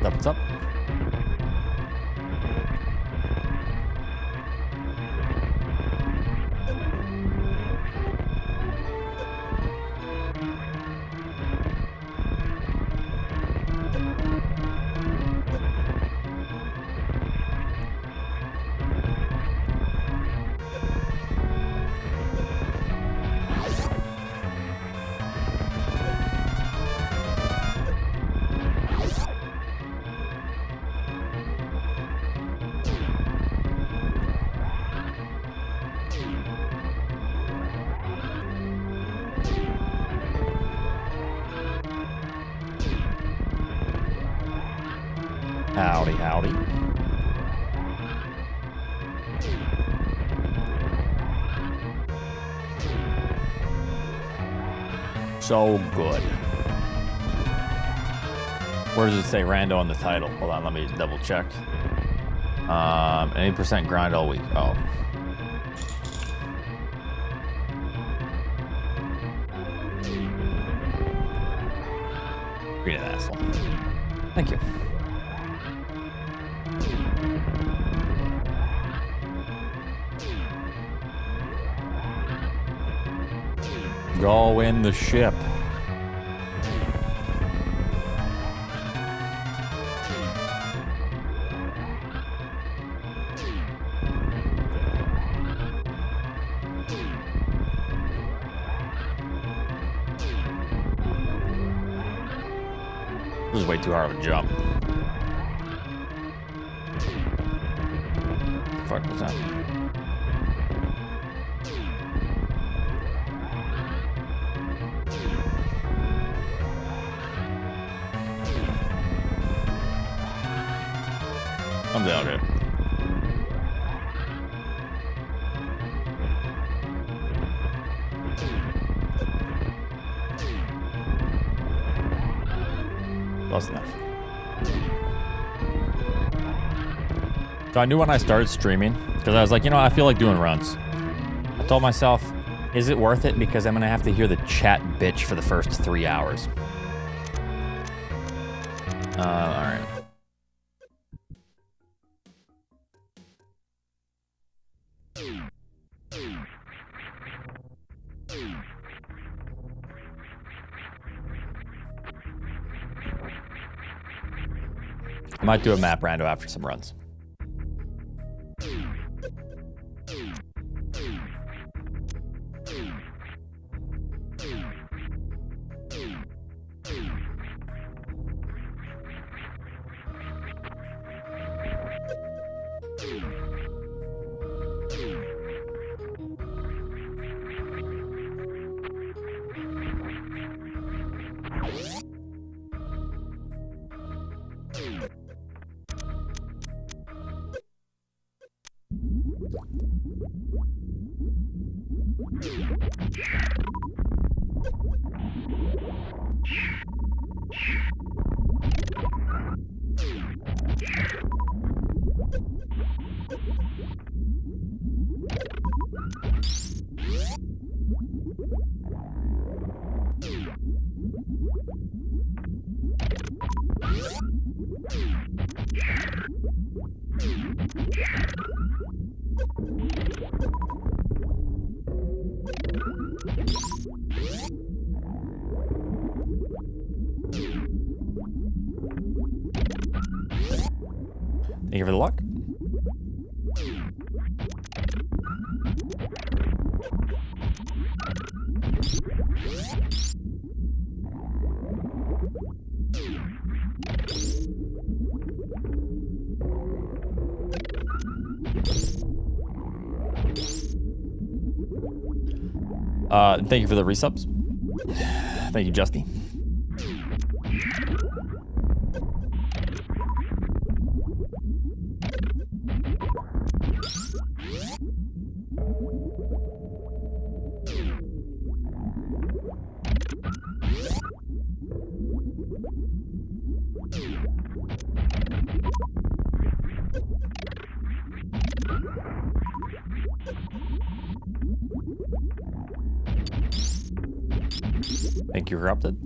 What's up? Howdy, howdy. So good. Where does it say rando on the title? Hold on, let me double check. 80% grind all week. Oh. Being an asshole. Thank you. Go in the ship. This is way too hard of a jump. What the fuck was that? I'm down here. Close enough. So I knew when I started streaming, because I was like, you know, I feel like doing runs. I told myself, is it worth it? Because I'm going to have to hear the chat bitch for the first 3 hours. All right. I might do a map rando after some runs. Thank you for the luck. Thank you for the resubs. Thank you, Justy. Think you corrupted?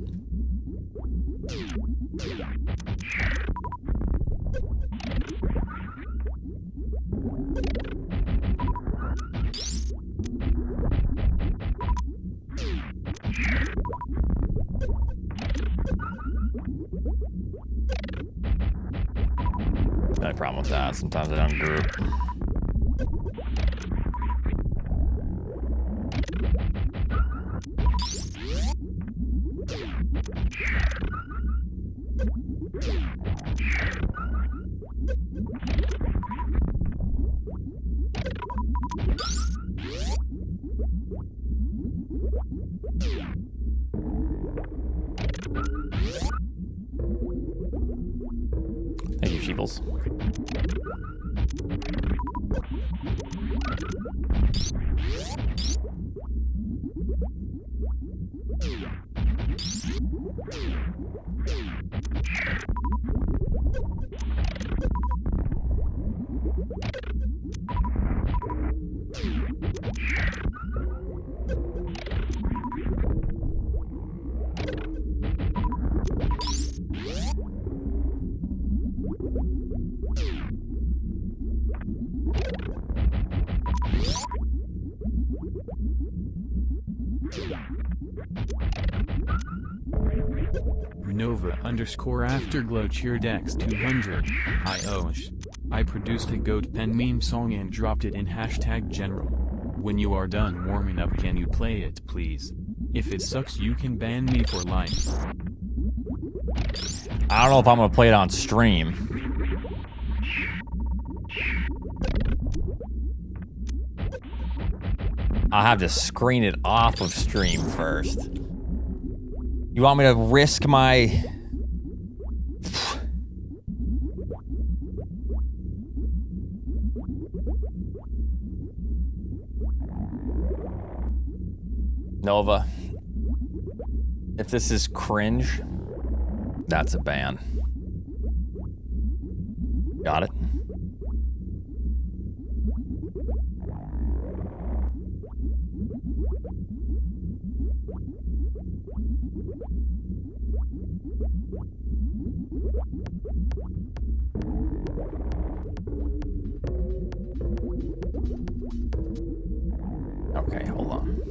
No problem with that. Sometimes I don't group. Thank you, Sheebles. Nova_Afterglow cheered X200. Hi Osh. I produced a goat pen meme song and dropped it in #general. When you are done warming up, can you play it please? If it sucks you can ban me for life. I don't know if I'm gonna play it on stream. I'll have to screen it off of stream first. You want me to risk my... Nova. If this is cringe, that's a ban. Got it? Okay, hold on.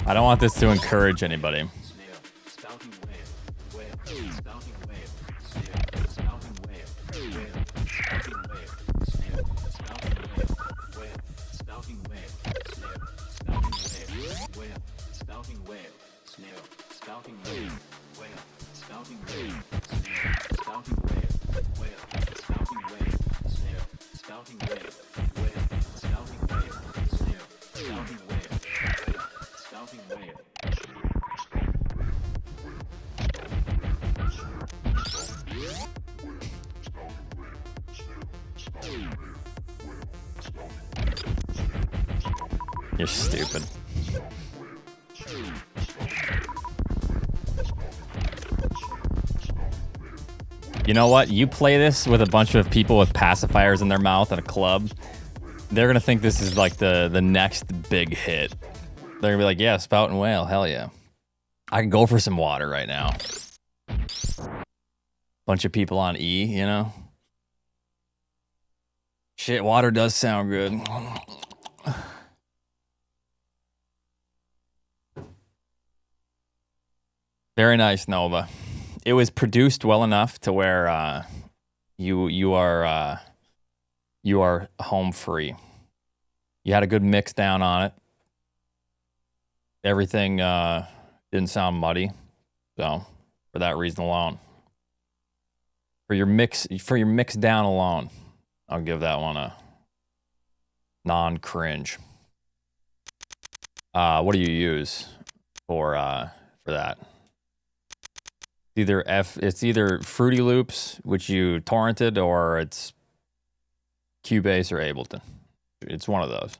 I don't want this to encourage anybody. You're stupid. You know what? You play this with a bunch of people with pacifiers in their mouth at a club. They're gonna think this is like the next big hit. They're gonna be like, yeah, spout and whale, hell yeah. I can go for some water right now. Bunch of people on E, you know? Shit, water does sound good. Very nice, Nova. It was produced well enough to where you are home free. You had a good mix down on it. Everything didn't sound muddy, so for that reason alone, for your mix down alone, I'll give that one a non-cringe. What do you use for that? It's either Fruity Loops, which you torrented, or it's Cubase or Ableton. It's one of those.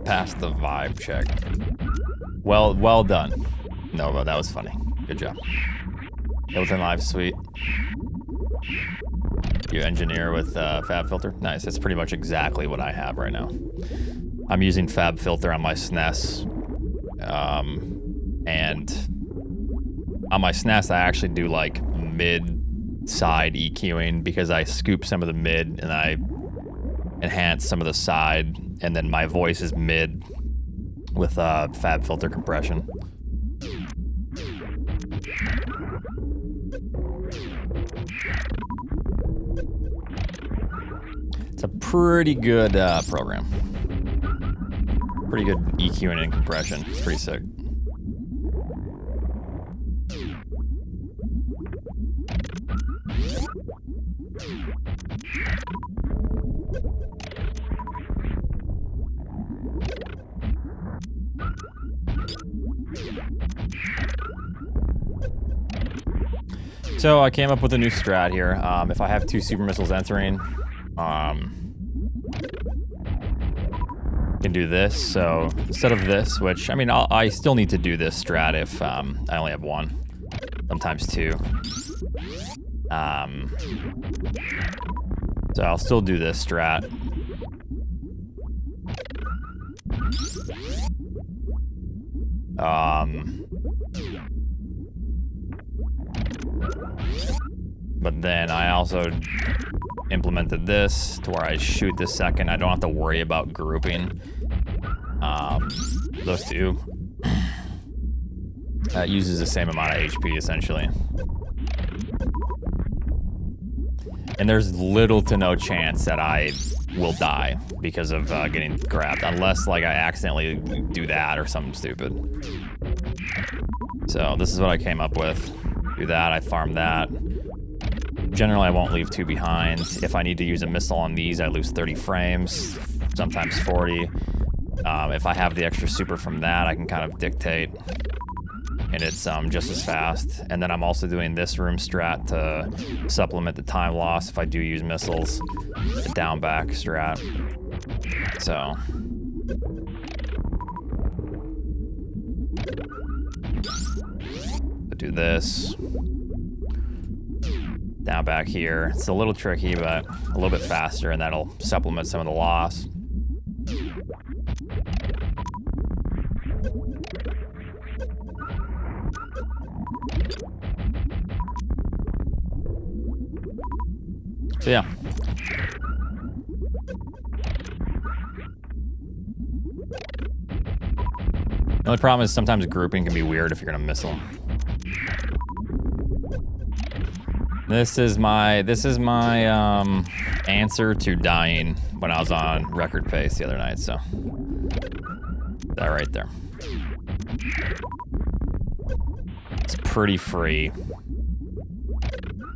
Pass the vibe check. Well done. No, that was funny. Good job. Ableton Live, sweet. You engineer with Fab Filter? Nice, that's pretty much exactly what I have right now. I'm using Fab Filter on my SNES. And on my SNES, I actually do like mid-side EQing because I scoop some of the mid and I enhance some of the side, and then my voice is mid with Fab Filter compression. It's a pretty good program. Pretty good EQing and compression. It's pretty sick. So I came up with a new strat here. If I have 2 super missiles entering, can do this. So instead of this, which I mean, I still need to do this strat if I only have 1, sometimes 2. So I'll still do this strat. But then I also implemented this to where I shoot the second. I don't have to worry about grouping those two. That uses the same amount of HP essentially. And there's little to no chance that I will die because of getting grabbed, unless like I accidentally do that or something stupid. So this is what I came up with. Do that, I farm that. Generally, I won't leave 2 behind. If I need to use a missile on these, I lose 30 frames, sometimes 40. If I have the extra super from that, I can kind of dictate, and it's just as fast. And then I'm also doing this room strat to supplement the time loss if I do use missiles, the down back strat. So I do this. Down back here. It's a little tricky, but a little bit faster, and that'll supplement some of the loss. So yeah. The only problem is sometimes grouping can be weird if you're gonna missile. This is my answer to dying when I was on record pace the other night, so that right there. It's pretty free.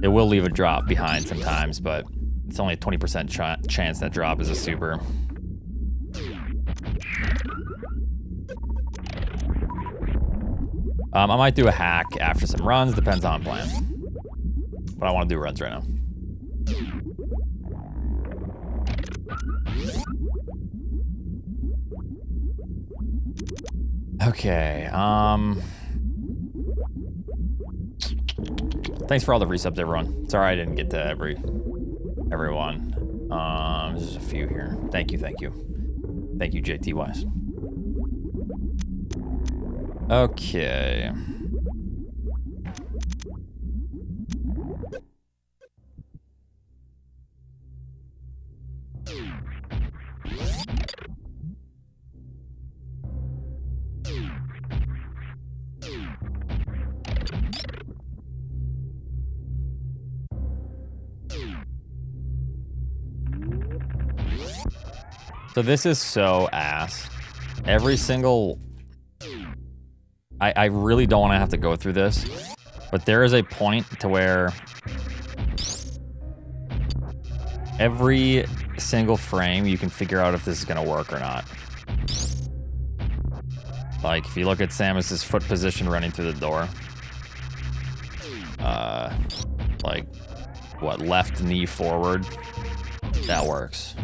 It will leave a drop behind sometimes, but it's only a 20% chance that drop is a super. I might do a hack after some runs, depends on plan. But I want to do runs right now. Okay, thanks for all the resubs, everyone. Sorry I didn't get to everyone. There's just a few here. Thank you. Thank you, JT Wise. Okay. So this is so ass. Every single... I really don't want to have to go through this, but there is a point to where every single frame you can figure out if this is going to work or not. Like, if you look at Samus's foot position running through the door, like, what, left knee forward, that works.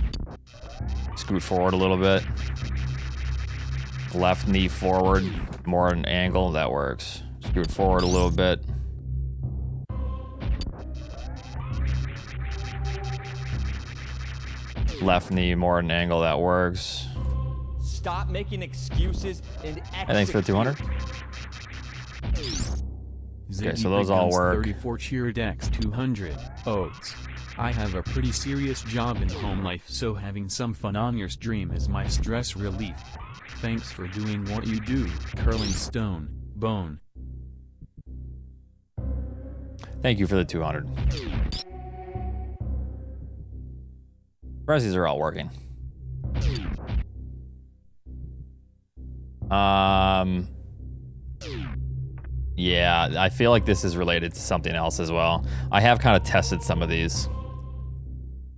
Scoot forward a little bit. Left knee forward, more at an angle, that works. Scoot forward a little bit. Left knee, more at an angle, that works. Stop making excuses and execute. Thanks for the 200. Okay, so those all work. 34 cheered X 200. Oats. I have a pretty serious job in home life, so having some fun on your stream is my stress relief. Thanks for doing what you do, Curling Stone, Bone. Thank you for the 200. These are all working. Yeah, I feel like this is related to something else as well. I have kind of tested some of these.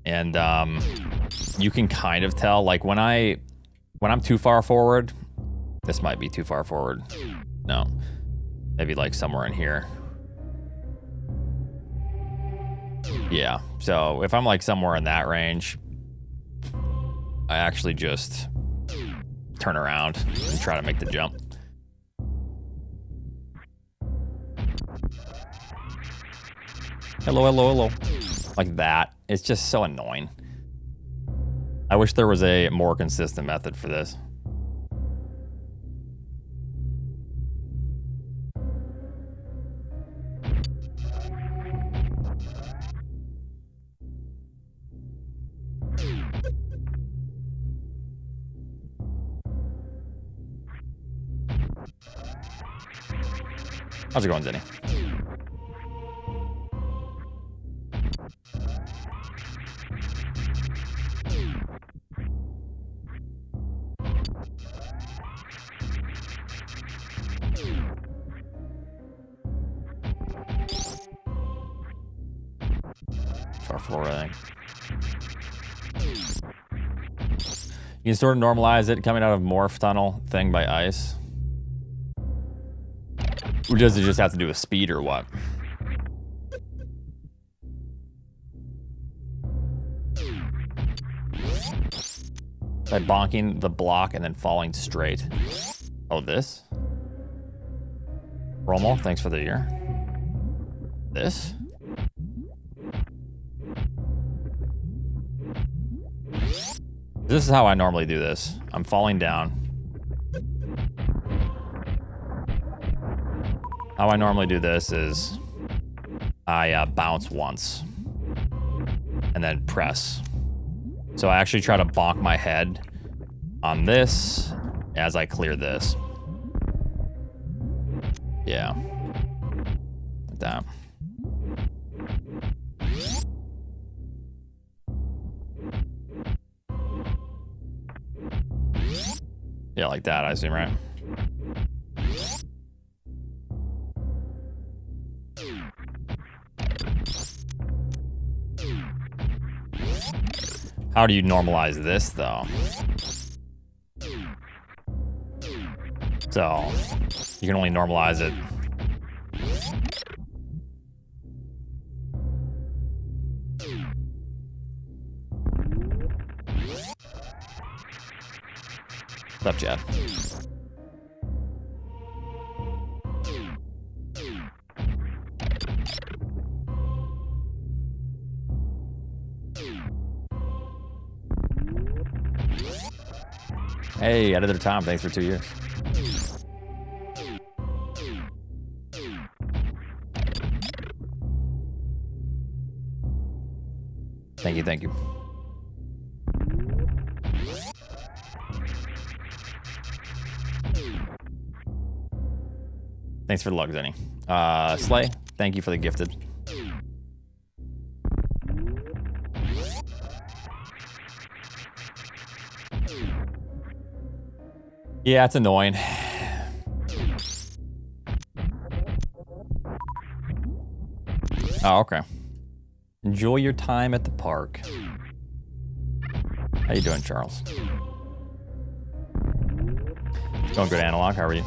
And you can kind of tell, like when I'm too far forward, this might be too far forward. No, maybe like somewhere in here. Yeah, so if I'm like somewhere in that range, I actually just turn around and try to make the jump. Hello, hello, hello. Like that. It's just so annoying. I wish there was a more consistent method for this. How's it going, Zenny? Far forward, I think. You can sort of normalize it coming out of morph tunnel thing by ice. Or does it just have to do with speed or what? By bonking the block and then falling straight. Oh, this? Romo, thanks for the year. This? This is how I normally do this. I'm falling down. How I normally do this is I bounce once and then press. So I actually try to bonk my head on this as I clear this. Yeah. Like that. Yeah, like that, I assume, right? How do you normalize this, though? So, you can only normalize it. What's up, Chad? Hey, Editor Tom, thanks for 2 years. Thank you, thank you. Thanks for the luck, Zenny. Slay, thank you for the gifted. Yeah, it's annoying. Oh, okay. Enjoy your time at the park. How you doing, Charles? Going good, Analog. How are you?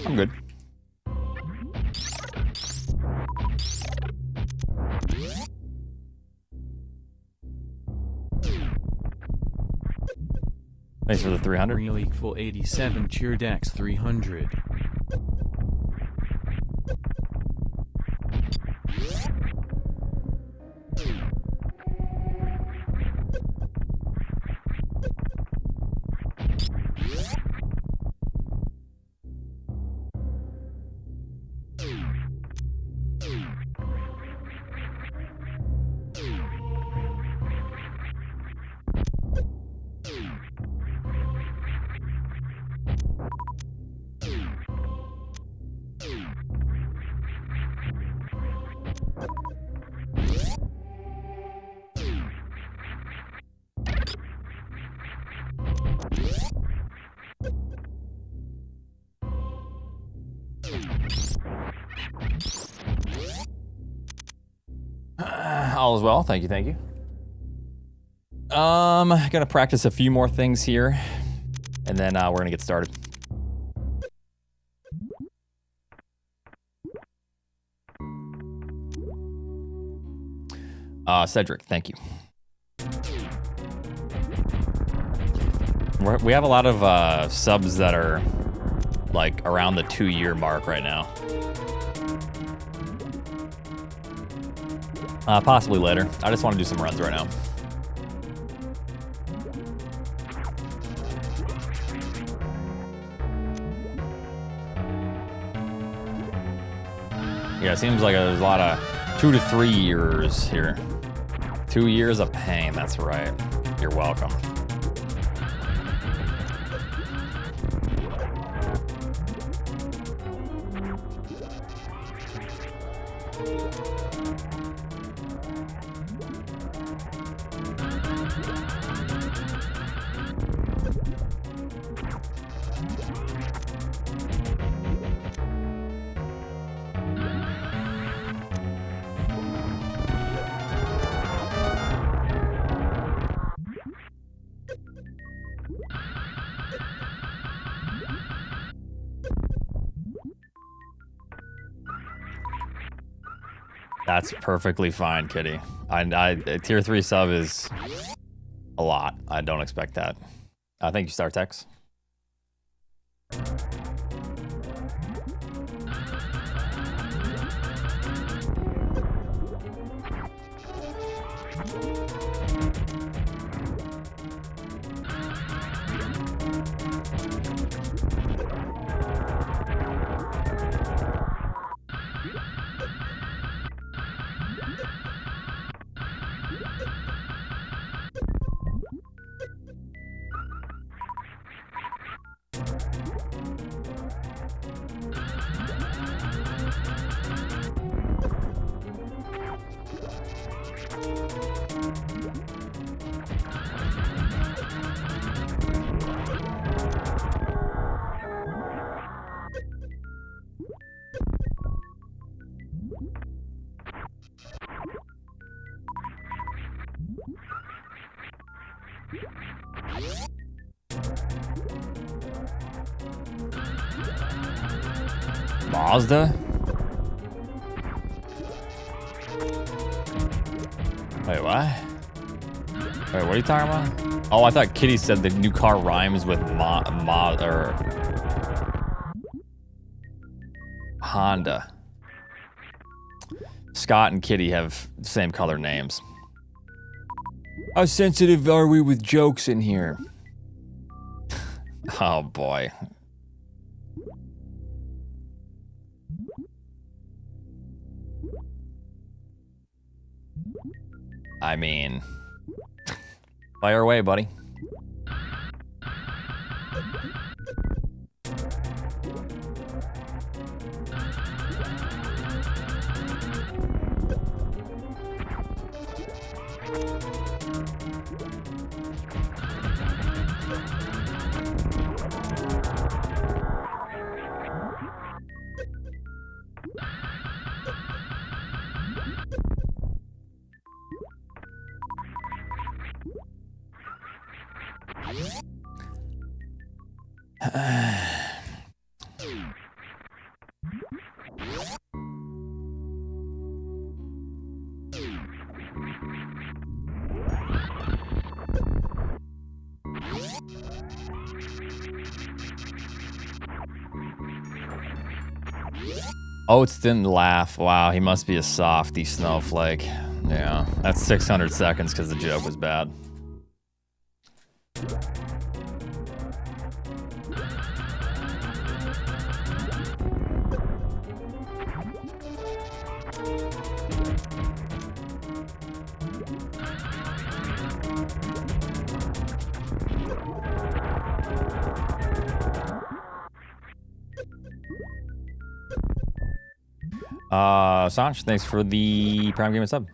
I'm good. Thanks for the 300. Real equal 87 cheered X 300. All is well. Thank you. Thank you. Gonna practice a few more things here, and then we're gonna get started. Cedric, thank you. We have a lot of subs that are like around the 2-year mark right now. Possibly later. I just want to do some runs right now. Yeah, it seems like there's a lot of 2 to 3 years here. 2 years of pain, that's right. You're welcome. That's perfectly fine, Kitty. A tier 3 sub is a lot. I don't expect that. Thank you, StarTex. Mazda? Wait, what? Wait, what are you talking about? Oh, I thought Kitty said the new car rhymes with or Honda. Scott and Kitty have the same color names. How sensitive are we with jokes in here? Oh boy. I mean, Fire away, buddy. Oats didn't laugh. Wow, he must be a softy snowflake. Yeah, that's 600 seconds because the joke was bad. Sanch, thanks for the Prime Gamer sub.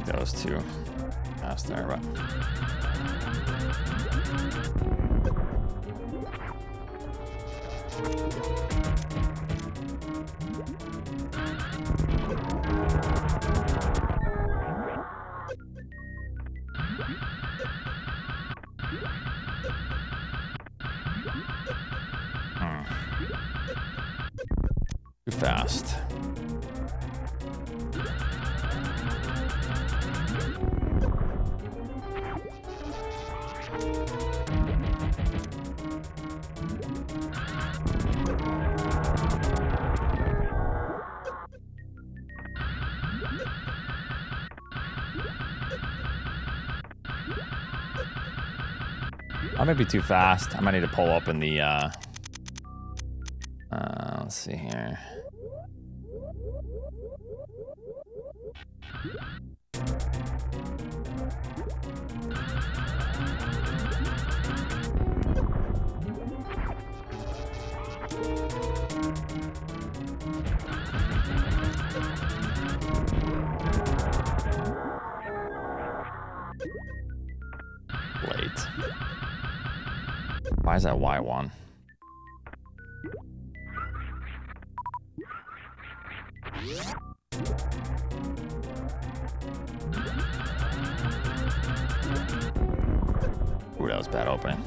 That was too fast there, but too fast. I might be too fast. I might need to pull up in the, let's see here. Late. Why is that Y1? Ooh, that was a bad opening.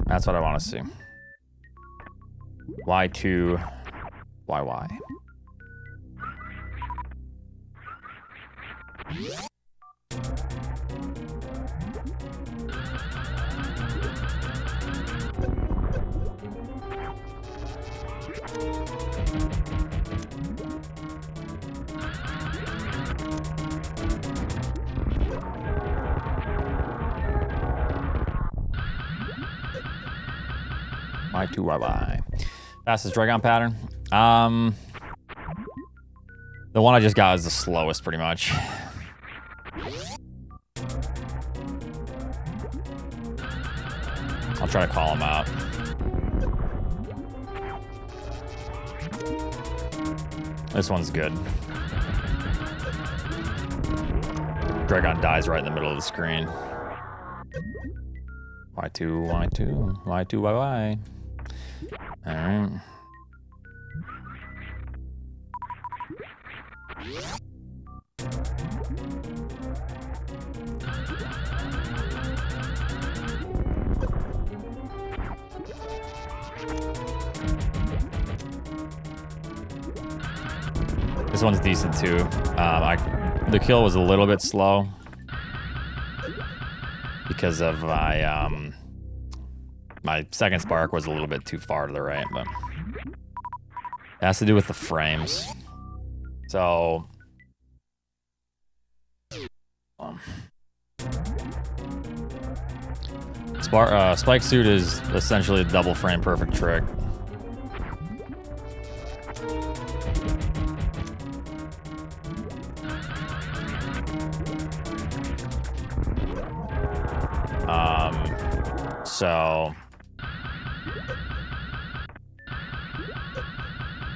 That's what I want to see. Y2, YY. Y2YY. Fastest Dragon pattern. The one I just got is the slowest, pretty much. I'll try to call him out. This one's good. Dragon dies right in the middle of the screen. Y2, Y2, Y2YY. All right. This one's decent too. The kill was a little bit slow because of my my second spark was a little bit too far to the right, but it has to do with the frames. So Spike Suit is essentially a double frame perfect trick. So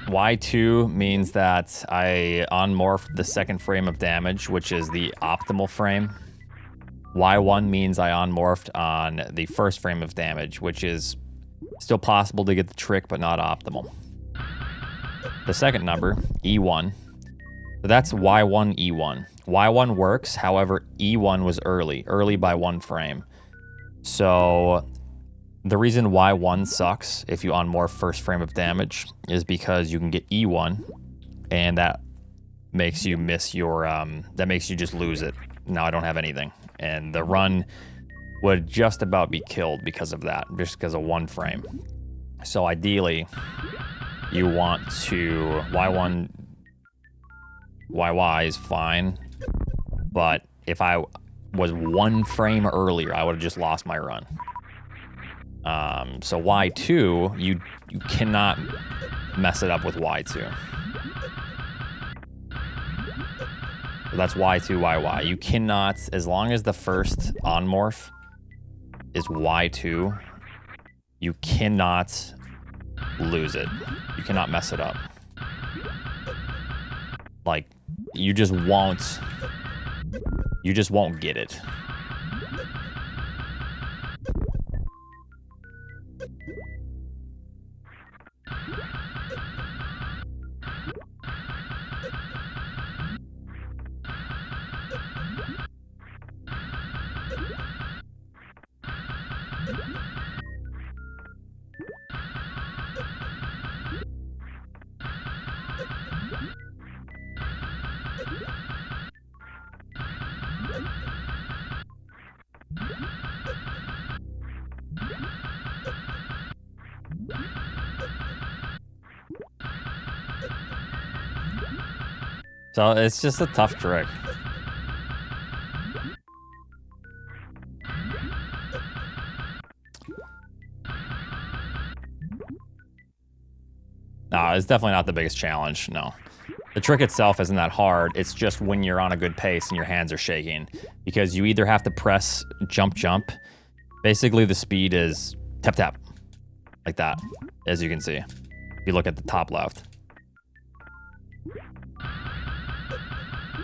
Y2 means that I unmorphed the second frame of damage, which is the optimal frame. Y1 means I unmorphed on the first frame of damage, which is still possible to get the trick, but not optimal. The second number, E1, so that's Y1, E1. Y1 works, however, E1 was early by 1 frame. So the reason Y1 sucks if you unmorph first frame of damage is because you can get E1, and that makes you miss your, that makes you just lose it. Now I don't have anything. And the run would just about be killed because of that, just because of 1 frame. So ideally, you want to, Y1, YY is fine, but if I was 1 frame earlier, I would have just lost my run. So Y2, you cannot mess it up with Y2. So that's Y2, YY. You cannot, as long as the first onmorph is Y2, you cannot lose it. You cannot mess it up. Like, you just won't get it. So it's just a tough trick. No, it's definitely not the biggest challenge, no. The trick itself isn't that hard, it's just when you're on a good pace and your hands are shaking. Because you either have to press jump, jump. Basically the speed is tap, tap. Like that, as you can see. If you look at the top left.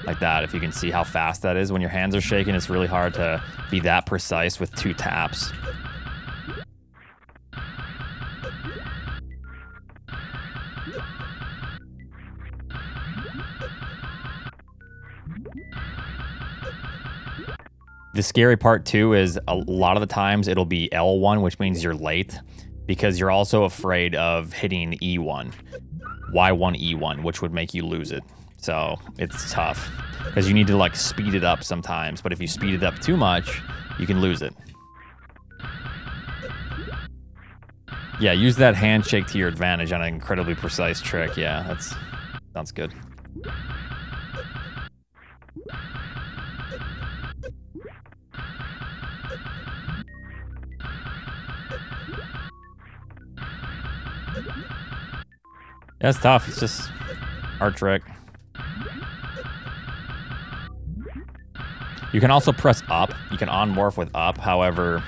Like that, if you can see how fast that is. When your hands are shaking, it's really hard to be that precise with 2 taps. The scary part too is a lot of the times it'll be L1, which means you're late, because you're also afraid of hitting E1, Y1, E1, which would make you lose it. So it's tough because you need to like speed it up sometimes, but if you speed it up too much, you can lose it. Yeah, use that handshake to your advantage on an incredibly precise trick. Yeah, that's sounds good. Yeah, it's tough. It's just hard trick. You can also press up. You can on-morph with up. However,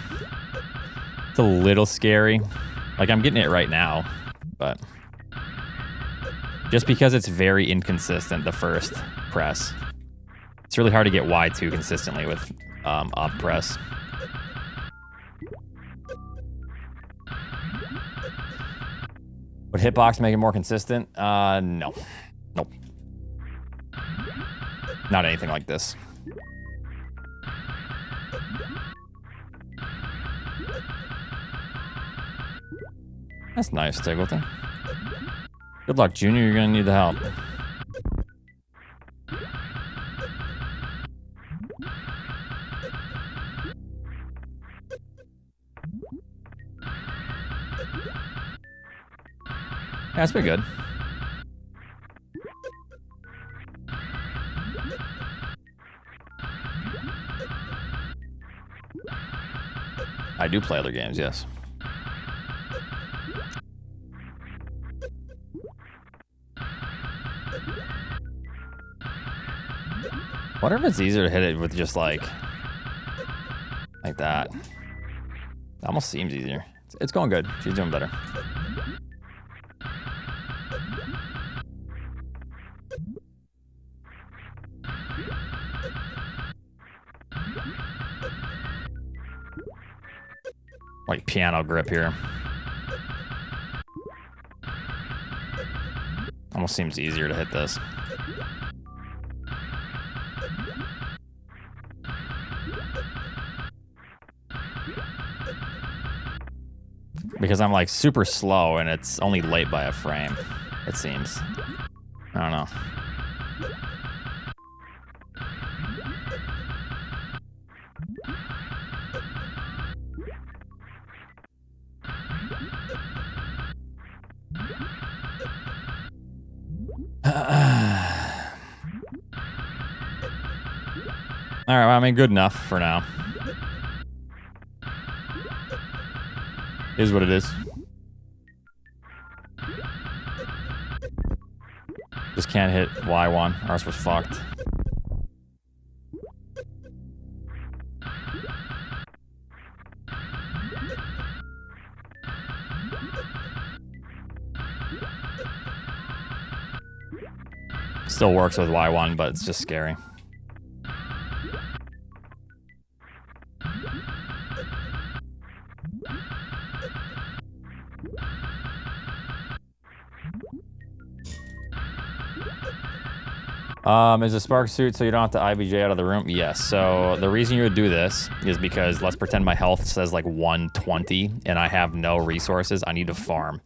it's a little scary. Like, I'm getting it right now, but just because it's very inconsistent, the first press. It's really hard to get Y2 consistently with up press. Would hitbox make it more consistent? No. Nope. Not anything like this. That's nice, Tiggleton. Good luck, Junior. You're gonna need the help. Yeah, it's been good. I do play other games, yes. Wonder if it's easier to hit it with just like that. It almost seems easier. It's going good. She's doing better. Like piano grip here. Almost seems easier to hit this. Because I'm like super slow and it's only late by a frame, it seems. I don't know. All right, well, I mean, good enough for now. Is what it is. Just can't hit Y1, or else we're fucked. Still works with Y1, but it's just scary. Is a spark suit so you don't have to IBJ out of the room? Yes. So the reason you would do this is because let's pretend my health says like 120 and I have no resources. I need to farm.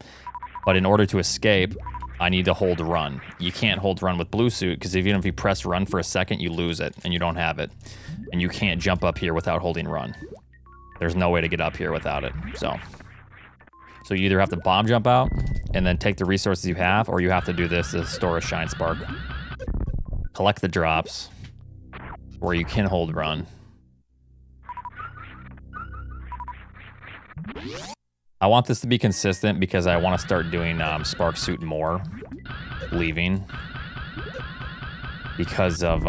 But in order to escape, I need to hold run. You can't hold run with blue suit because even if you press run for a second, you lose it and you don't have it. And you can't jump up here without holding run. There's no way to get up here without it. So you either have to bomb jump out and then take the resources you have, or you have to do this to store a shine spark. Collect the drops where you can hold run. I want this to be consistent because I want to start doing spark suit more, leaving, because of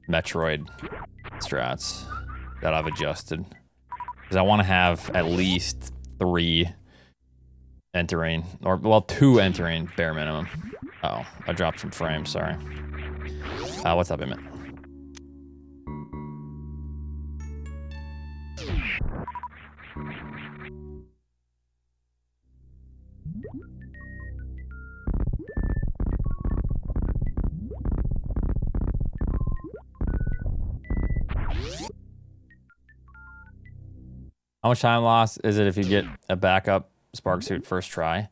Metroid strats that I've adjusted. Because I want to have at least 3 entering, or well, 2 entering bare minimum. Uh oh, I dropped some frames, sorry. What's up, Emmett? How much time loss is it if you get a backup spark suit first try?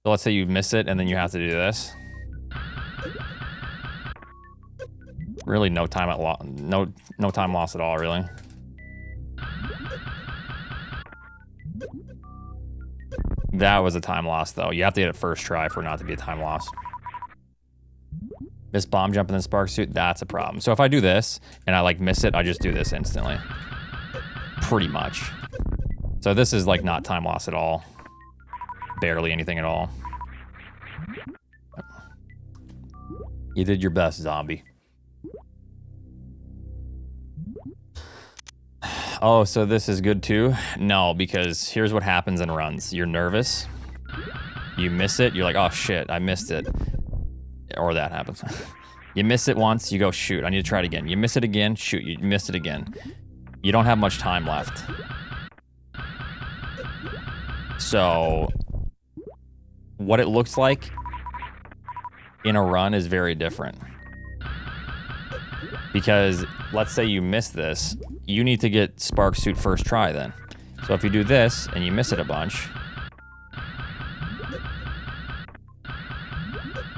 So let's say you miss it and then you have to do this. Really no time no time loss at all, really. That was a time loss though. You have to get it first try for it not to be a time loss. Miss bomb jump and then spark suit, that's a problem. So if I do this and I like miss it, I just do this instantly. Pretty much. So this is like not time loss at all. Barely anything at all. You did your best, zombie. Oh, so this is good too? No, because here's what happens in runs. You're nervous. You miss it. You're like, oh shit, I missed it. Or that happens. You miss it once, you go, shoot, I need to try it again. You miss it again, shoot, you missed it again. You don't have much time left. So what it looks like in a run is very different. Because let's say you miss this, you need to get spark suit first try then. So if you do this and you miss it a bunch,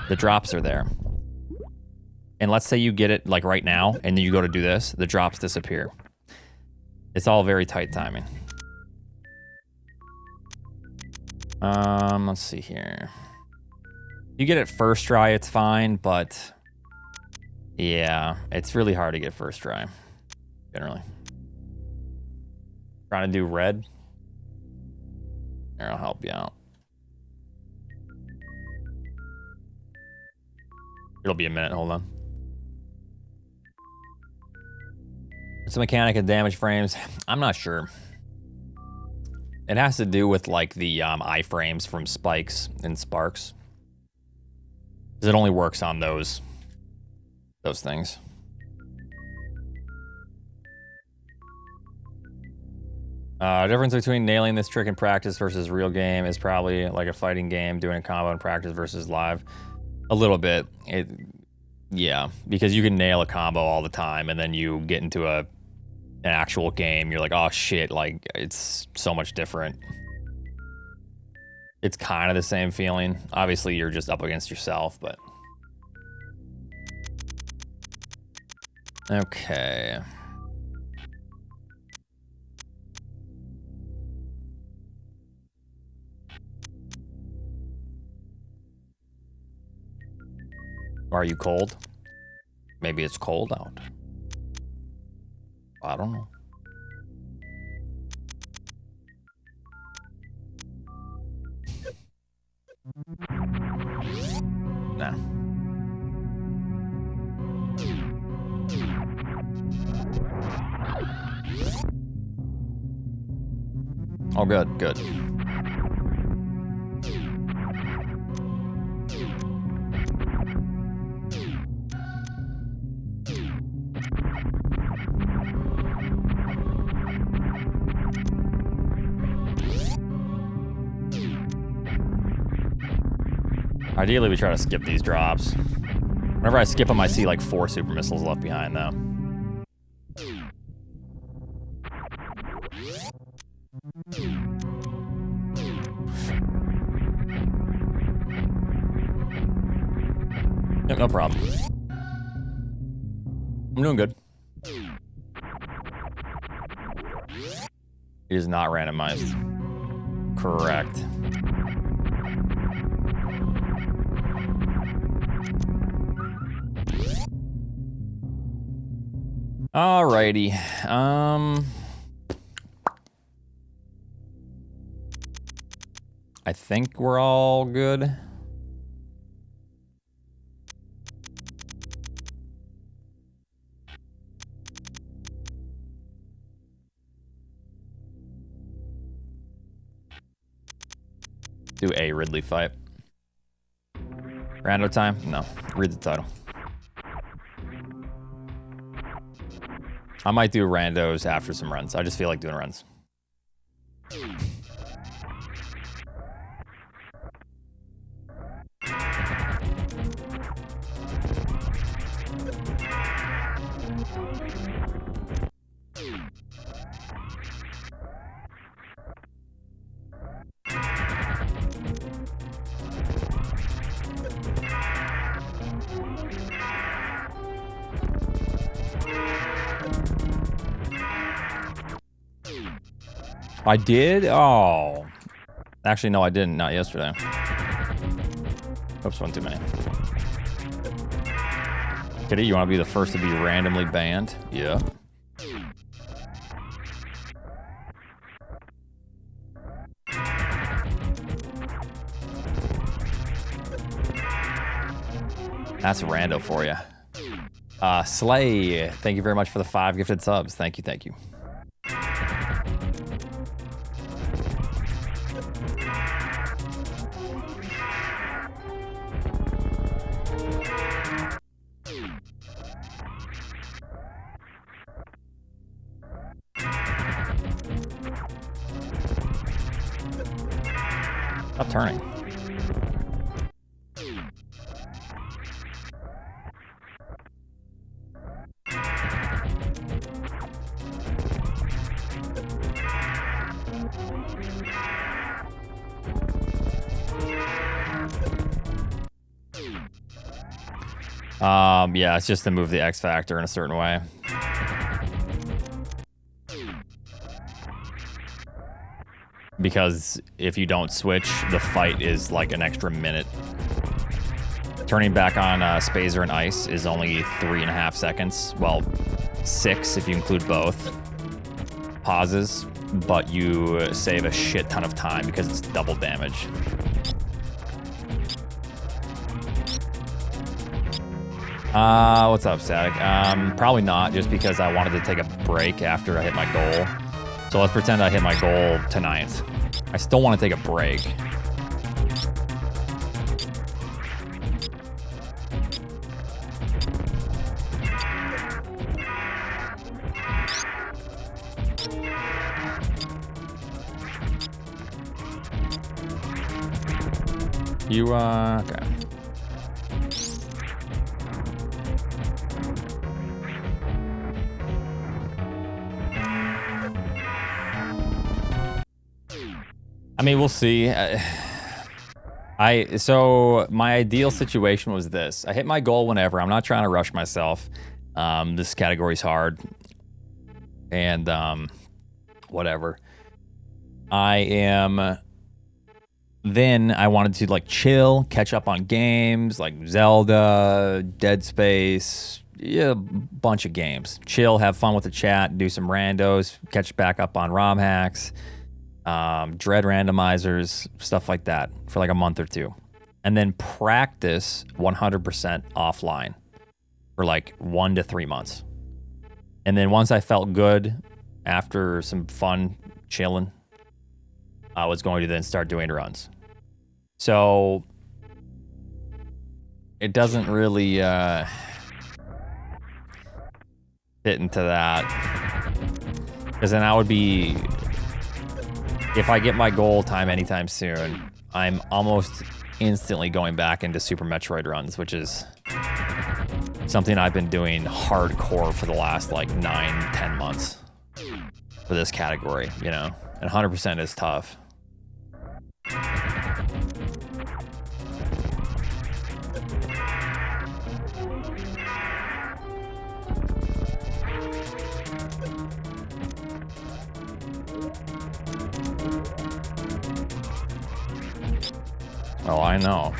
the drops are there. And let's say you get it like right now and then you go to do this, the drops disappear. It's all very tight timing. Let's see here. You get it first try, it's fine, but yeah, it's really hard to get first try, generally. Trying to do red? Here, I'll help you out. It'll be a minute, hold on. What's the mechanic of damage frames? I'm not sure. It has to do with like the iframes from spikes and sparks. Because it only works on those things. Difference between nailing this trick in practice versus real game is probably like a fighting game, doing a combo in practice versus live. A little bit. Yeah, because you can nail a combo all the time, and then you get into an actual game, you're like, oh shit, like it's so much different. It's kind of the same feeling. Obviously, you're just up against yourself, but okay. Are you cold? Maybe it's cold out. I don't know. Nah. Oh, good, good. Ideally, we try to skip these drops. Whenever I skip them, I see like 4 super missiles left behind, though. Yep, no problem. I'm doing good. It is not randomized. Correct. Alrighty. I think we're all good. Do a Ridley fight. Rando time? No. Read the title. I might do randos after some runs. I just feel like doing runs. I did? Oh. Actually, no, I didn't. Not yesterday. Oops, one too many. Kitty, you want to be the first to be randomly banned? Yeah. That's a rando for you. Slay, thank you very much for the 5 gifted subs. Thank you, thank you. Stop turning. Yeah, it's just to move the X factor in a certain way. because if you don't switch, the fight is like an extra minute. Turning back on Spazer and Ice is only 3.5 seconds. Well, 6 if you include both pauses, but you save a shit ton of time because it's double damage. What's up, Static? Probably not, just because I wanted to take a break after I hit my goal. So let's pretend I hit my goal tonight. I still want to take a break. You, okay. I mean, we'll see. So my ideal situation was this. I hit my goal whenever. I'm not trying to rush myself. This category's hard. And, whatever. Then I wanted to like chill, catch up on games like Zelda, Dead Space, yeah, a bunch of games. Chill, have fun with the chat, do some randos, catch back up on ROM hacks, dread randomizers, stuff like that for like a month or two. And then practice 100% offline for like 1 to 3 months. And then once I felt good after some fun chilling, I was going to then start doing runs. So it doesn't really fit into that, because then I would be, if I get my goal time anytime soon, I'm almost instantly going back into Super Metroid runs, which is something I've been doing hardcore for the last like 9-10 months for this category, you know, and 100% is tough. Oh, I know.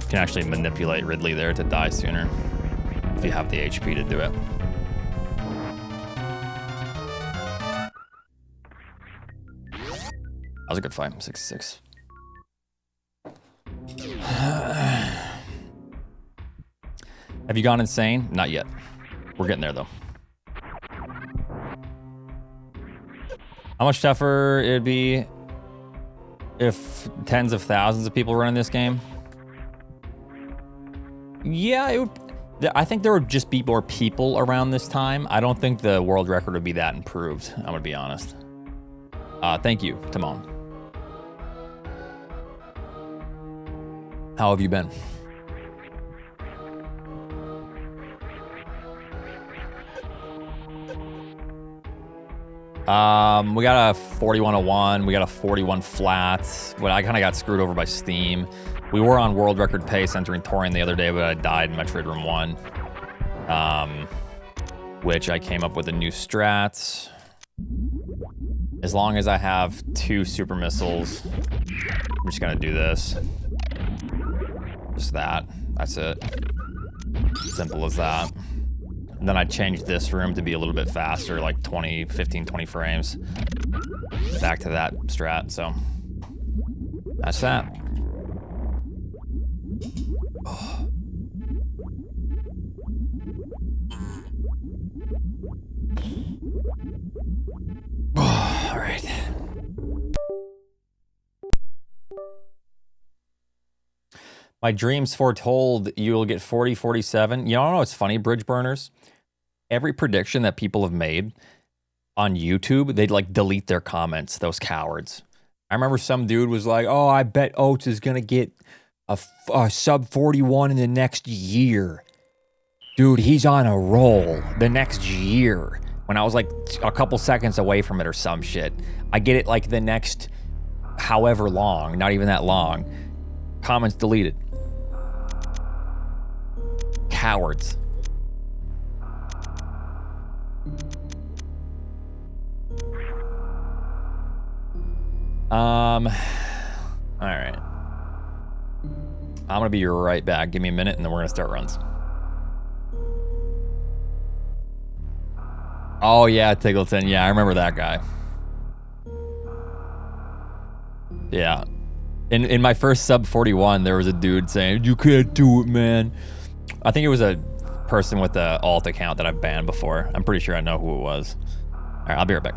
Can actually manipulate Ridley there to die sooner if you have the HP to do it. That was a good fight. 6-6. Have you gone insane? Not yet. We're getting there though. How much tougher it'd be if tens of thousands of people run in this game? Yeah, it would, I think there would just be more people around this time. I don't think the world record would be that improved, I'm gonna be honest. Thank you, Timon. How have you been? We got a 4101, we got a 41 flat. Well, I kind of got screwed over by Steam. We were on world record pace entering Torian the other day, but I died in Metroid Room 1. Which I came up with a new strat. As long as I have 2 super missiles, I'm just gonna do this. Just that, that's it. Simple as that. And then I changed this room to be a little bit faster, like 15, 20 frames. Back to that strat, so that's that. Oh. Oh, all right. My dreams foretold you will get 40, 47. You know what's funny, Bridge Burners? Every prediction that people have made on YouTube, they'd like delete their comments, those cowards. I remember some dude was like, oh, I bet Oats is going to get a sub 41 in the next year. Dude, he's on a roll the next year. When I was like a couple seconds away from it or some shit. I get it like the next however long, not even that long. Comments deleted. Cowards. All right. I'm gonna be right back. Give me a minute and then we're gonna start runs. Oh yeah, Tiggleton. Yeah, I remember that guy. Yeah. In my first sub 41, there was a dude saying, you can't do it, man. I think it was a person with the alt account that I've banned before. I'm pretty sure I know who it was. All right, I'll be right back.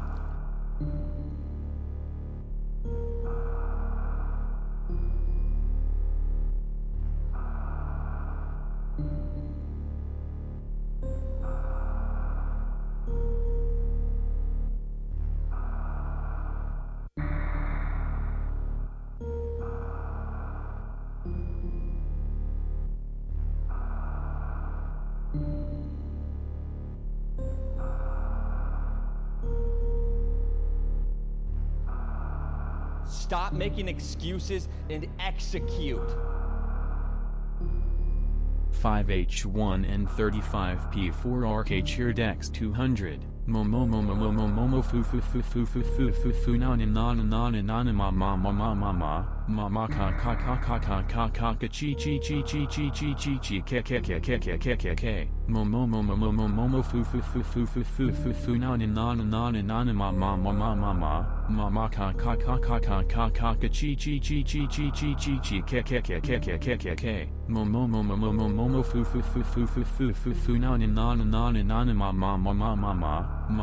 Stop making excuses and execute. 5H1 and 35P4RK cheer Dex 200. Momo fu fu fu fu fu fu fu fu na na na na ma ma ma ma ma ma ka ka ka ka ka ka ka ka chi chi chi chi chi chi chi chi ke ke ke ke ke ke ke ke momo fu fu fu fu fu fu fu fu na na na na ma ma ma ma ma ma ka ka ka ka ka ka ka ka chi chi chi chi chi chi chi chi ke ke ke ke ke ke ke ke momo fu fu fu fu fu fu fu fu na na na na ma ma ma ma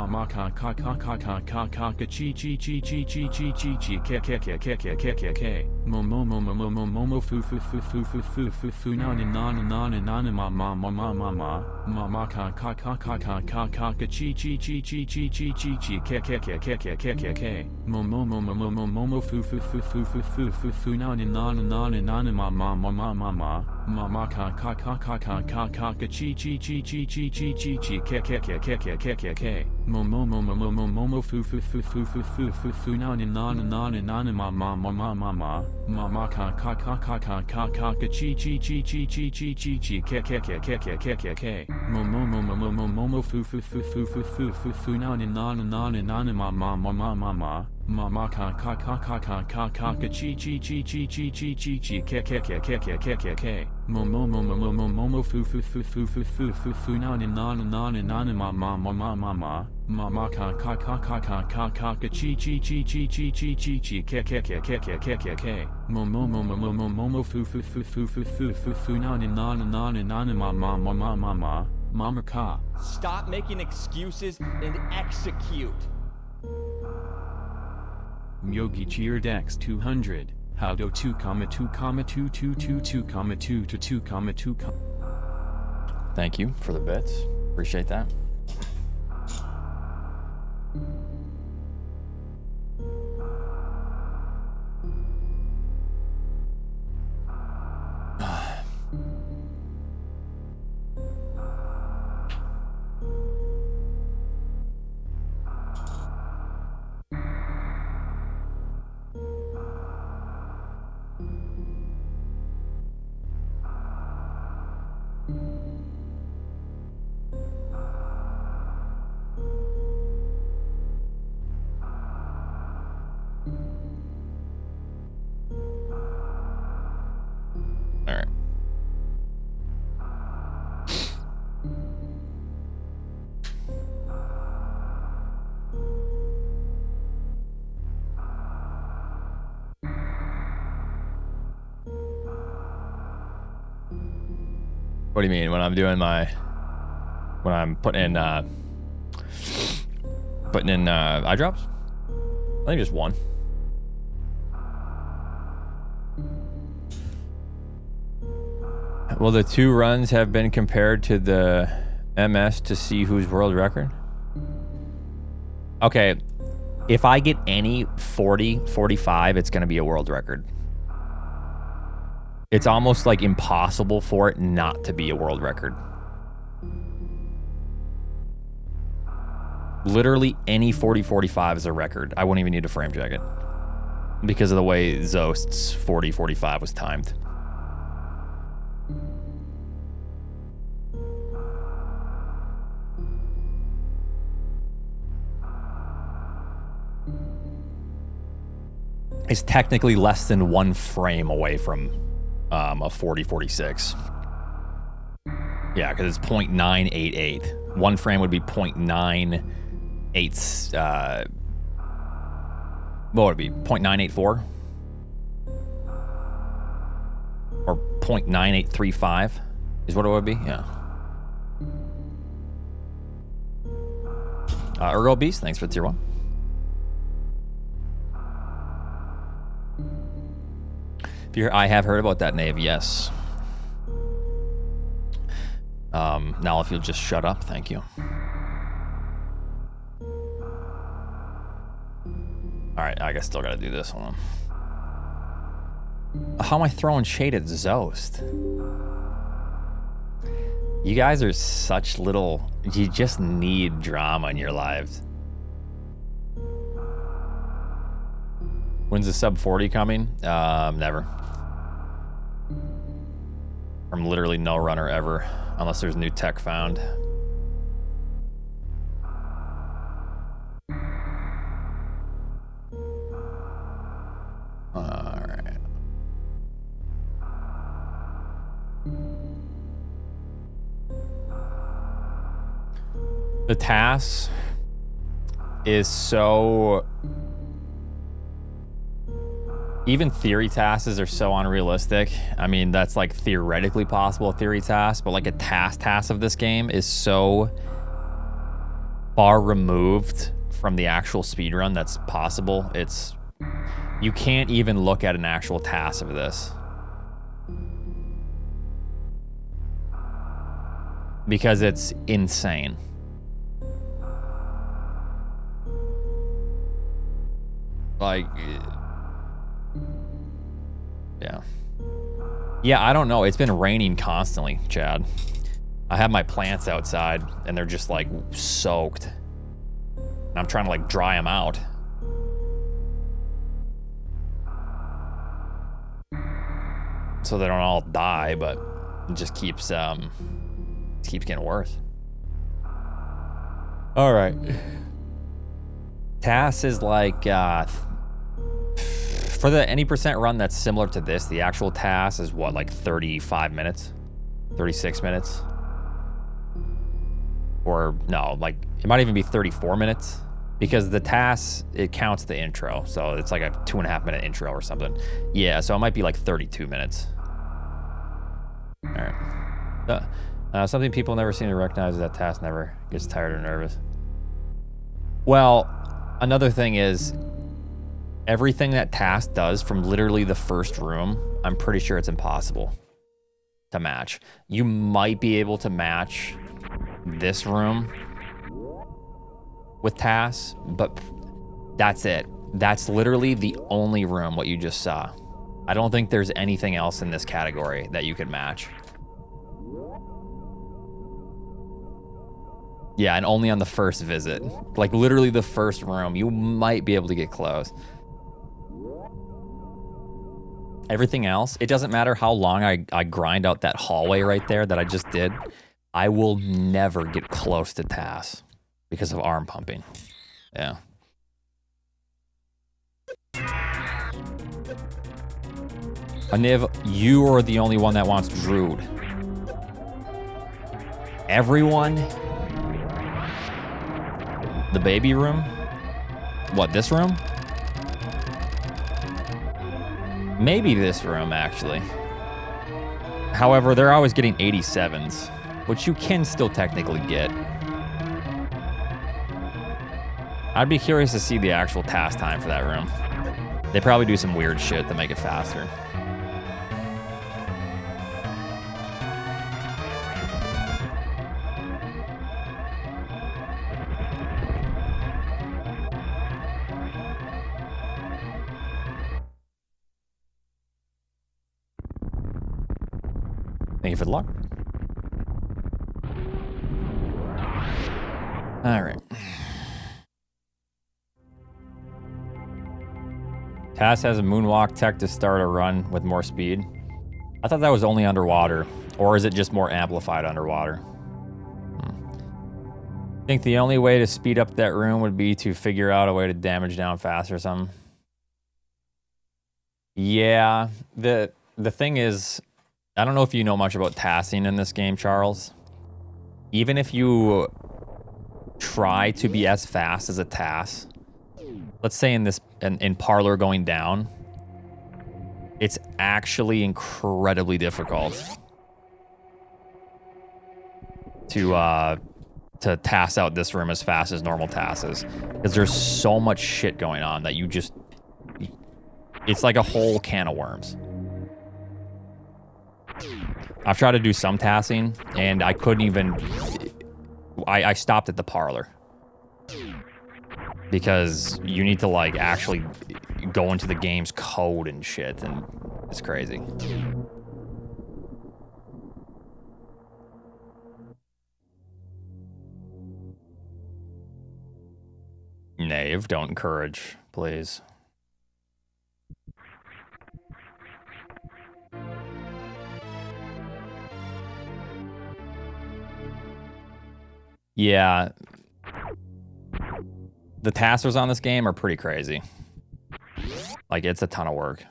ma ka ka ka ka ka ka ka ka chi chi chi chi chi chi chi chi ke ke ke ke ke ke ke ke momo fu fu fu fu fu fu fu fu na na ma ma ma ma ma ka ka ka ka ka ka ka ka chi chi chi chi chi chi chi chi ke ke ke ke ke ke ke ke momo fu fu fu fu fu fu fu fu na na ma ma ma ma ka ka ka ka ka ka ka ka chi chi chi chi chi chi chi chi ke ke ke ke ke ke ke ke momo fu fu fu fu fu fu fu fu na ma ma ka ka ka ka ka ka ka ka chi chi chi chi chi chi chi chi ke ke ke ke ke ke ke ke momo fu fu fu fu fu fu fu fu na ma ka ka ka ka ka ka ka ka chi chi chi chi chi chi chi chi ke ke ke ke ke ke ke ke momo fu fu fu fu fu fu fu fu na ma ka ka ka ka ka ka ka ka chi chi chi chi chi chi chi chi ke ke ke ke ke ke ke ke momo fu fu fu fu fu fu fu fu na ma ka. Stop making excuses and execute. Yogi cheer Dex 200. Howdo 2,2,222,2,2. Thank you for the bits. Appreciate that. All right. What do you mean when I'm doing when I'm putting in eye drops? I think just one. Will the 2 runs have been compared to the MS to see who's world record? Okay, if I get any 40, 45, it's going to be a world record. It's almost like impossible for it not to be a world record. Literally any 40, 45 is a record. I wouldn't even need a frame check it because of the way Zost's 40, 45 was timed. It's technically less than 1 frame away from a 40, 46. Yeah, because it's 0.988. 1 frame would be 0.98. What would it be? 0.984? Or 0.9835 is what it would be? Yeah. Ergo Beast, thanks for the tier 1. I have heard about that, Nave. Yes. Now if you'll just shut up, thank you. All right, I guess still gotta do this one. How am I throwing shade at Zost? You guys are such little. You just need drama in your lives. When's the sub 40 coming? Never. From literally no runner ever, unless there's new tech found. All right. The task is so... Even theory tasks are so unrealistic. I mean, that's like theoretically possible theory tasks, but like a task of this game is so far removed from the actual speedrun that's possible. It's... You can't even look at an actual task of this. Because it's insane. Like... Yeah. Yeah, I don't know. It's been raining constantly, Chad. I have my plants outside, and they're just, like, soaked. And I'm trying to, like, dry them out. So they don't all die, but it just keeps getting worse. All right. TAS is like... For the any percent run that's similar to this, the actual task is what, like 35 minutes? 36 minutes? Or no, like it might even be 34 minutes because the task, it counts the intro. So it's like a 2.5 minute intro or something. Yeah, so it might be like 32 minutes. All right. Something people never seem to recognize is that task never gets tired or nervous. Well, another thing is, everything that task does from literally the first room, I'm pretty sure it's impossible to match. You might be able to match this room with tasks, but that's it. That's literally the only room, what you just saw. I don't think there's anything else in this category that you could match. Yeah, and only on the first visit. Like literally the first room, you might be able to get close. Everything else, it doesn't matter how long I grind out that hallway right there that I just did. I will never get close to TAS because of arm pumping. Yeah. Aniv, you are the only one that wants Druid. Everyone? The baby room? What, this room? Maybe this room, actually. However, they're always getting 87s, which you can still technically get. I'd be curious to see the actual task time for that room. They probably do some weird shit to make it faster. Thank you for the luck. All right. Tass has a moonwalk tech to start a run with more speed. I thought that was only underwater. Or is it just more amplified underwater? I think the only way to speed up that room would be to figure out a way to damage down faster or something. Yeah, the thing is, I don't know if you know much about tassing in this game, Charles. Even if you try to be as fast as a tass, let's say in parlor going down, it's actually incredibly difficult to tass out this room as fast as normal tasses, because there's so much shit going on that you just, it's like a whole can of worms. I've tried to do some tassing and I couldn't even, I stopped at the parlor because you need to like actually go into the game's code and shit, and it's crazy. Knave, don't encourage, please. Yeah. The tassers on this game are pretty crazy. Like, it's a ton of work.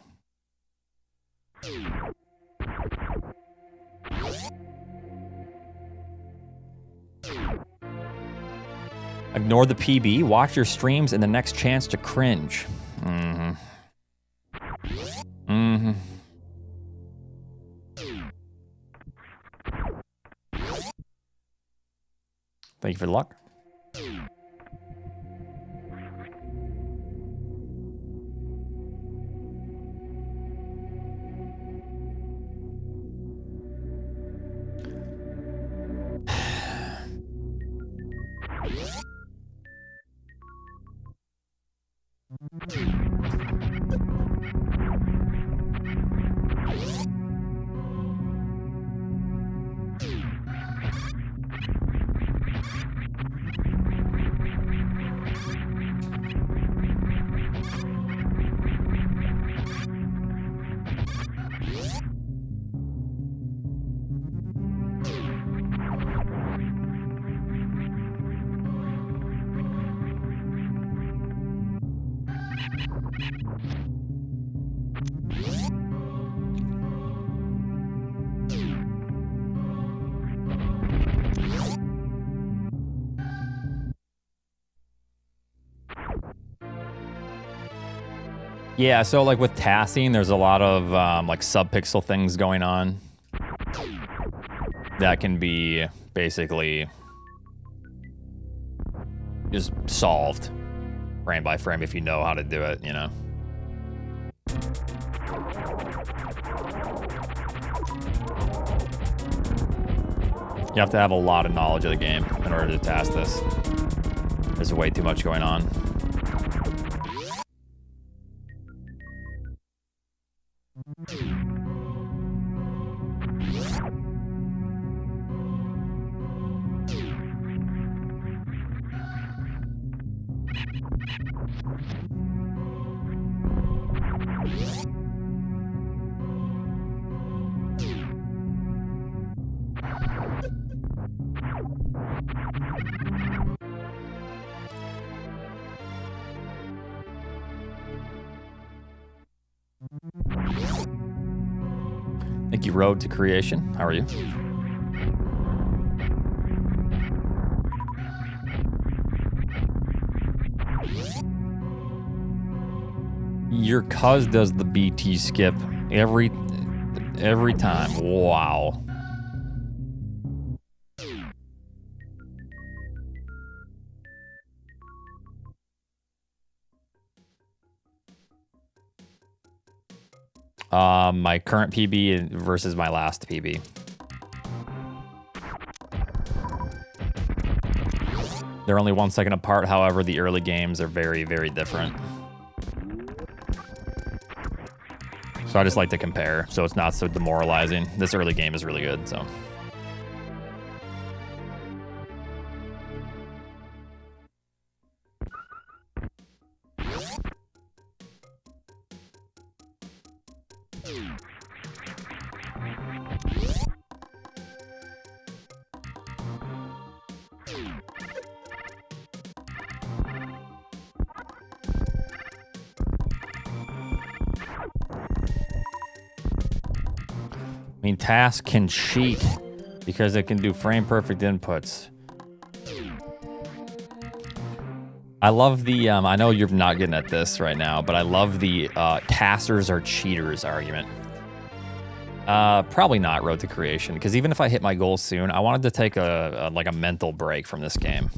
Ignore the PB. Watch your streams and the next chance to cringe. Mm-hmm. Mm-hmm. Thank you for the luck. Yeah, so like with tassing, there's a lot of like subpixel things going on that can be basically just solved frame by frame if you know how to do it, you know? You have to have a lot of knowledge of the game in order to tass this. There's way too much going on. Thank you, Road to Creation. How are you? Your cuz does the BT skip every time. Wow. My current PB versus my last PB. They're only 1 second apart. However, the early games are very, very different. So I just like to compare, so it's not so demoralizing. This early game is really good, so. I mean, Task can cheat because it can do frame perfect inputs. I love the, I know you're not getting at this right now, but I love the taskers are cheaters argument. Probably not Road to Creation, because even if I hit my goal soon, I wanted to take a mental break from this game.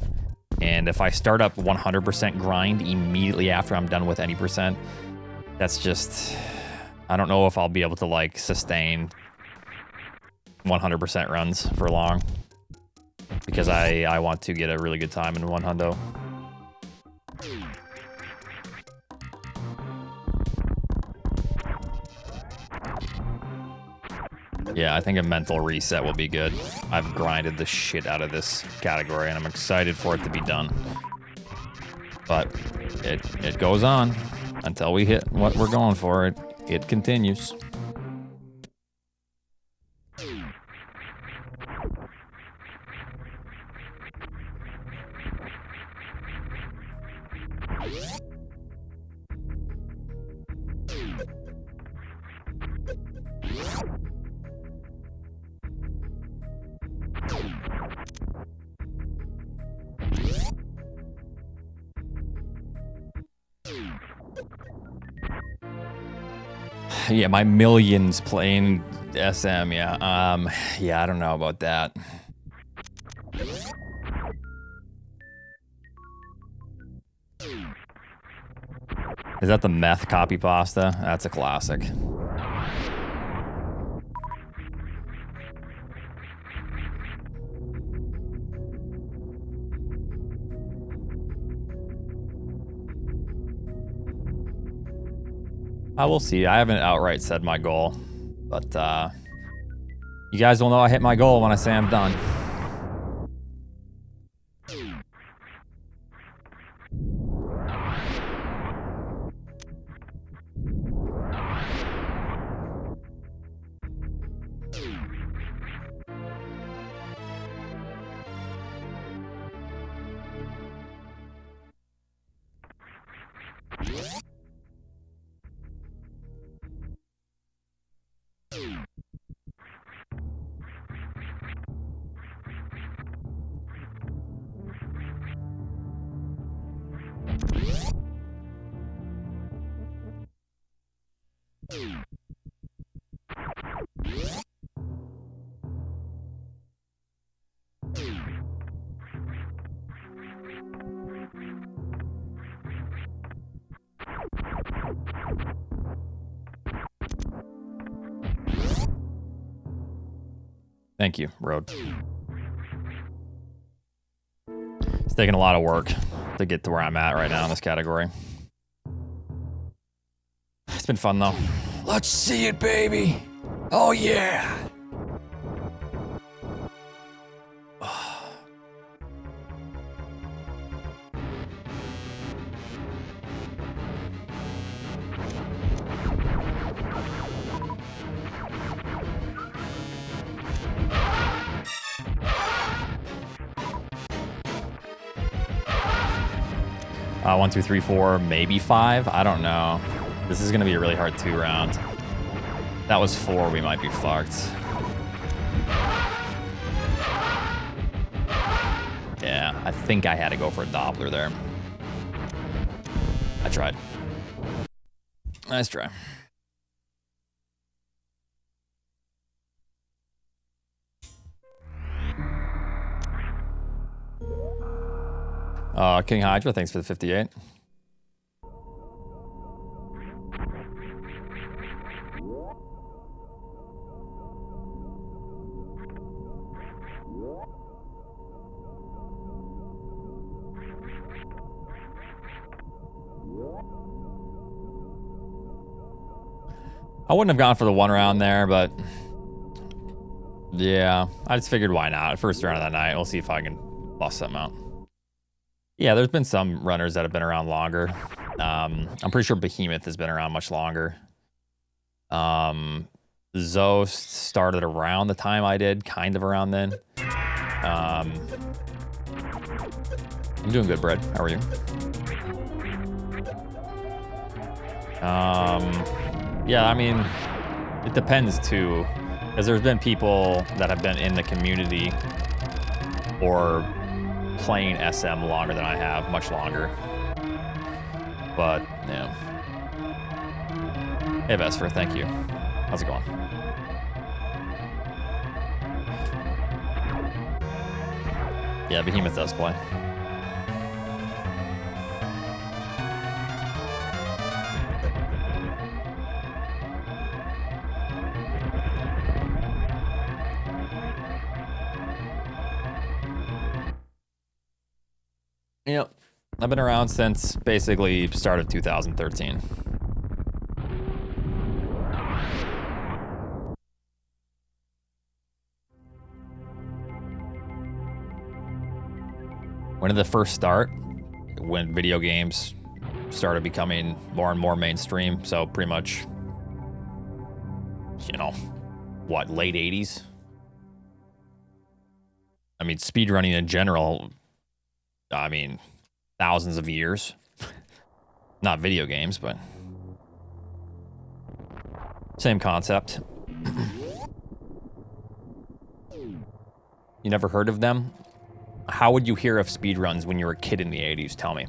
And if I start up 100% grind immediately after I'm done with any percent, that's just, I don't know if I'll be able to like sustain 100% runs for long, because I want to get a really good time in one hundo. Yeah, I think a mental reset will be good. I've grinded the shit out of this category, and I'm excited for it to be done. But it goes on until we hit what we're going for. It continues. Yeah, my millions playing SM, yeah. Yeah, I don't know about that. Is that the meth copy pasta? That's a classic. I will see. I haven't outright said my goal, but you guys will know I hit my goal when I say I'm done. Thank you, Road. It's taking a lot of work to get to where I'm at right now in this category. It's been fun, though. Let's see it, baby. Oh, yeah. 1, 2, 3, 4, maybe 5. I don't know. This is gonna be a really hard 2 round. That was 4. We might be fucked. Yeah, I think I had to go for a Doppler there. I tried. Nice try. King Hydra, thanks for the 58. I wouldn't have gone for the 1 round there, but yeah, I just figured why not. First round of that night. We'll see if I can bust something out. Yeah, there's been some runners that have been around longer. I'm pretty sure Behemoth has been around much longer. Zost started around the time I did, kind of around then. I'm doing good, Brett. How are you? Yeah, I mean, it depends too, because there's been people that have been in the community or playing SM longer than I have, much longer. But, yeah. Hey, Vesper, thank you. How's it going? Yeah, Behemoth does play. Yep. I've been around since basically start of 2013. When did the first start? When video games started becoming more and more mainstream. So pretty much, you know, what, late 80s? I mean, speedrunning in general, I mean, thousands of years. Not video games, but same concept. You never heard of them? How would you hear of speedruns when you were a kid in the 80s? Tell me.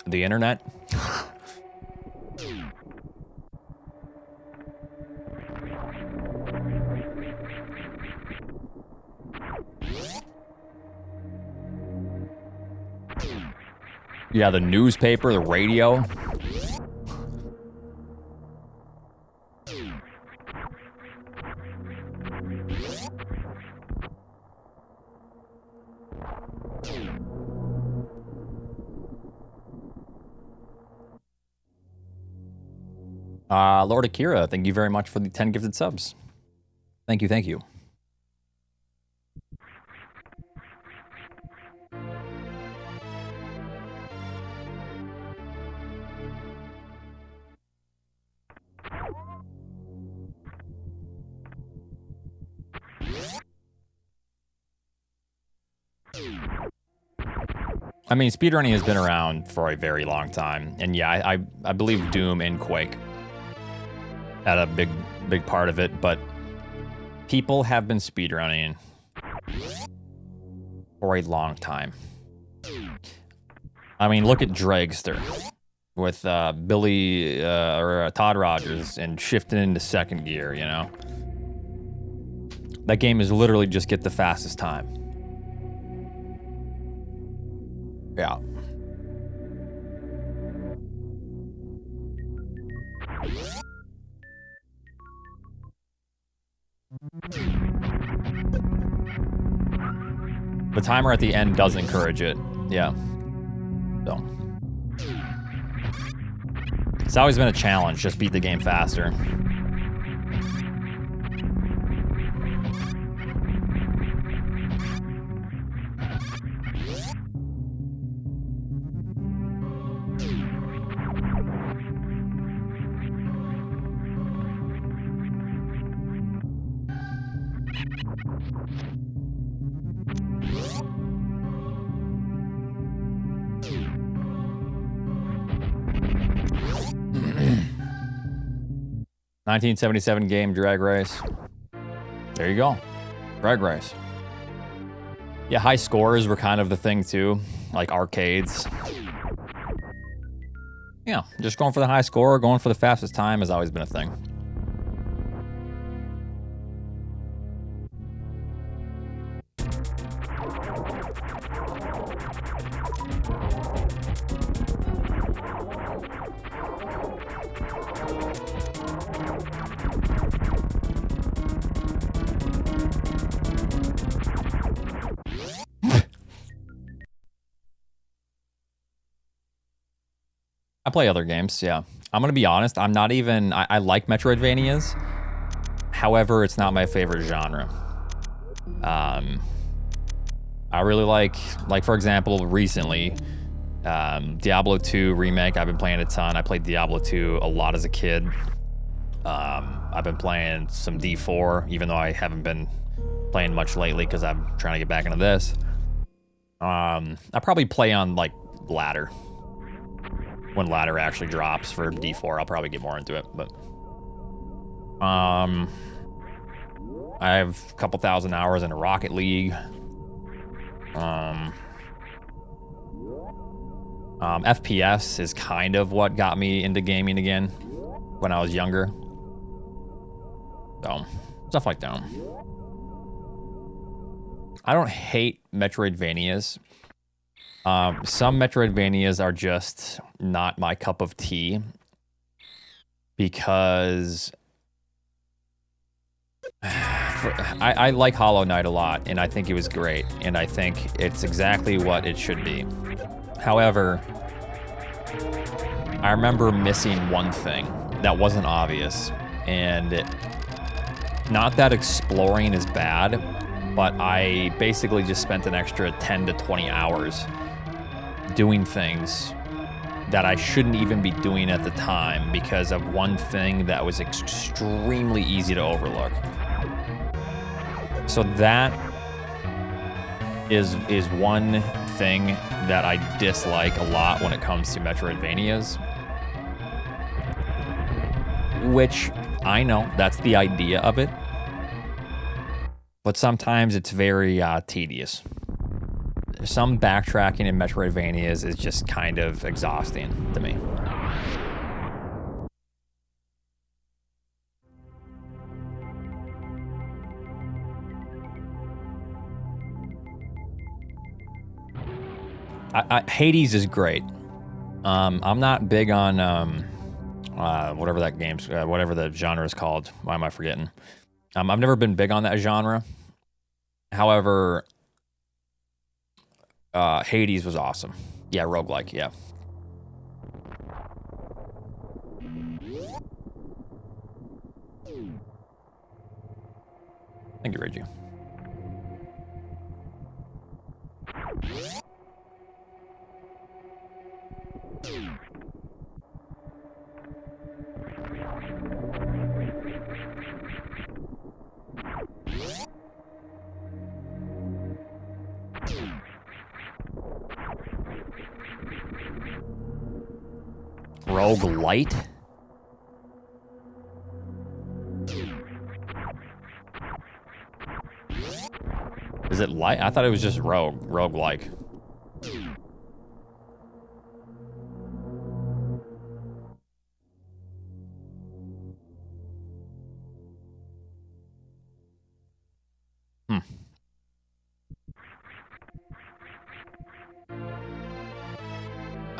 The internet? Yeah, the newspaper, the radio. Lord Akira, thank you very much for the 10 gifted subs. Thank you, thank you. I mean, speedrunning has been around for a very long time. And yeah, I believe Doom and Quake had a big part of it, but people have been speedrunning for a long time. I mean, look at Dragster with Billy or Todd Rogers and shifting into second gear, you know? That game is literally just get the fastest time. Yeah. The timer at the end does encourage it. Yeah. So. It's always been a challenge. Just beat the game faster. ...1977 game, Drag Race. There you go. Drag Race. Yeah, high scores were kind of the thing, too. Like arcades. Yeah, just going for the high score, going for the fastest time has always been a thing. I play other games, yeah. I'm gonna be honest. I'm not even. I like Metroidvanias. However, it's not my favorite genre. I really like for example, recently, Diablo 2 remake. I've been playing a ton. I played Diablo 2 a lot as a kid. I've been playing some D4, even though I haven't been playing much lately because I'm trying to get back into this. I probably play on like ladder. When ladder actually drops for D4, I'll probably get more into it. But I have a couple thousand hours in Rocket League. FPS is kind of what got me into gaming again when I was younger. So, stuff like that. I don't hate Metroidvanias. Some Metroidvanias are just not my cup of tea because I like Hollow Knight a lot, and I think it was great, and I think it's exactly what it should be. However, I remember missing one thing that wasn't obvious, and not that exploring is bad, but I basically just spent an extra 10 to 20 hours doing things that I shouldn't even be doing at the time because of one thing that was extremely easy to overlook. So that is one thing that I dislike a lot when it comes to Metroidvanias. Which, I know, that's the idea of it. But sometimes it's very tedious. Some backtracking in Metroidvanias is just kind of exhausting to me. Hades is great. I'm not big on whatever that game's, whatever the genre is called. Why am I forgetting? I've never been big on that genre. However, Hades was awesome. Yeah, roguelike, yeah. Thank you, Reggie. Roguelite? Is it light? I thought it was just roguelike.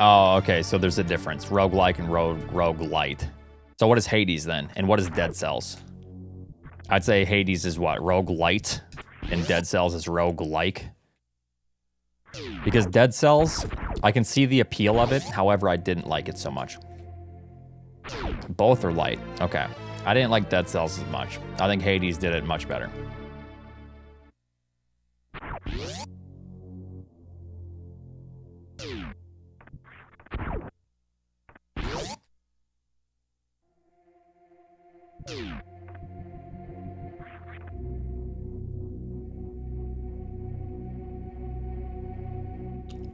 Oh, okay, so there's a difference. Roguelike and roguelite. So what is Hades then? And what is Dead Cells? I'd say Hades is what? Roguelite? And Dead Cells is roguelike? Because Dead Cells, I can see the appeal of it. However, I didn't like it so much. Both are light. Okay. I didn't like Dead Cells as much. I think Hades did it much better.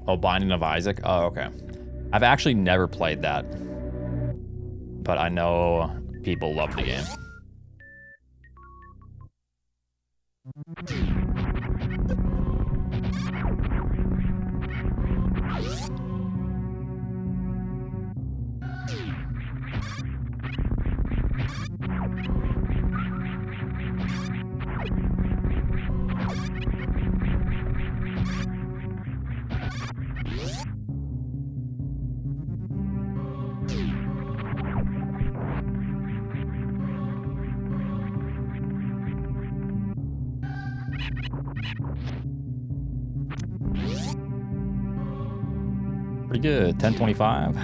Oh, Binding of Isaac? Oh, okay. I've actually never played that. But I know people love the game. Pretty good. 1025.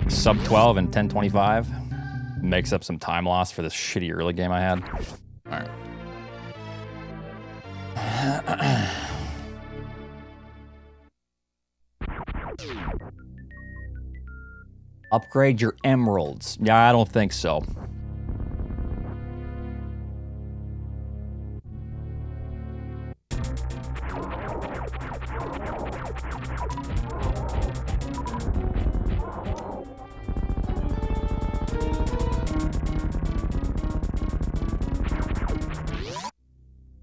Sub 12 and 1025 makes up some time loss for this shitty early game I had. All right. Upgrade your emeralds. Yeah, I don't think so.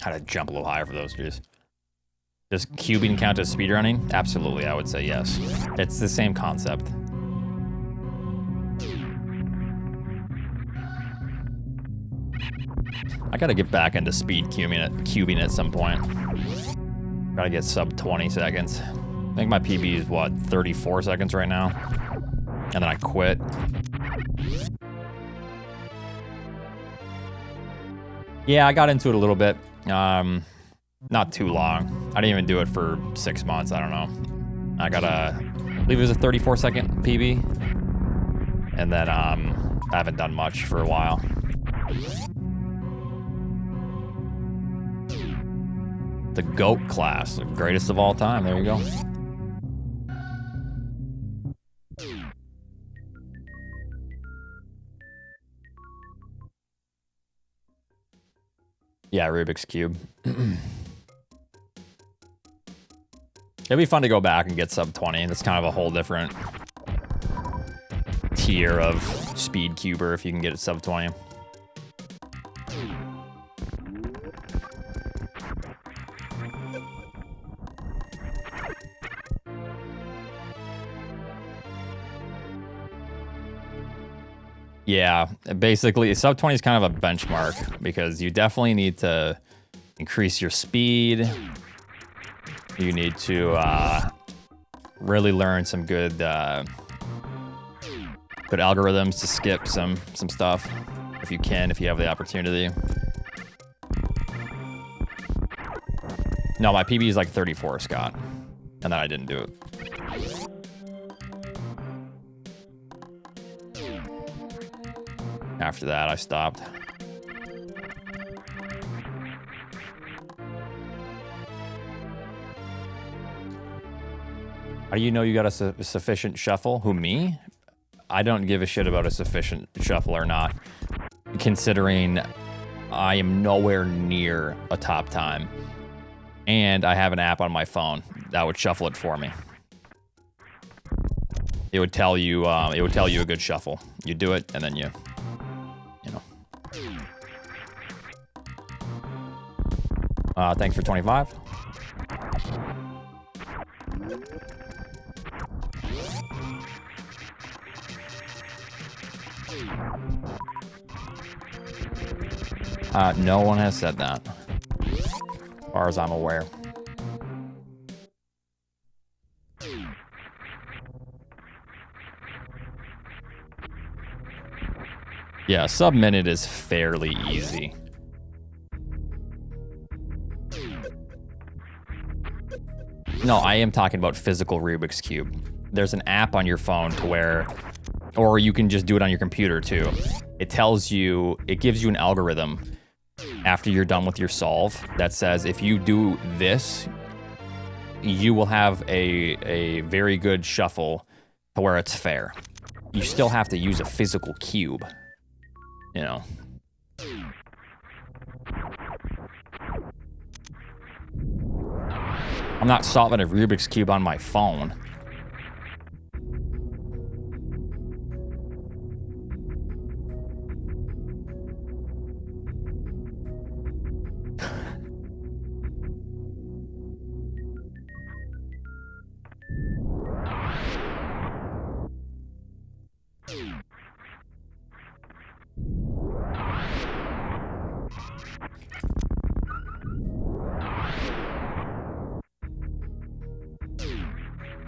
Had to jump a little higher for those dudes. Does cubing count as speedrunning? Absolutely, I would say yes. It's the same concept. I gotta get back into cubing at some point. Gotta get sub 20 seconds. I think my PB is what, 34 seconds right now? And then I quit. Yeah, I got into it a little bit. Not too long. I didn't even do it for 6 months. I don't know. I got I believe it was a 34-second PB. And then I haven't done much for a while. The GOAT class, the greatest of all time. There you go. Yeah, Rubik's Cube. It'd be fun to go back and get sub 20. That's kind of a whole different tier of Speedcuber if you can get it sub 20. Yeah, basically, sub 20 is kind of a benchmark because you definitely need to increase your speed. You need to really learn some good algorithms to skip some stuff if you can, if you have the opportunity. No, my PB is like 34, Scott, and then I didn't do it. After that, I stopped. How do you know you got a sufficient shuffle? Who, me? I don't give a shit about a sufficient shuffle or not, considering I am nowhere near a top time. And I have an app on my phone that would shuffle it for me. It would tell you a good shuffle. You do it, and then you know. Thanks for 25. No one has said that, as far as I'm aware. Yeah, sub-minute is fairly easy. No, I am talking about physical Rubik's Cube. There's an app on your phone to where, or you can just do it on your computer too. It tells you, it gives you an algorithm after you're done with your solve that says if you do this, you will have a very good shuffle to where it's fair. You still have to use a physical cube, you know. I'm not solving a Rubik's Cube on my phone.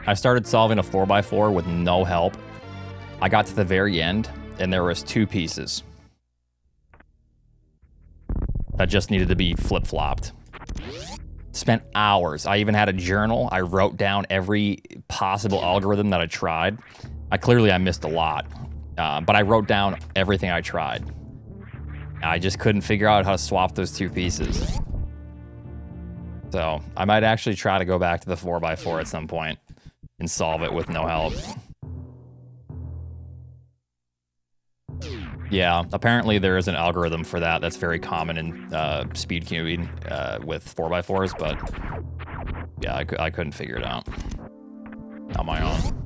I started solving a 4x4 with no help. I got to the very end, and there was 2 pieces that just needed to be flip-flopped. Spent hours. I even had a journal. I wrote down every possible algorithm that I tried. I missed a lot, but I wrote down everything I tried. I just couldn't figure out how to swap those two pieces. So I might actually try to go back to the 4x4 at some point and solve it with no help. Yeah, apparently there is an algorithm for that that's very common in Speedcubing with 4x4s, but yeah, I couldn't figure it out on my own.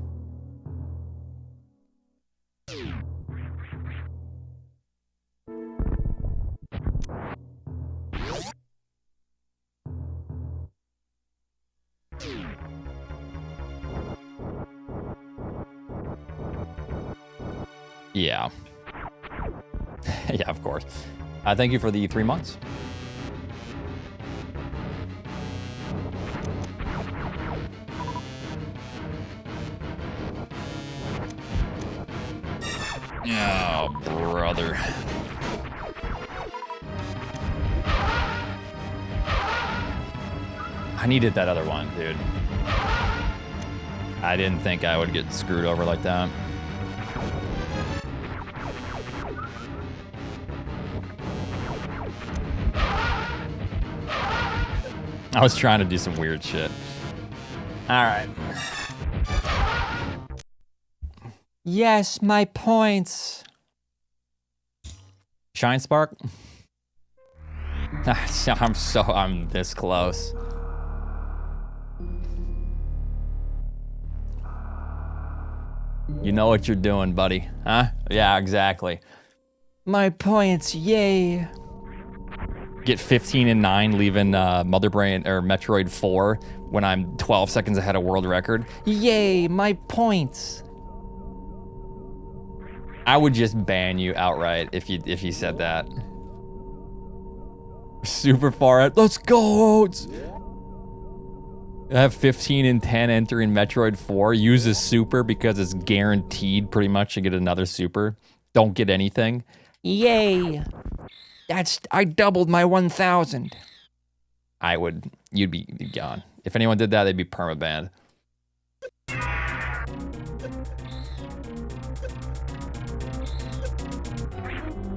Yeah. Yeah, of course. Thank you for the 3 months. Oh, brother. I needed that other one, dude. I didn't think I would get screwed over like that. I was trying to do some weird shit. All right. Yes, my points. Shine Spark. I'm this close. You know what you're doing, buddy, huh? Yeah, exactly. My points, yay. Get 15 and 9, leaving Mother Brain or Metroid 4 when I'm 12 seconds ahead of world record. Yay, my points. I would just ban you outright if you said that. Super far out. Let's go. I have 15 and 10 entering Metroid 4. Use a super because it's guaranteed pretty much to get another super. Don't get anything. Yay. I doubled my 1,000. You'd be gone. If anyone did that, they'd be permabanned.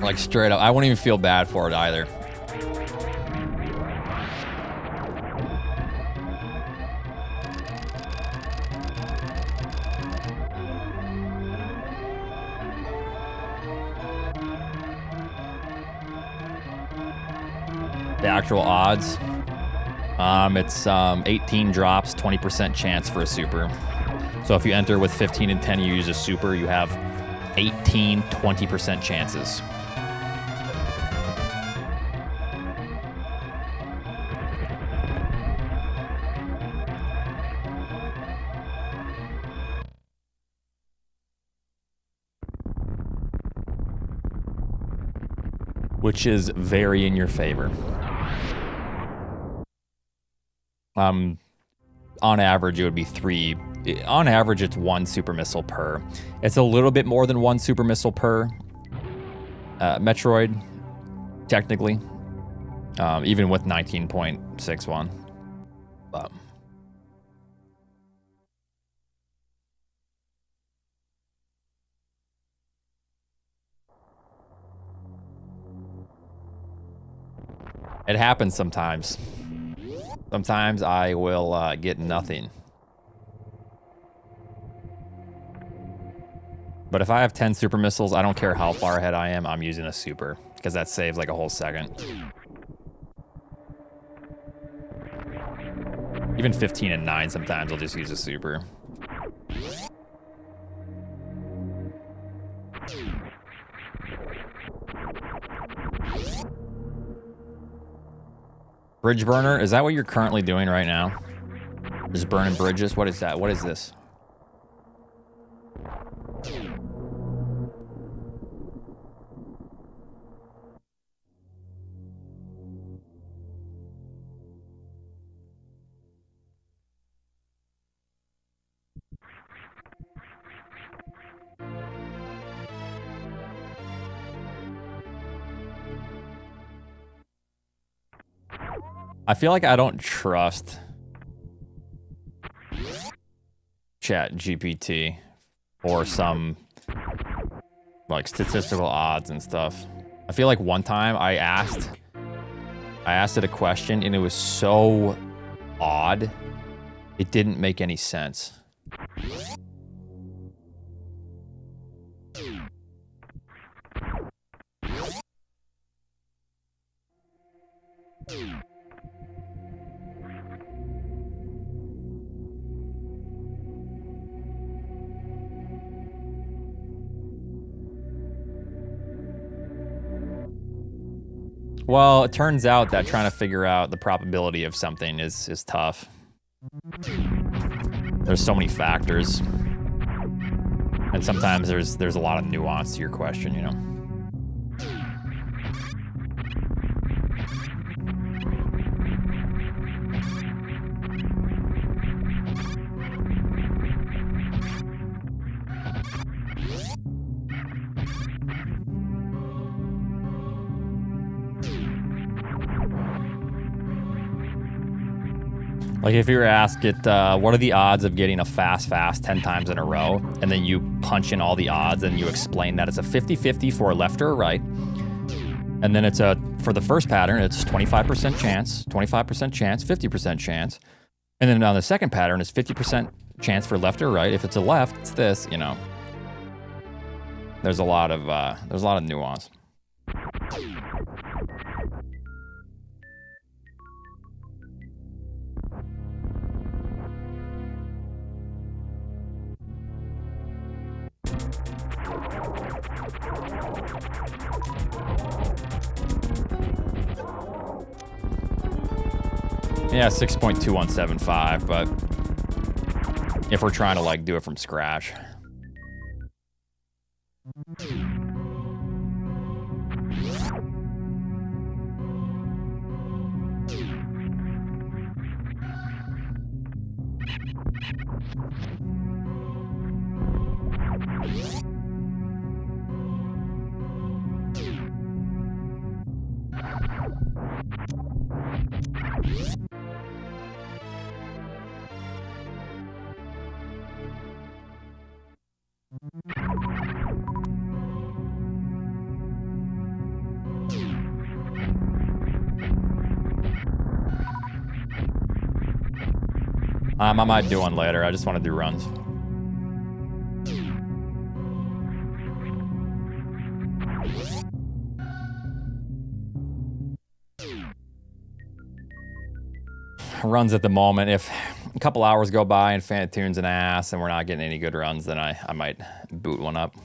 Like straight up, I wouldn't even feel bad for it either. The actual odds, it's 18 drops, 20% chance for a super. So if you enter with 15 and 10, you use a super, you have 18, 20% chances. Which is very in your favor. On average, it would be 3. On average, it's 1 super missile per. It's a little bit more than 1 super missile per Metroid, technically, even with 19.61. But it happens sometimes. Sometimes I will get nothing. But if I have 10 super missiles, I don't care how far ahead I am, I'm using a super, because that saves like a whole second. Even 15 and 9 sometimes I'll just use a super. Bridge burner, is that what you're currently doing right now? Just burning bridges? What is that? What is this? I feel like I don't trust Chat GPT or some like statistical odds and stuff. I feel like one time I asked it a question and it was so odd, it didn't make any sense. Well, it turns out that trying to figure out the probability of something is tough. There's so many factors. And sometimes there's a lot of nuance to your question, you know? Like if you were asked it, what are the odds of getting a fast 10 times in a row? And then you punch in all the odds and you explain that it's a 50-50 for a left or a right. And then it's for the first pattern, it's 25% chance, 25% chance, 50% chance. And then on the second pattern, it's 50% chance for left or right. If it's a left, it's this, you know. There's a lot of nuance. Yeah, 6.2175, but if we're trying to like do it from scratch. I might do one later. I just want to do runs. Runs at the moment. If a couple hours go by and Fantune's an ass and we're not getting any good runs, then I might boot one up.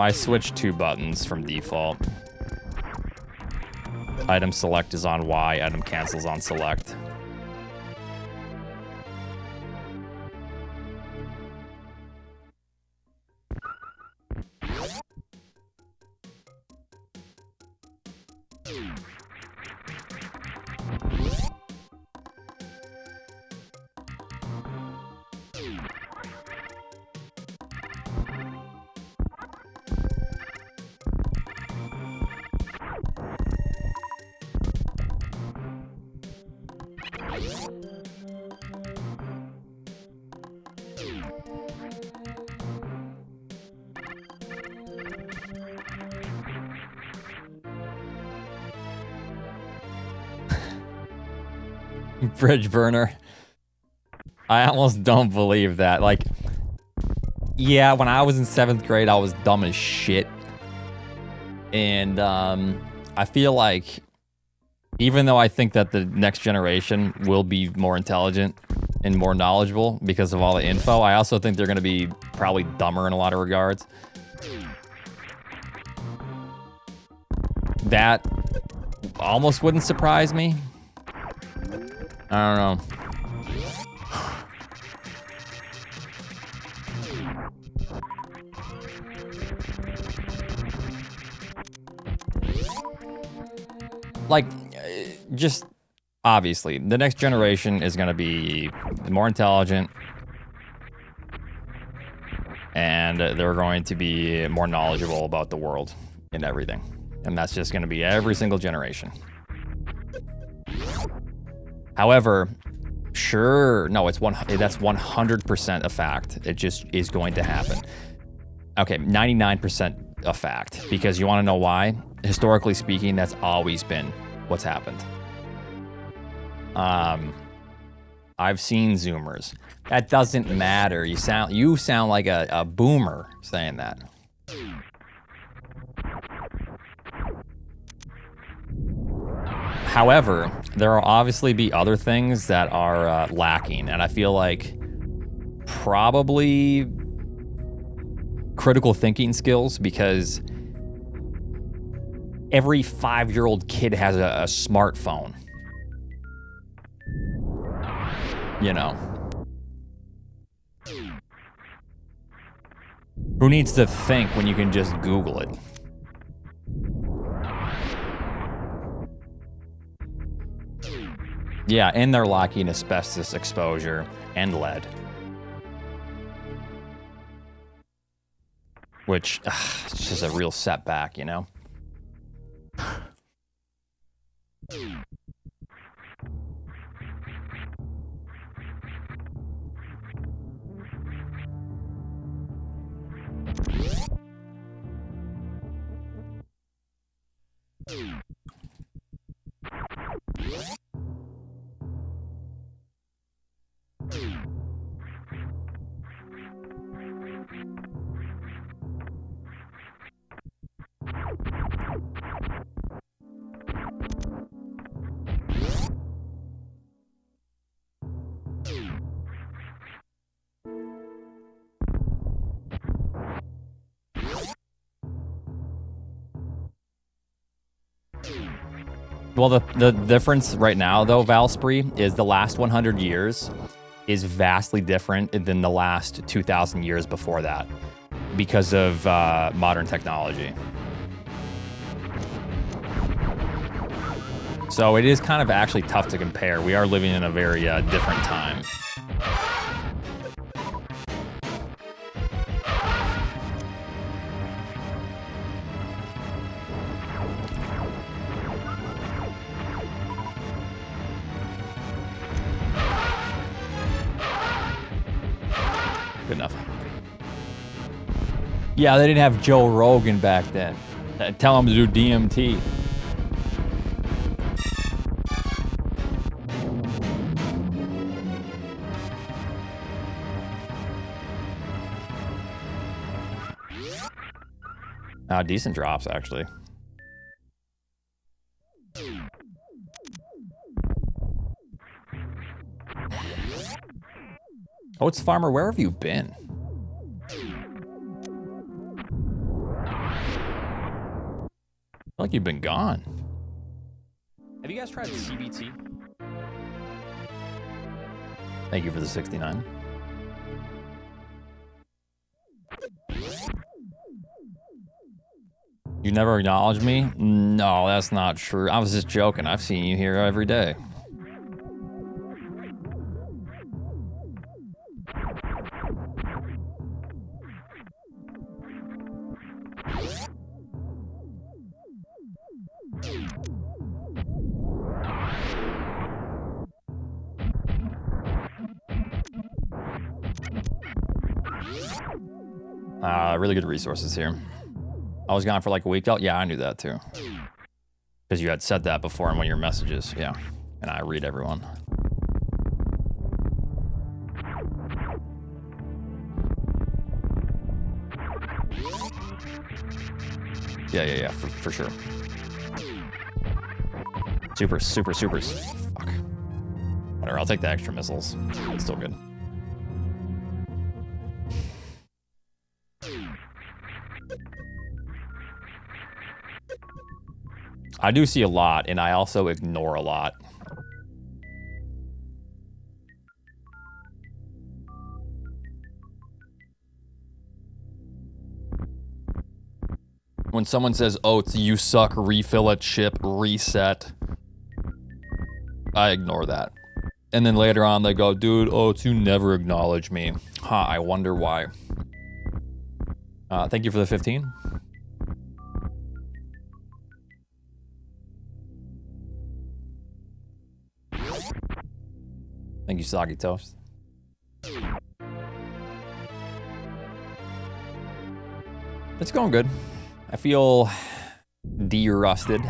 I switched 2 buttons from default. Item select is on Y, item cancels on select. Bridge burner. I almost don't believe that. Like, yeah, when I was in 7th grade, I was dumb as shit. And I feel like, even though I think that the next generation will be more intelligent and more knowledgeable because of all the info, I also think they're going to be probably dumber in a lot of regards. That almost wouldn't surprise me. I don't know. Like, just obviously, the next generation is going to be more intelligent, and they're going to be more knowledgeable about the world and everything. And that's just going to be every single generation. However, sure, no, that's 100% a fact. It just is going to happen. Okay, 99% a fact, because you want to know why? Historically speaking, that's always been what's happened. I've seen Zoomers. That doesn't matter. You sound like a boomer saying that. However, there will obviously be other things that are lacking, and I feel like probably critical thinking skills, because every 5-year-old kid has a smartphone. You know. Who needs to think when you can just Google it? Yeah, and they're lacking asbestos exposure and lead. Which, it's just a real setback, you know? Well, the difference right now, though, Valspree, is the last 100 years is vastly different than the last 2,000 years before that because of modern technology. So it is kind of actually tough to compare. We are living in a very different time. Good enough. Yeah, they didn't have Joe Rogan back then. Tell him to do DMT. Decent drops, actually. Oats Farmer, where have you been? I feel like you've been gone. Have you guys tried CBT? Thank you for the 69. You never acknowledge me? No, that's not true. I was just joking. I've seen you here every day. Really good resources here. I was gone for like a week. Yeah, I knew that too. Because you had said that before in one of your messages. Yeah. And I read everyone. Yeah, for sure. Supers. Fuck. Whatever, I'll take the extra missiles. It's still good. I do see a lot, and I also ignore a lot. When someone says, Oats, you suck, refill a chip, reset, I ignore that. And then later on they go, dude, Oats, you never acknowledge me. Huh, I wonder why. Thank you for the 15. Thank you, Soggy Toast. It's going good. I feel de-rusted.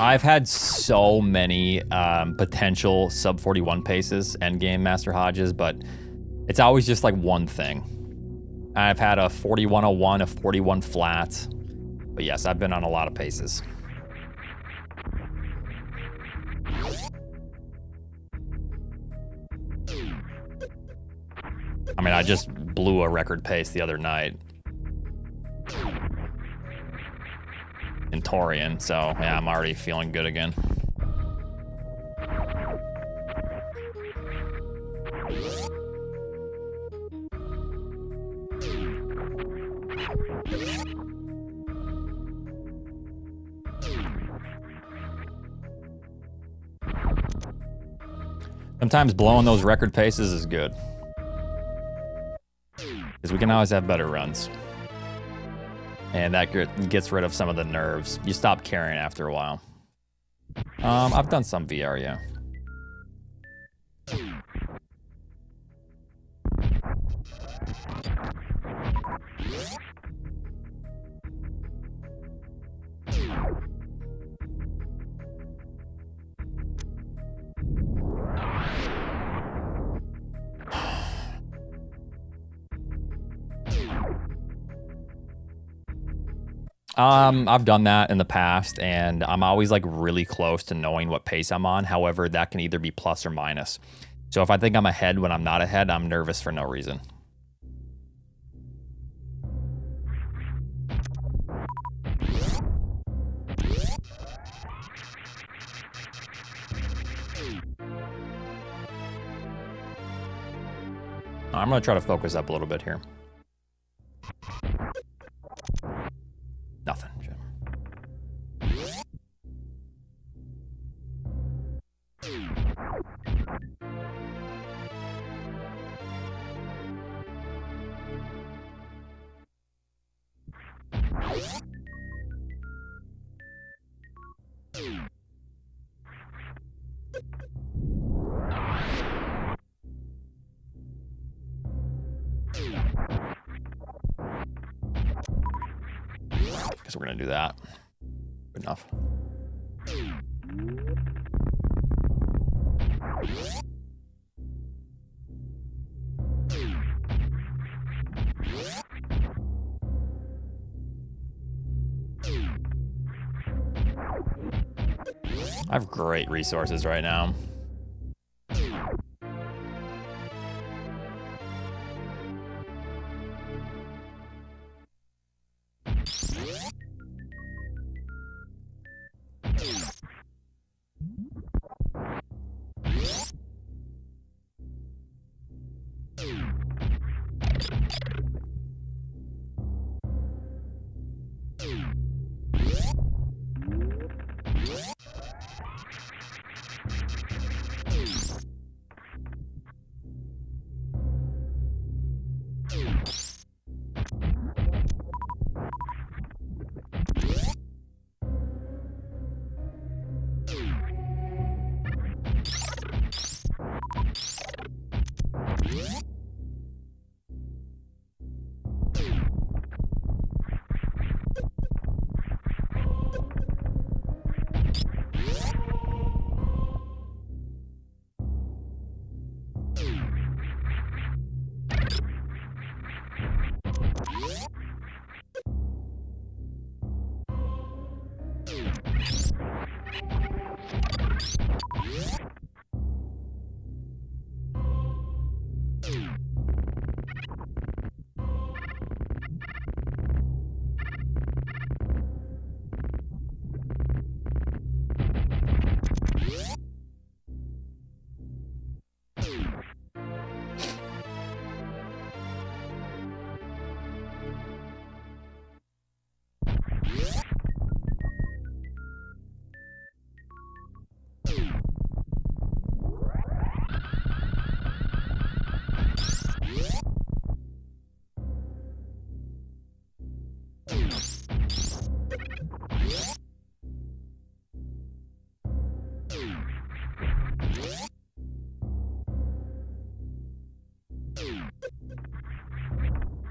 I've had so many potential sub 41 paces endgame Master Hodges, but it's always just like one thing. I've had a 4101, a 41 flat, but yes, I've been on a lot of paces. I mean, I just blew a record pace the other night in Torian, so yeah, I'm already feeling good again. Sometimes blowing those record paces is good, because we can always have better runs. And that gets rid of some of the nerves. You stop caring after a while. I've done some VR, yeah. I've done that in the past, and I'm always like really close to knowing what pace I'm on. However, that can either be plus or minus. So if I think I'm ahead when I'm not ahead, I'm nervous for no reason. I'm gonna try to focus up a little bit here. Nothing. Guess we're gonna do that. Good enough. I have great resources right now.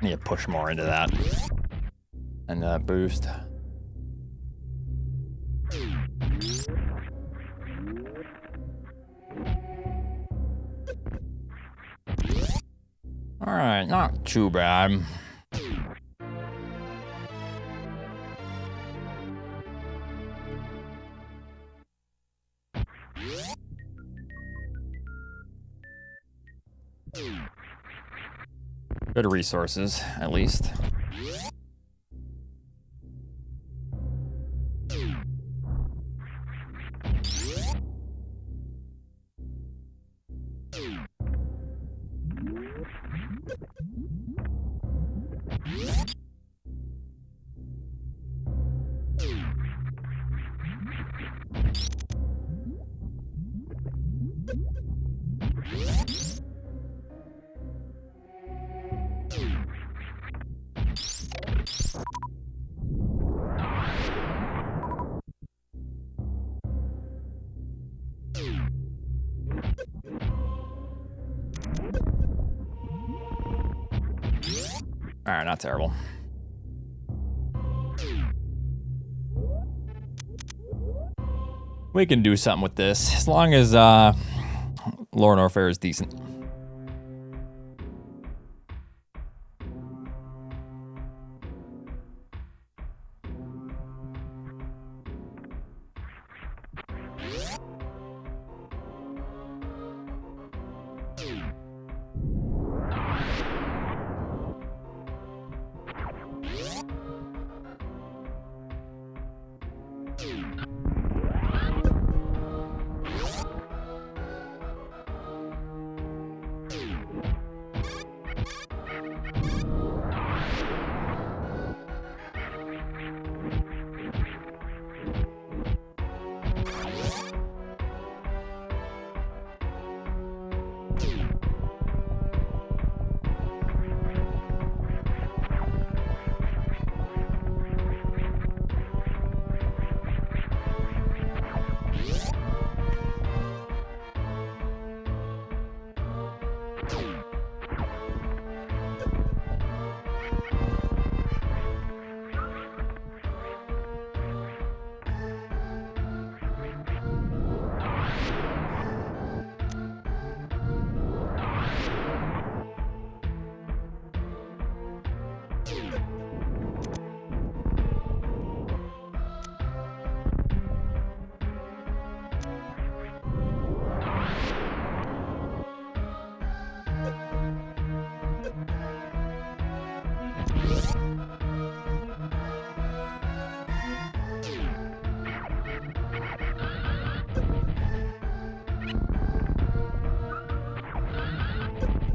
Need to push more into that. And boost. All right, not too bad. Good resources, at least. All right, not terrible. We can do something with this as long as Lore and Warfare is decent.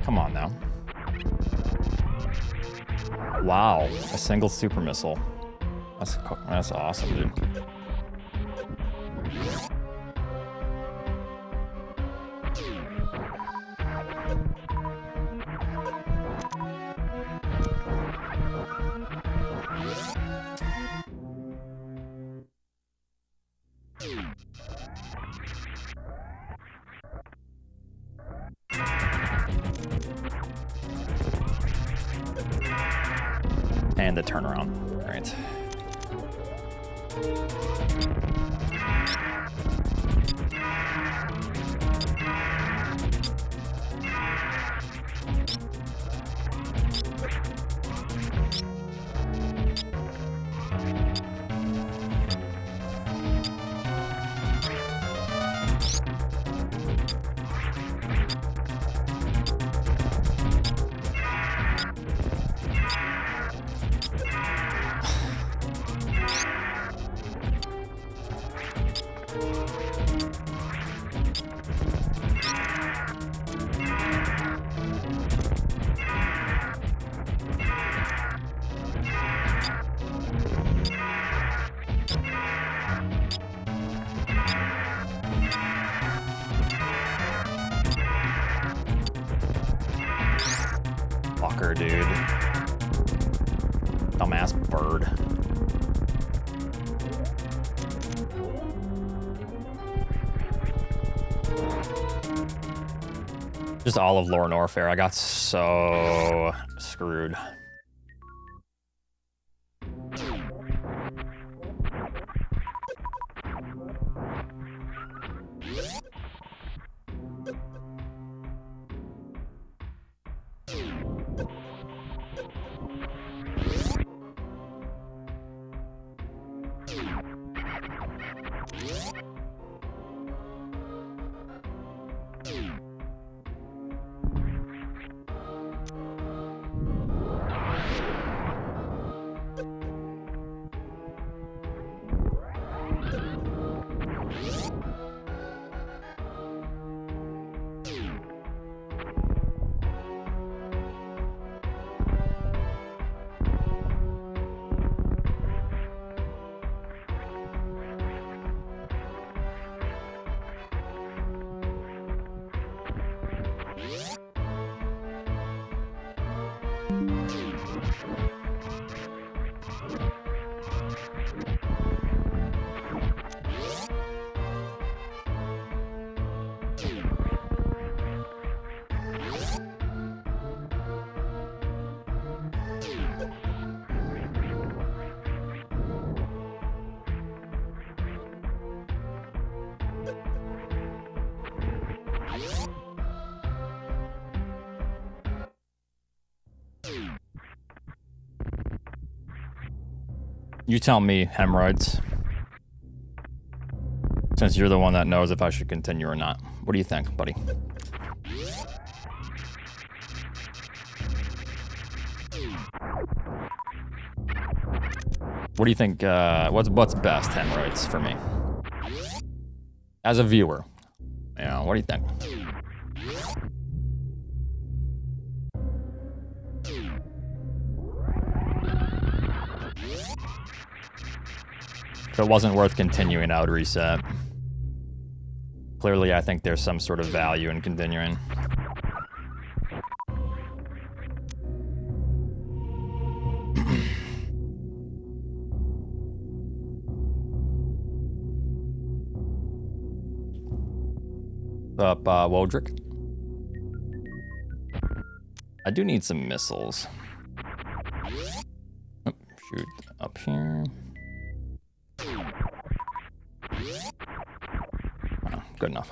Come on now. Wow, a single super missile. That's awesome, dude. And the turnaround. All right. Fucker, dude. Dumbass bird. Just all of Lore and Warfare. I got so screwed. You tell me, hemorrhoids. Since you're the one that knows if I should continue or not. What do you think, buddy? What do you think, what's best, hemorrhoids, for me? As a viewer. Yeah, what do you think? If it wasn't worth continuing, I would reset. Clearly, I think there's some sort of value in continuing. Up, Wodrick. I do need some missiles. Oh, shoot up here. Oh, good enough.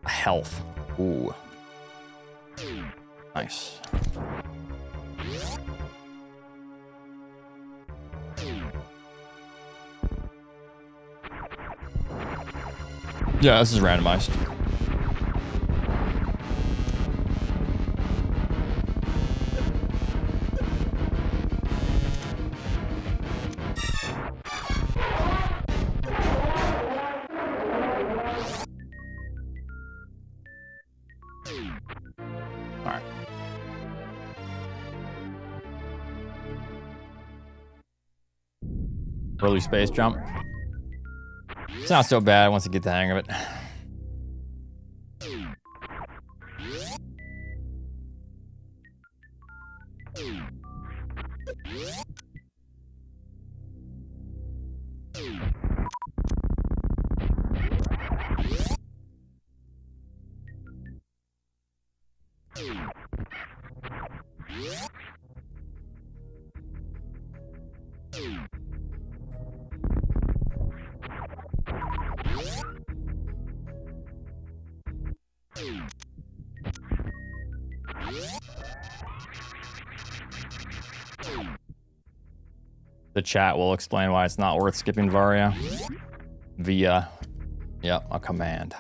Health. Ooh. Nice. Yeah, this is randomized. Alright. Early space jump. It's not so bad once you get the hang of it. The chat will explain why it's not worth skipping Varia via, yep, a command.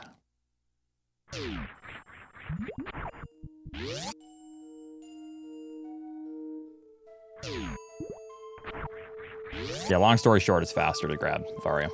Yeah, long story short, it's faster to grab Varia.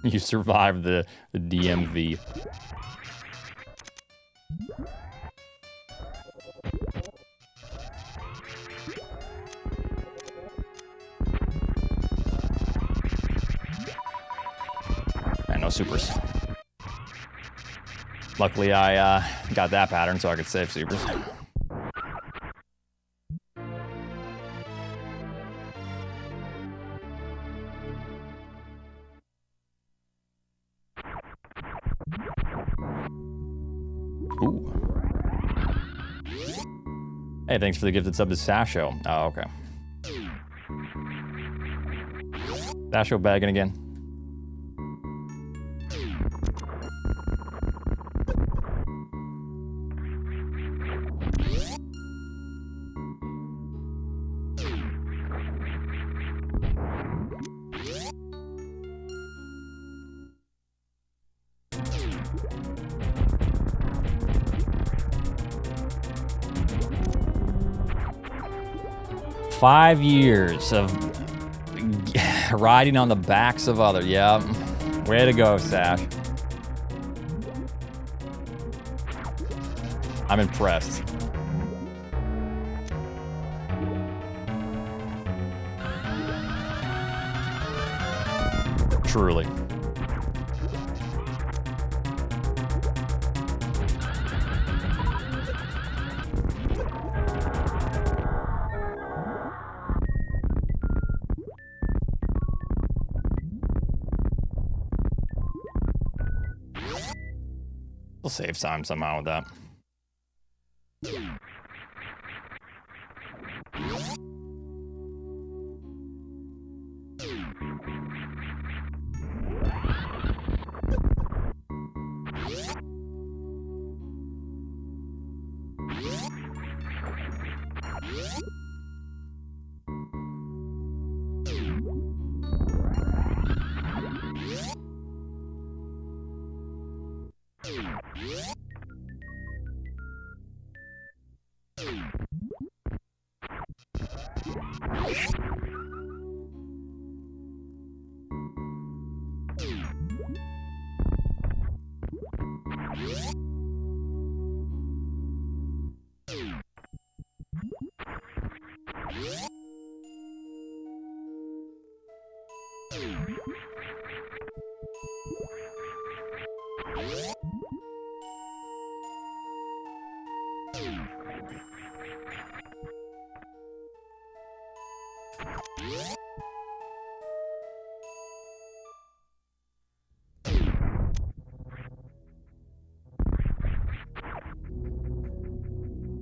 You survived the DMV. no supers. Luckily, I got that pattern so I could save supers. Ooh. Hey, thanks for the gifted sub to Sasho. Oh, okay. Sasho bagging again. Five years of riding on the backs of others. Yeah. Way to go, Sash. I'm impressed. Truly. We'll save time somehow with that.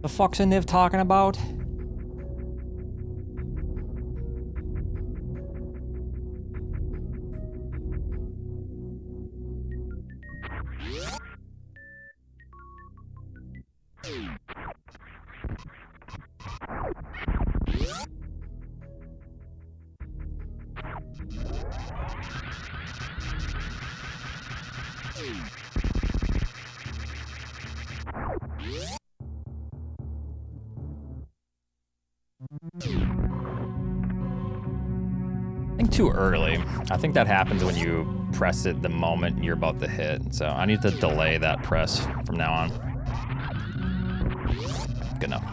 The fuck's a Niv talking about? I think too early. I think that happens when you press it the moment you're about to hit. So I need to delay that press from now on. Good enough.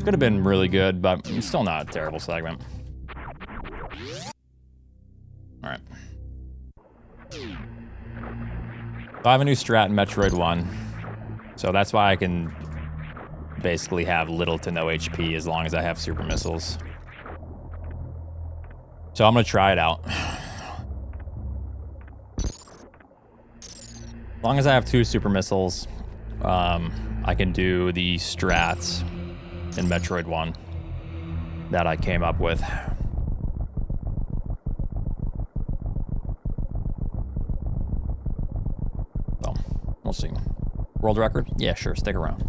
Could have been really good, but still not a terrible segment. All right. So I have a new strat in Metroid 1, so that's why I can basically have little to no HP as long as I have super missiles. So I'm gonna try it out. As long as I have 2 super missiles, I can do the strats in Metroid 1 that I came up with. We'll see. World record? Yeah, sure. Stick around.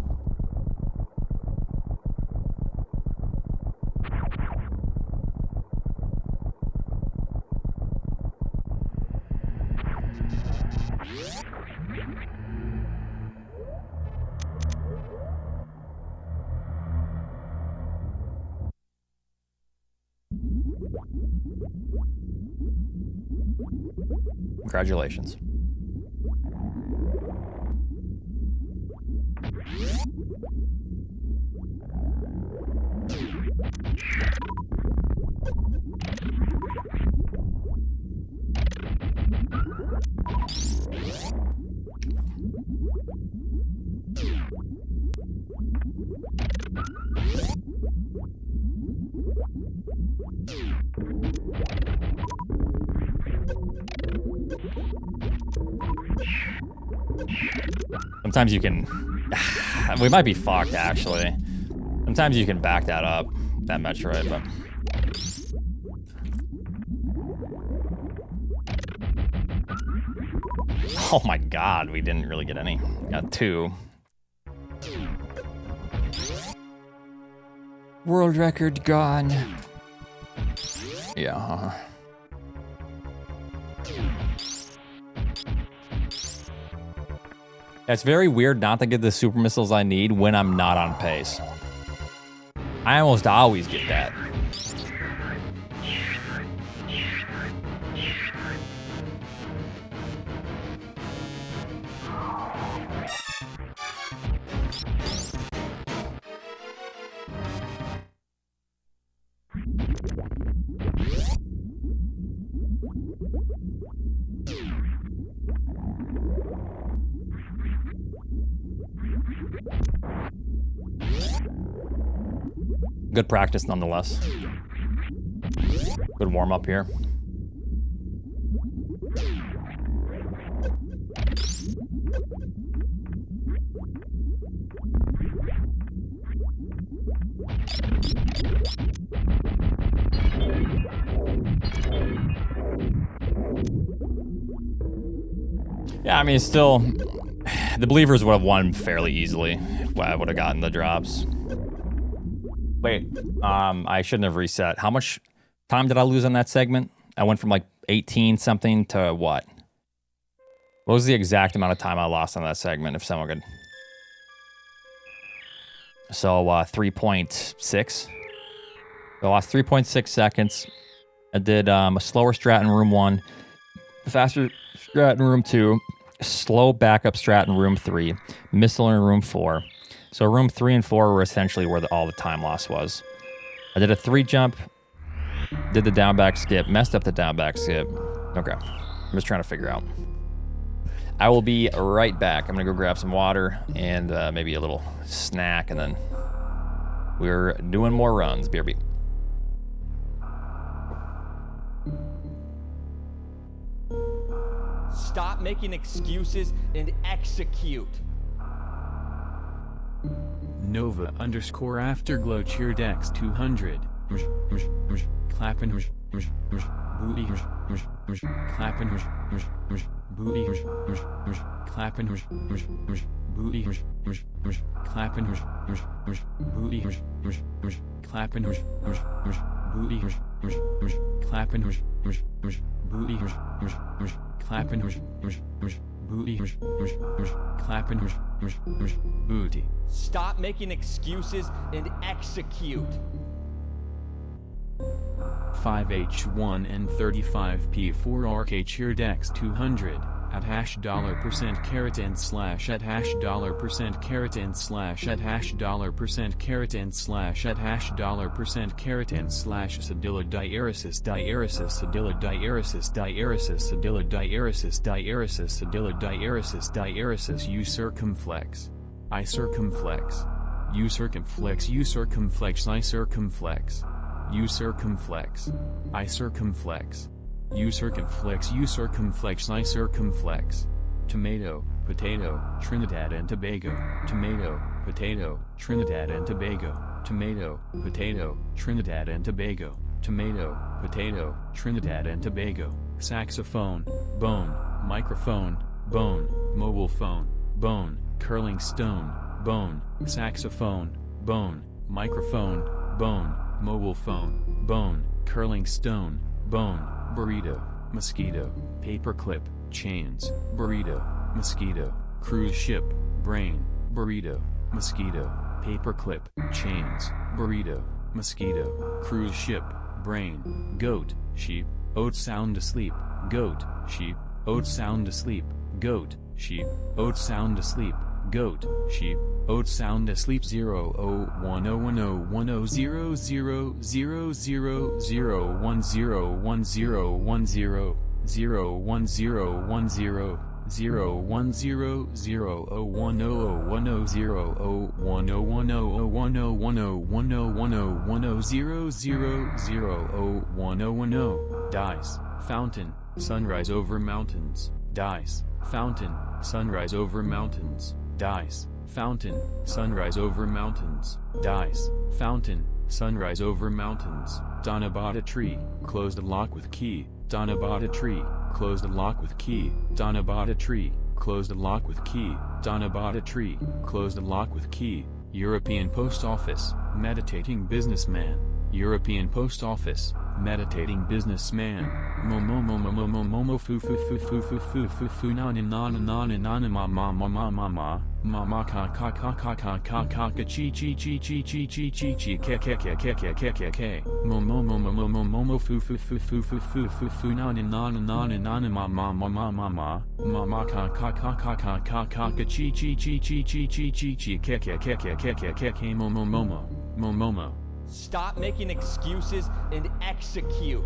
Congratulations. Sometimes you can... we might be fucked, actually. Sometimes you can back that up, that Metroid, but... Oh my god, we didn't really get any. Got 2. World record gone. Yeah. It's very weird not to get the super missiles I need when I'm not on pace. I almost always get that. Good practice nonetheless. Good warm up here. Yeah, I mean, still, the Believers would have won fairly easily if I would have gotten the drops. Wait, I shouldn't have reset. How much time did I lose on that segment? I went from like 18 something to what? What was the exact amount of time I lost on that segment, if someone could? So 3.6. So I lost 3.6 seconds. I did a slower strat in room 1, faster strat in room 2, slow backup strat in room 3, missile in room 4. So room 3 and 4 were essentially where all the time loss was. I did a 3 jump, did the down back skip, messed up the down back skip. Okay, I'm just trying to figure out. I will be right back. I'm gonna go grab some water and maybe a little snack, and then we're doing more runs. BRB. Stop making excuses and execute. Nova _ Afterglow cheered X 200. Clapping booty clapping booty clapping booty clapping booty clapping booty clapping booty clapping booty clapping booty. Stop making excuses and execute. 5H1 and 35P4RK cheered X 200 at $% and slash at $% and slash at $% and slash at $% and slash Sedilla diaresis Sedilla diaresis Sedilla diaresis you circumflex I circumflex you circumflex you circumflex I circumflex you circumflex I circumflex you circumflex you circumflex I circumflex. Tomato, potato, Trinidad and Tobago. Tomato, potato, Trinidad and Tobago. Tomato, potato, Trinidad and Tobago. Tomato, potato, Trinidad and Tobago. Saxophone, bone, microphone, bone, mobile phone, bone, curling stone, bone, saxophone, bone, microphone, bone, mobile phone, bone, curling stone, bone, burrito, mosquito, paperclip, chains, burrito, mosquito, cruise ship, brain, burrito, mosquito, paperclip, chains, burrito, mosquito, cruise ship, brain, goat, sheep, oat sound asleep, goat, sheep, oat sound asleep, goat, sheep, oat sound asleep, goat, sheep, oat sound asleep 0010100000010101010101010 010001010101010101010101010101010 dice fountain sunrise over mountains dice fountain sunrise over mountains dice fountain sunrise over mountains dice fountain sunrise over mountains. Donna bought a tree, closed the lock with key. Donna bought a tree, closed the lock with key. Donna bought a tree, closed the lock with key. Donna bought a tree, closed the lock with key. European Post Office, meditating businessman. European Post Office, meditating businessman. Momo momo momo momo foo foo foo foo foo foo foo foo na na na na na na na ma ma ma ma ma ma ma ka ka ka ka ka ka ka ka chi chi chi chi chi chi chi chi ke ke ke ke ke ke ke ke momo momo momo momo foo foo foo foo foo foo foo foo na na na na na na na ma ma ma ma ma ma ma ka ka ka ka ka ka ka ka chi chi chi chi chi chi chi chi ke ke ke ke ke ke ke ke momo momo momo. Stop making excuses and execute.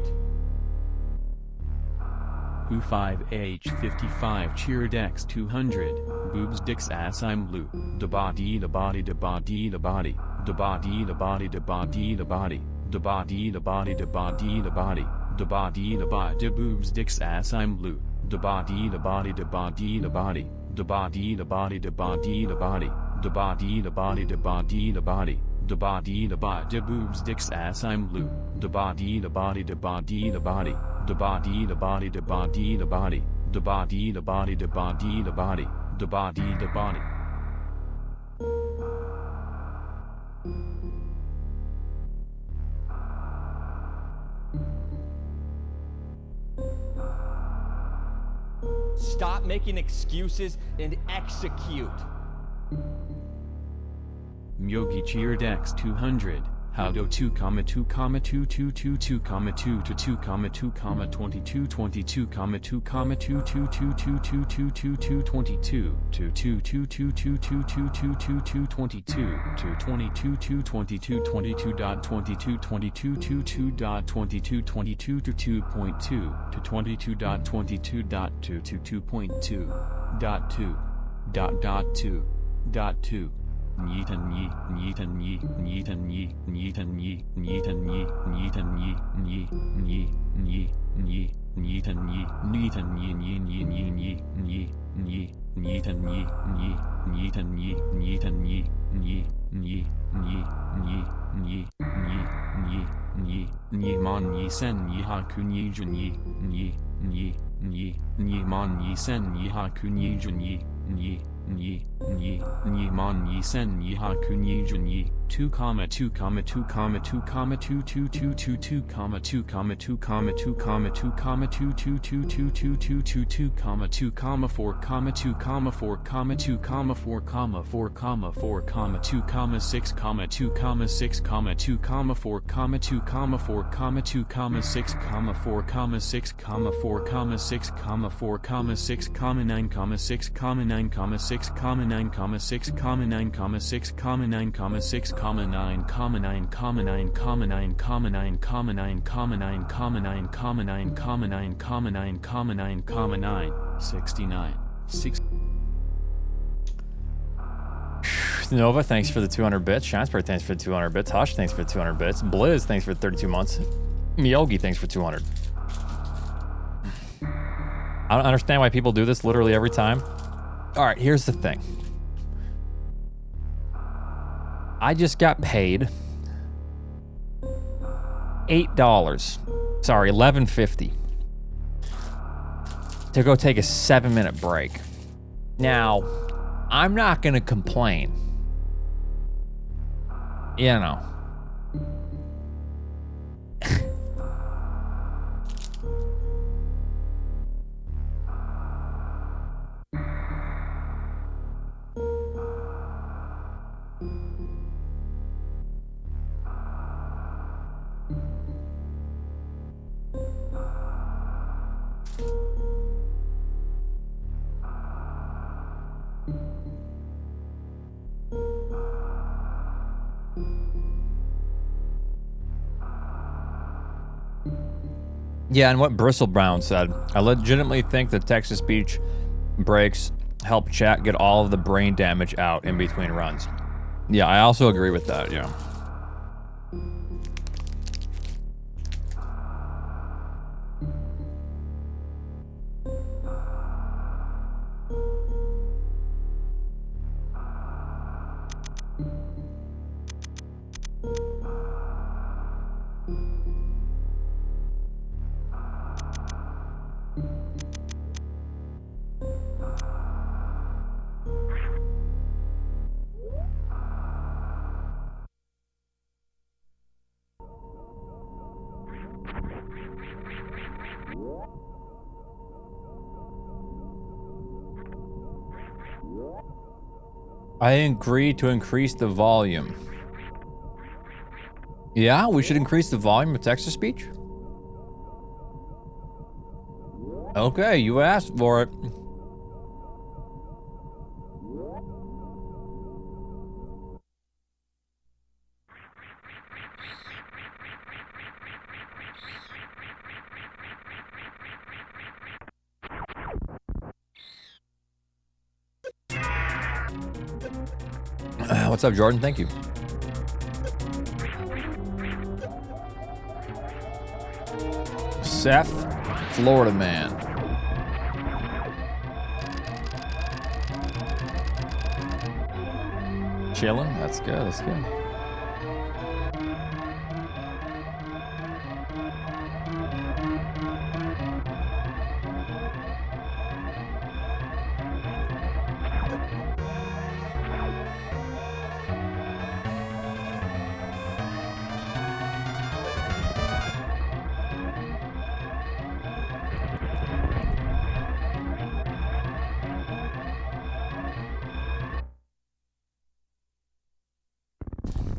Who 5H55 cheered X200, boobs dicks ass I'm blue, da body da body da body da body, da body da body da body da body, da body da body da body da body, da body da body boobs dicks ass I'm blue, da body da body da body da body, da body da body da body da body, da body da body da body da body. Da body da body boobs dicks ass I'm blue. Da body da body da body da body. Da body da body da body da body. Da body da body da body da body. Da body da body. Stop making excuses and execute. Myogi cheered X200, Howdo 2 Yeetan ye, yeetan ye, yeetan ye, yeetan ye, yeetan ye, yeetan ye, ye, ye, ye, ye, yeetan ye, yeetan ye, ye, ye, ye, ye, ye, yeetan ye, ye, yeetan ye, yeetan ye, ye, ye, ye, ye, ye, ye, mon ye sen ye hakun ye jun ye, ye, mon ye sen ye hakun ye jun ye, Yi mon yi sen yi ha kun yi jun yi 69 6 Nova, thanks for the 200 bits. Shinesberg, thanks for the 200 bits. Hush, thanks for the 200 bits. Blizz, thanks for 32 months. Miyogi, thanks for 200. I don't understand why people do this literally every time. All right, here's the thing. I just got paid $8. Sorry, $11.50 to go take a 7-minute break. Now, I'm not gonna complain. You know. Yeah, and what Bristle Brown said, I legitimately think the text-to-speech breaks help chat get all of the brain damage out in between runs. Yeah, I also agree with that, yeah. I agree to increase the volume. Yeah, we should increase the volume of text-to-speech? Okay, you asked for it. What's up, Jordan? Thank you. Seth, Florida man. Chilling? That's good, that's good.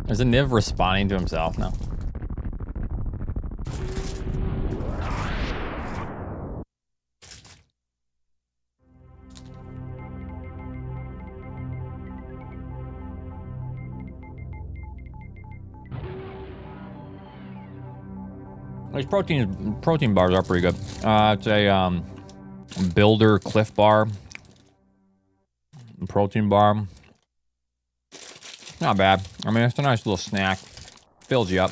Is the Niv responding to himself now? These protein bars are pretty good. It's a Builder Cliff Bar. Protein bar. Not bad. I mean, it's a nice little snack. Fills you up.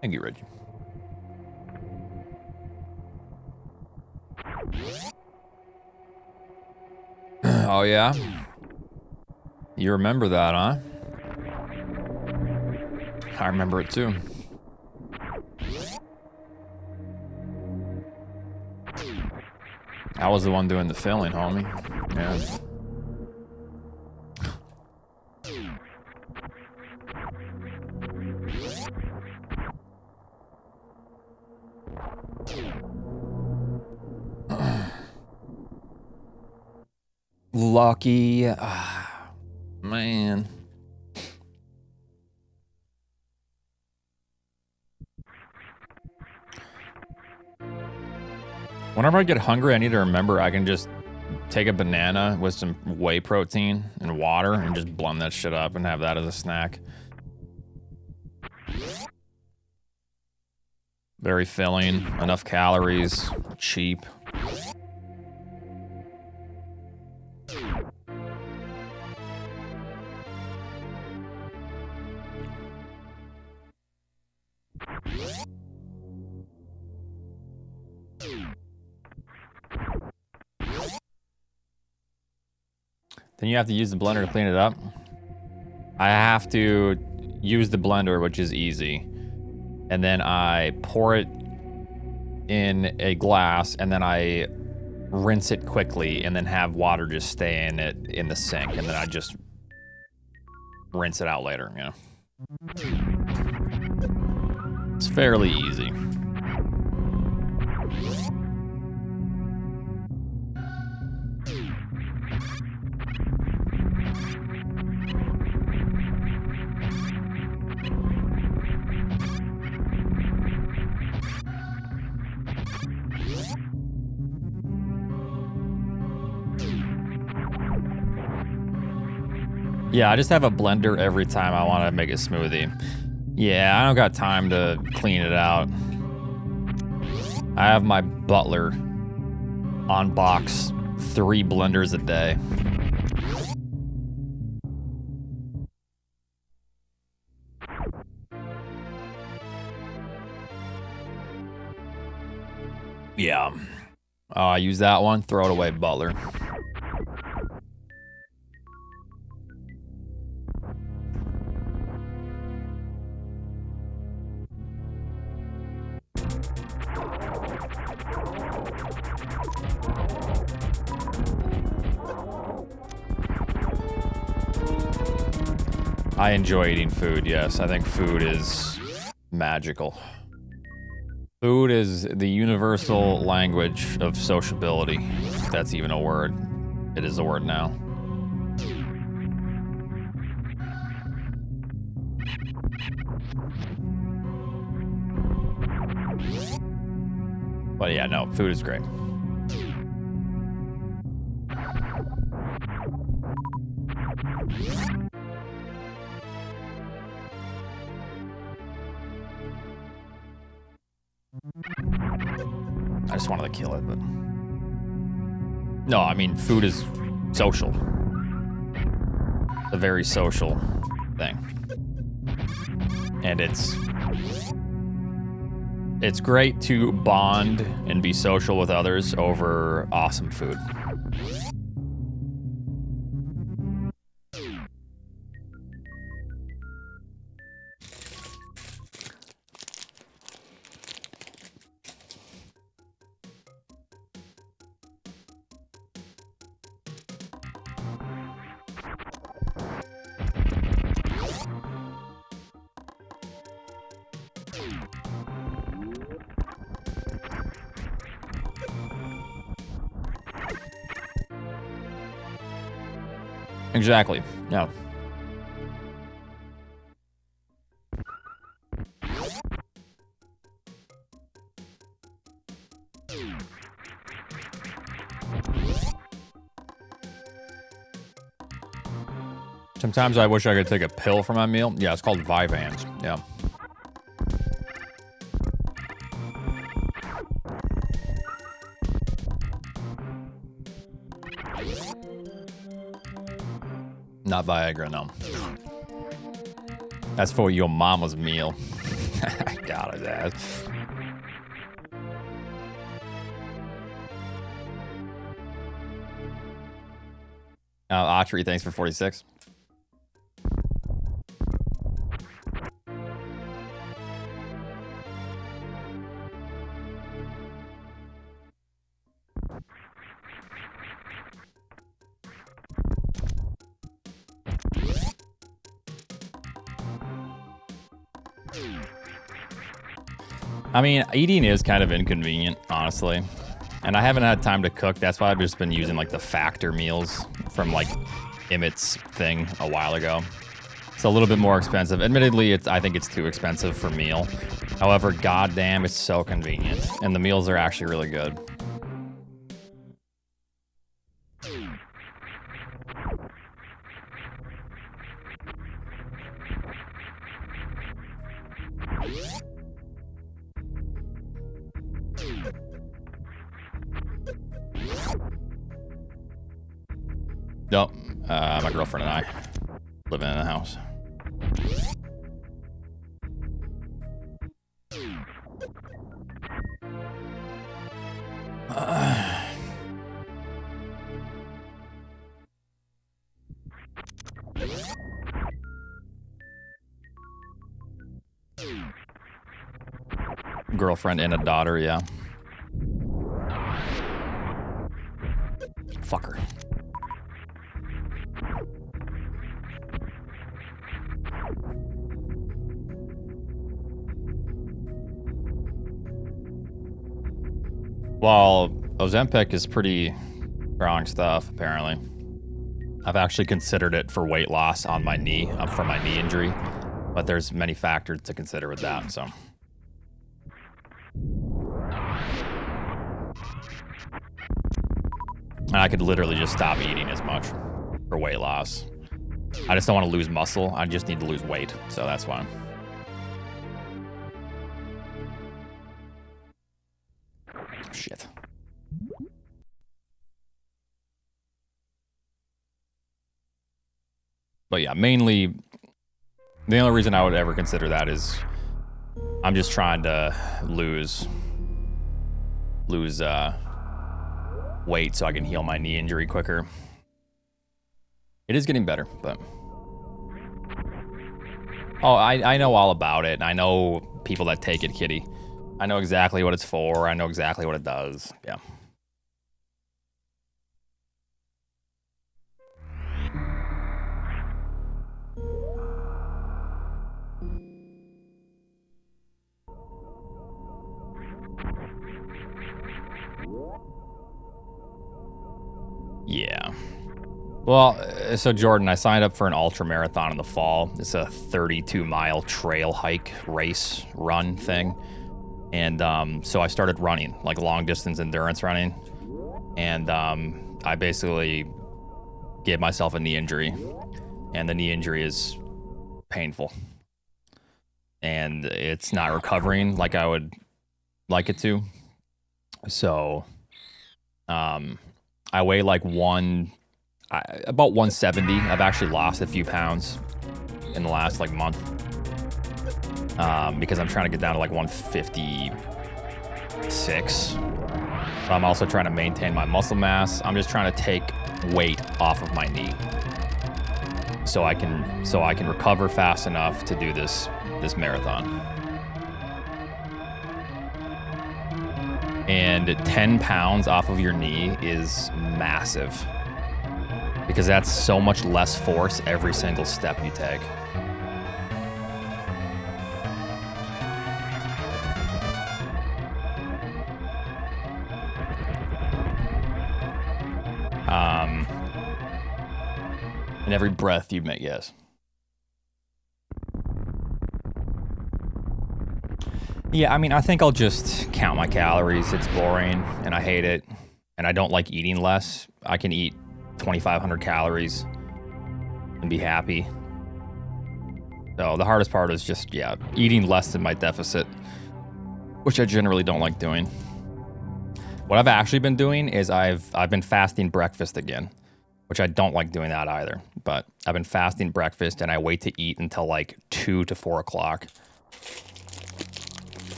Thank you, Reggie. Oh, yeah? You remember that, huh? I remember it, too. I was the one doing the filling, homie. Yeah. Lucky. Man. Whenever I get hungry, I need to remember I can just take a banana with some whey protein and water and just blend that shit up and have that as a snack. Very filling, enough calories, cheap. Then you have to use the blender to clean it up. I have to use the blender, which is easy. And then I pour it in a glass, and then I rinse it quickly, and then have water just stay in it in the sink, and then I just rinse it out later, you know. It's fairly easy. Yeah, I just have a blender every time I want to make a smoothie. Yeah, I don't got time to clean it out. I have my butler unbox 3 blenders a day. Yeah. Oh, I use that one. Throw it away, butler. I enjoy eating food, yes. I think food is magical. Food is the universal language of sociability. If that's even a word. It is a word now. But yeah, no, food is great. I just wanted to kill it, but... No, I mean, food is social. A very social thing. And it's great to bond and be social with others over awesome food. Exactly. No. Sometimes I wish I could take a pill for my meal. Yeah, it's called Vyvanse. Yeah. Not Viagra, no. That's for your mama's meal. God, his ass. Autry, thanks for 46. I mean, eating is kind of inconvenient, honestly. And I haven't had time to cook. That's why I've just been using like the factor meals from like Emmett's thing a while ago. It's a little bit more expensive. Admittedly, I think it's too expensive for meal. However, goddamn, it's so convenient. And the meals are actually really good. Nope. My girlfriend and I living in the house. Girlfriend and a daughter, yeah. Fucker. Well, Ozempic is pretty strong stuff, apparently. I've actually considered it for weight loss on my knee, for my knee injury, but there's many factors to consider with that, so. And I could literally just stop eating as much for weight loss. I just don't want to lose muscle. I just need to lose weight, so that's why. Shit. But yeah, mainly, the only reason I would ever consider that is I'm just trying to lose weight so I can heal my knee injury quicker. It is getting better, but... Oh, I know all about it. I know people that take it, kitty. I know exactly what it's for. I know exactly what it does. Yeah. Yeah. Well, so Jordan, I signed up for an ultra marathon in the fall. It's a 32-mile trail hike race run thing. And so I started running, like long distance endurance running. And I basically gave myself a knee injury. And the knee injury is painful. And it's not recovering like I would like it to. So I weigh like about 170. I've actually lost a few pounds in the last like month because I'm trying to get down to like 156. But I'm also trying to maintain my muscle mass. I'm just trying to take weight off of my knee so I can recover fast enough to do this marathon. And 10 pounds off of your knee is massive because that's so much less force every single step you take. And every breath you make, yes. Yeah, I mean, I think I'll just count my calories. It's boring, and I hate it. And I don't like eating less. I can eat 2,500 calories and be happy. So the hardest part is just, yeah, eating less than my deficit, which I generally don't like doing. What I've actually been doing is I've been fasting breakfast again, which I don't like doing that either. But I've been fasting breakfast, and I wait to eat until like 2 to 4 o'clock.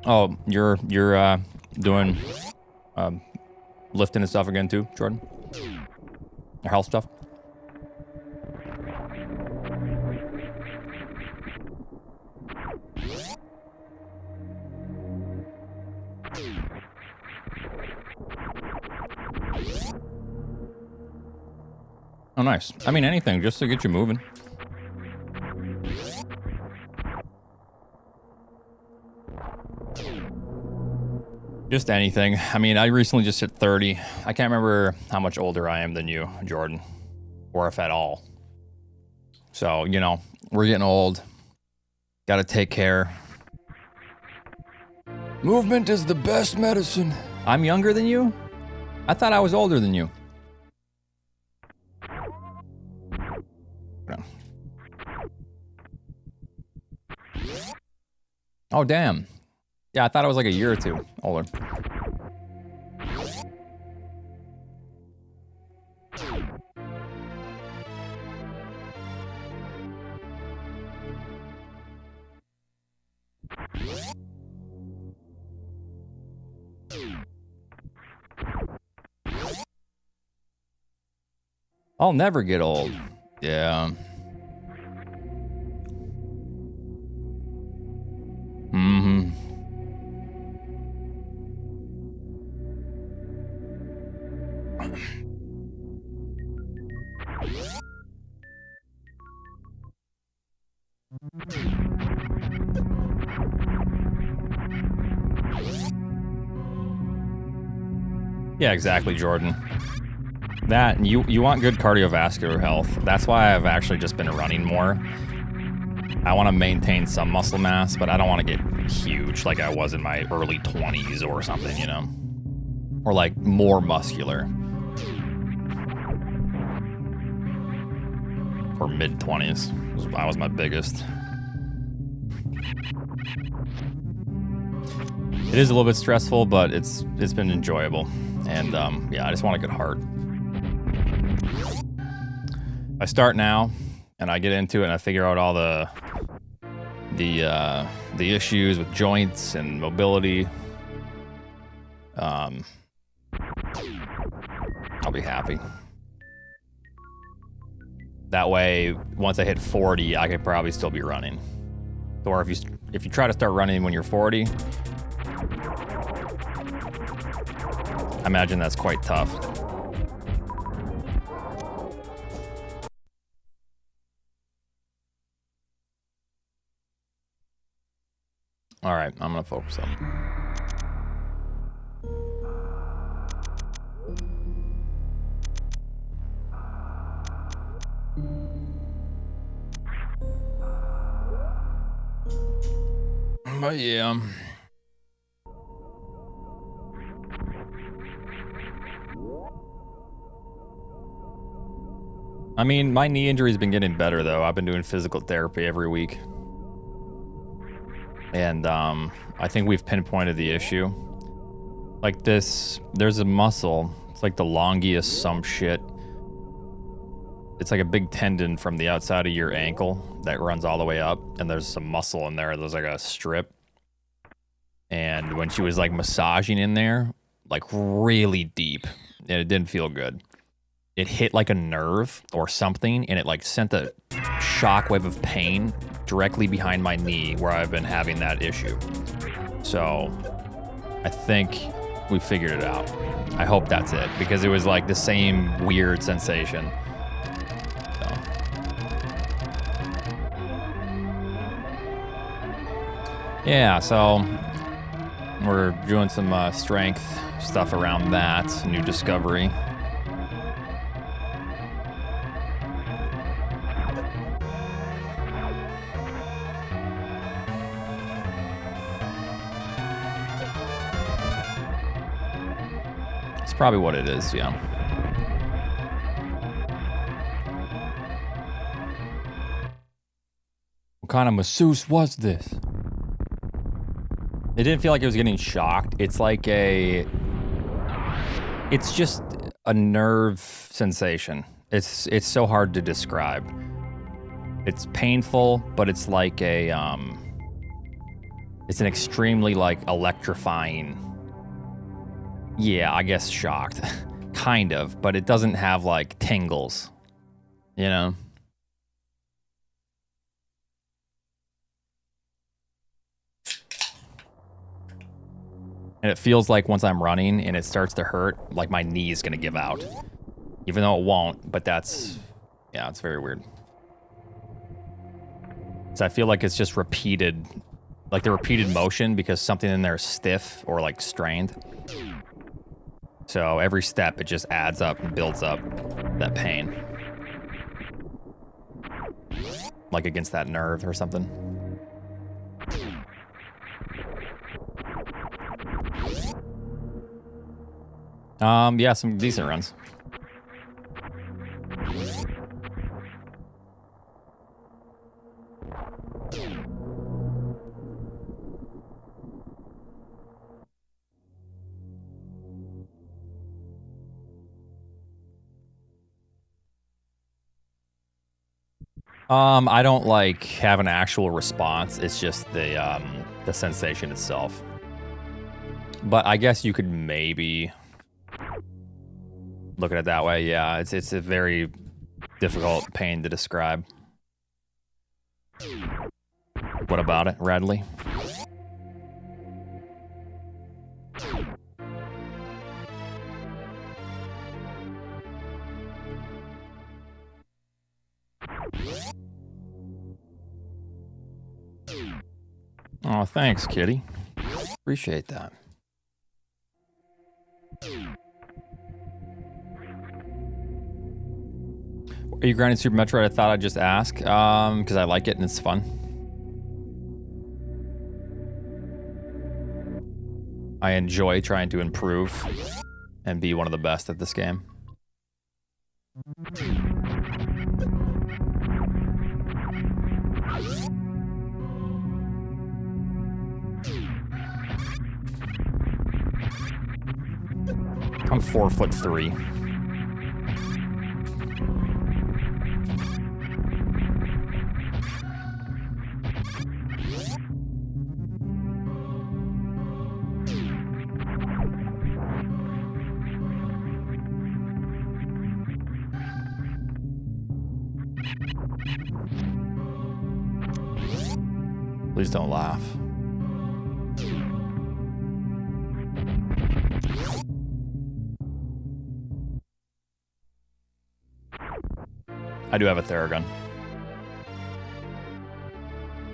Oh, you're doing lifting and stuff again too, Jordan? Your health stuff? Oh, nice. I mean, anything just to get you moving. Just anything. I mean, I recently just hit 30. I can't remember how much older I am than you, Jordan, or if at all. So, you know, we're getting old. Gotta take care. Movement is the best medicine. I'm younger than you? I thought I was older than you. No. Oh, damn. Yeah, I thought it was like a year or two older. I'll never get old. Yeah. Mm-hmm. Yeah, exactly, Jordan. That, you want good cardiovascular health. That's why I've actually just been running more. I want to maintain some muscle mass, but I don't want to get huge like I was in my early 20s or something, you know? Or like more muscular. or mid-20s. I was my biggest. It is a little bit stressful, but it's been enjoyable. And yeah, I just want a good heart. I start now, and I get into it, and I figure out all the issues with joints and mobility. I'll be happy. That way, once I hit 40, I could probably still be running. Or if you try to start running when you're 40, I imagine that's quite tough. All right, I'm gonna focus on it. But yeah. I mean, my knee injury's been getting better though. I've been doing physical therapy every week. And I think we've pinpointed the issue. Like this, there's a muscle. It's like the longius some shit. It's like a big tendon from the outside of your ankle that runs all the way up, and there's some muscle in there. There's like a strip. And when she was like massaging in there, like really deep, and it didn't feel good. It hit like a nerve or something, and it like sent a shockwave of pain directly behind my knee where I've been having that issue. So I think we figured it out. I hope that's it, because it was like the same weird sensation. Yeah, so we're doing some strength stuff around that, new discovery. It's probably what it is, yeah. What kind of masseuse was this? It didn't feel like it was getting shocked. It's like it's just a nerve sensation. It's so hard to describe. It's painful, but it's like it's an extremely like electrifying, yeah, I guess shocked, kind of, but it doesn't have like tingles, you know? And it feels like once I'm running and it starts to hurt, like my knee is gonna give out. Even though it won't, but that's, yeah, it's very weird. So I feel like it's just repeated, like the repeated motion because something in there is stiff or like strained. So every step, it just adds up and builds up that pain. Like against that nerve or something. Yeah, some decent runs. I don't like have an actual response. It's just the sensation itself. But I guess you could maybe look at it that way. Yeah, it's a very difficult pain to describe. What about it, Radley? Oh, thanks, kitty. Appreciate that. Are you grinding Super Metroid? I thought I'd just ask, because I like it and it's fun. I enjoy trying to improve and be one of the best at this game. I'm 4'3". Please don't laugh. I do have a Theragun.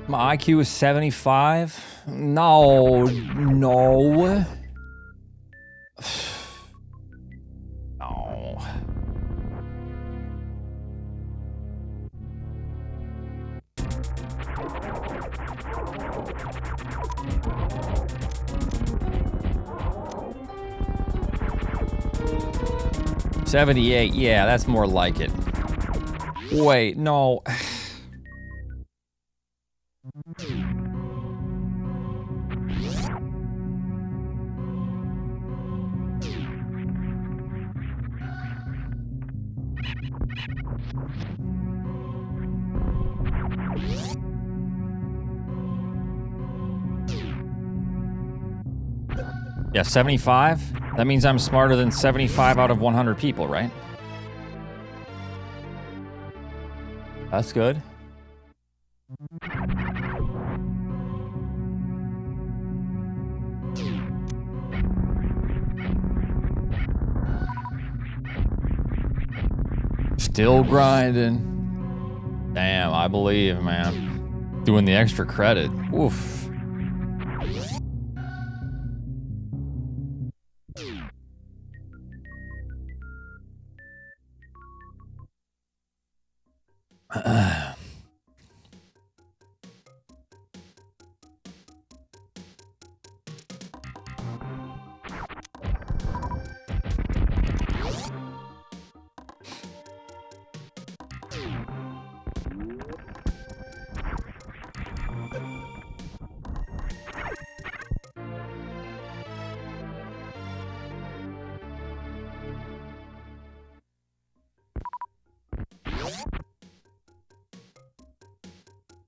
My IQ is 75? No, no. No. $78, yeah, that's more like it. Wait, no. Yeah, 75? That means I'm smarter than 75 out of 100 people, right? That's good. Still grinding. Damn, I believe, man. Doing the extra credit. Oof.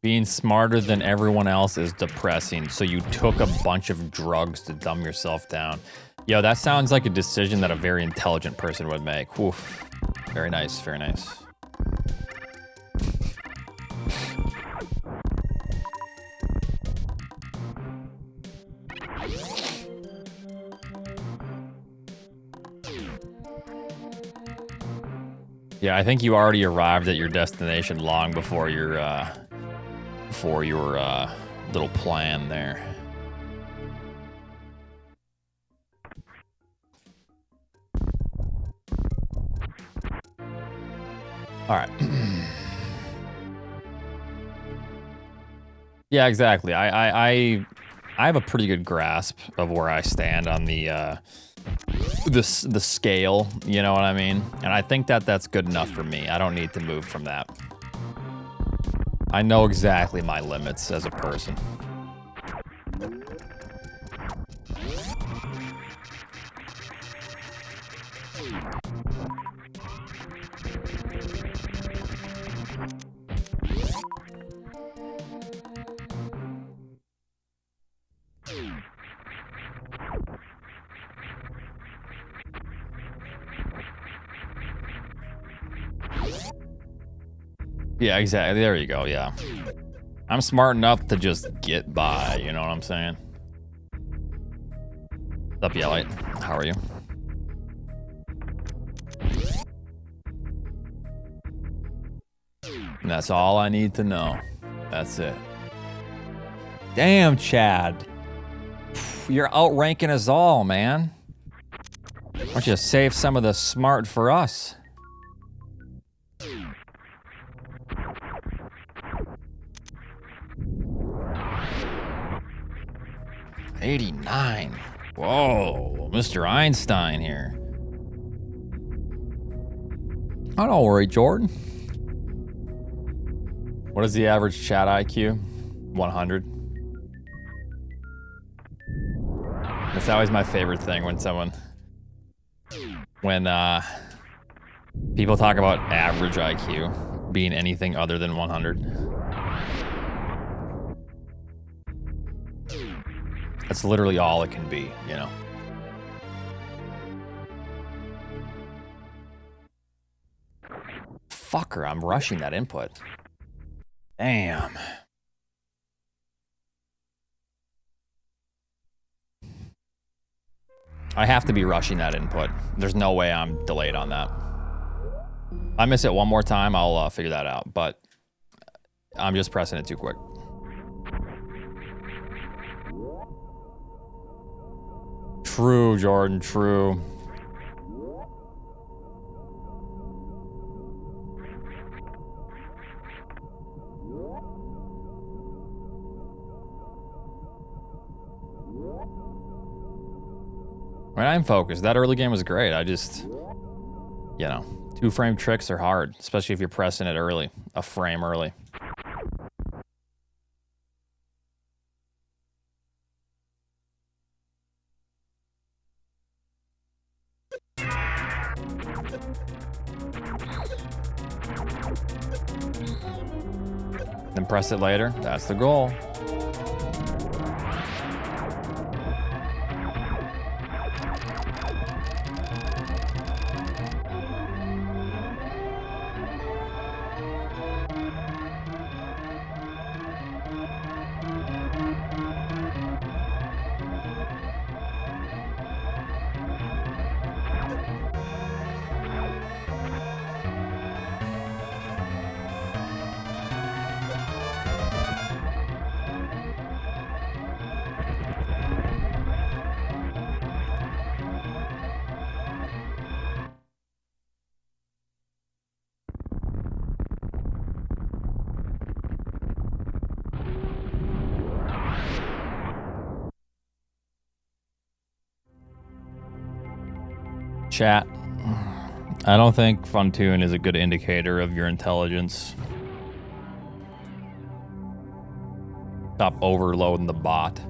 Being smarter than everyone else is depressing, so you took a bunch of drugs to dumb yourself down. Yo, that sounds like a decision that a very intelligent person would make. Oof. Very nice, very nice. Yeah, I think you already arrived at your destination long before your little plan there. All right. Yeah, exactly. I have a pretty good grasp of where I stand on the scale, you know what I mean? And I think that that's good enough for me. I don't need to move from that. I know exactly my limits as a person. Yeah, exactly. There you go. Yeah. I'm smart enough to just get by. You know what I'm saying? What's up, Yelite? How are you? And that's all I need to know. That's it. Damn, Chad. You're outranking us all, man. Why don't you save some of the smart for us? 89. Whoa, Mr. Einstein here. Oh, don't worry, Jordan. What is the average chat IQ? 100. That's always my favorite thing when people talk about average IQ being anything other than 100. That's literally all it can be, you know. Fucker, I'm rushing that input. Damn. I have to be rushing that input. There's no way I'm delayed on that. If I miss it one more time, I'll figure that out, but I'm just pressing it too quick. True, Jordan, true. I mean, I'm focused. That early game was great. I just, you know, 2-frame tricks are hard, especially if you're pressing it early, a frame early. Then press it later. That's the goal. Chat. I don't think Funtune is a good indicator of your intelligence. Stop overloading the bot.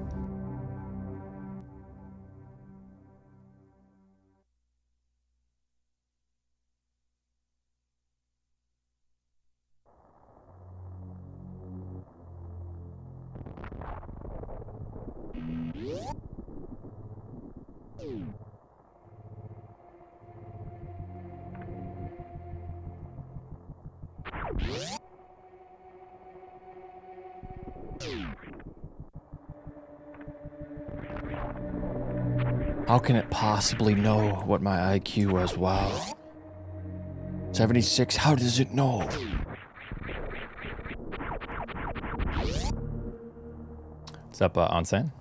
How can it possibly know what my IQ was? Wow. 76, how does it know? What's up, Onsen?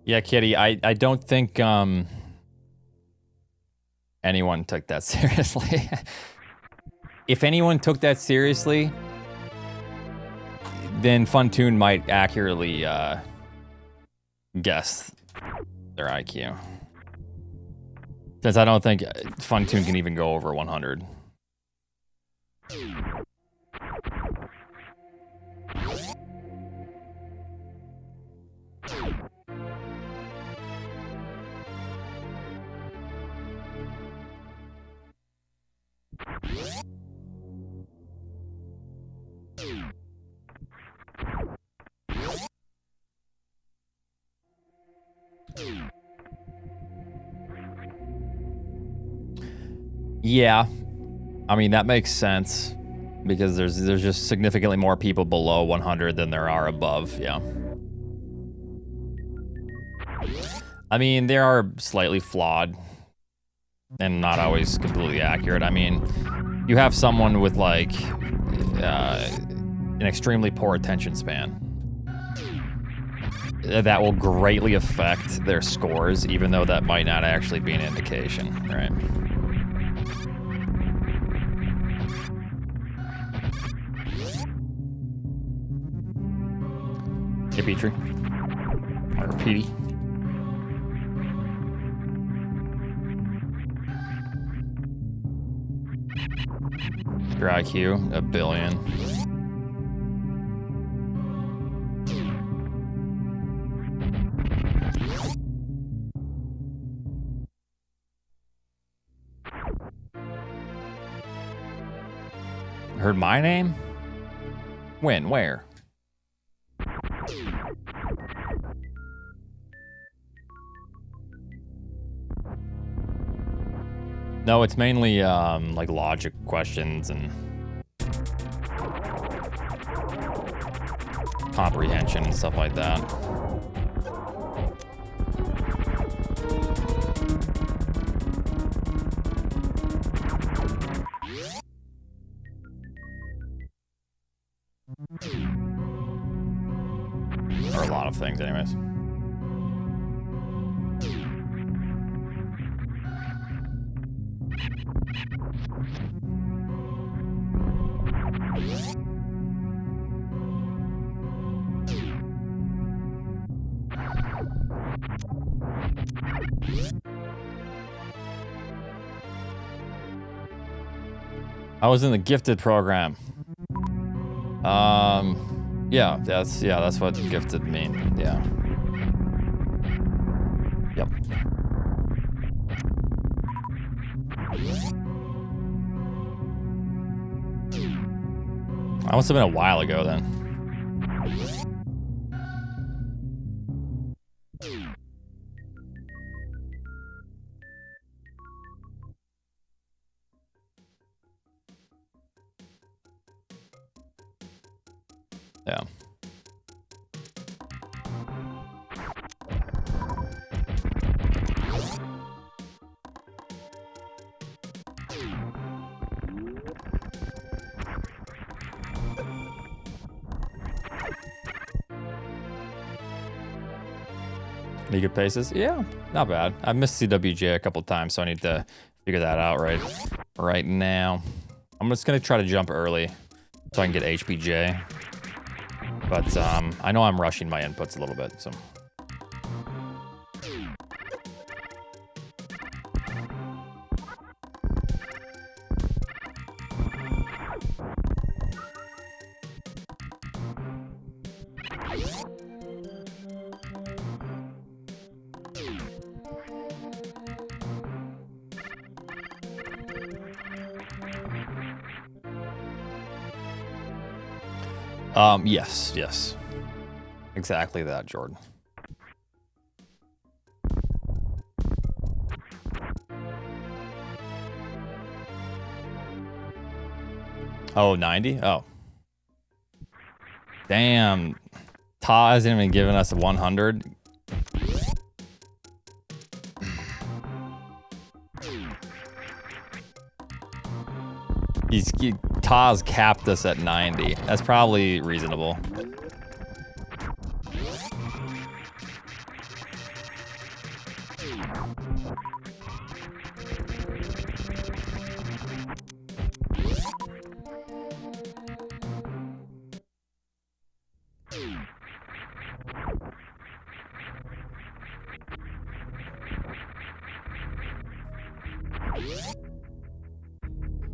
Yeah, Kitty, I don't think anyone took that seriously. If anyone took that seriously, then Funtune might accurately guess their IQ. Since I don't think Funtune can even go over 100. Yeah, I mean that makes sense because there's just significantly more people below 100 than there are above. Yeah. I mean, they are slightly flawed and not always completely accurate. I mean, you have someone with like an extremely poor attention span. That will greatly affect their scores, even though that might not actually be an indication, right? Hey, Petrie. Or Petey. Your IQ, 1 billion. Heard my name? When? Where? No, it's mainly like logic questions and comprehension and stuff like that. Or a lot of things, anyways. I was in the gifted program. Yeah, that's what gifted mean. Yeah. Yep. That must have been a while ago then. Yeah. League of Paces? Yeah, not bad. I've missed CWJ a couple times, so I need to figure that out right now. I'm just gonna try to jump early so I can get HBJ. But I know I'm rushing my inputs a little bit, so. Yes. Exactly that, Jordan. Oh, 90? Oh. Damn. Ta hasn't even given us 100. Taz capped us at 90. That's probably reasonable.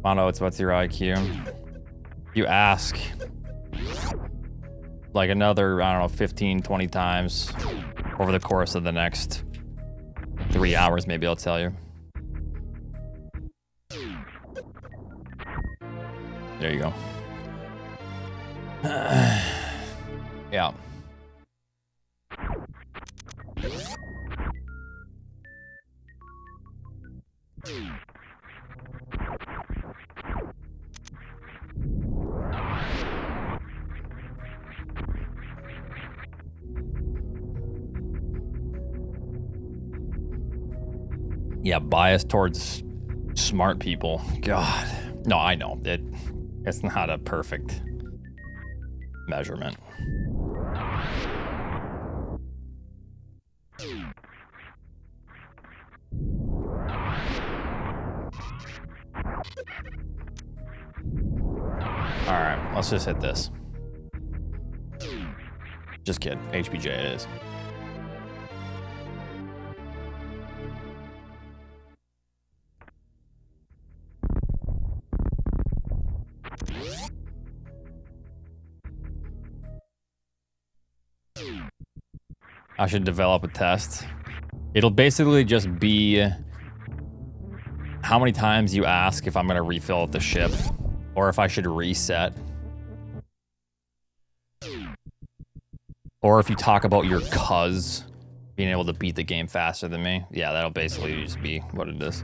Mono, what's your IQ? You ask like another, I don't know, 15, 20 times over the course of the next 3 hours, maybe I'll tell you. There you go. Yeah. Yeah, bias towards smart people. God. No, I know. It's not a perfect measurement. All right, let's just hit this. Just kidding. HBJ it is. I should develop a test. It'll basically just be how many times you ask if I'm going to refill the ship or if I should reset. Or if you talk about your cuz being able to beat the game faster than me. Yeah, that'll basically just be what it is.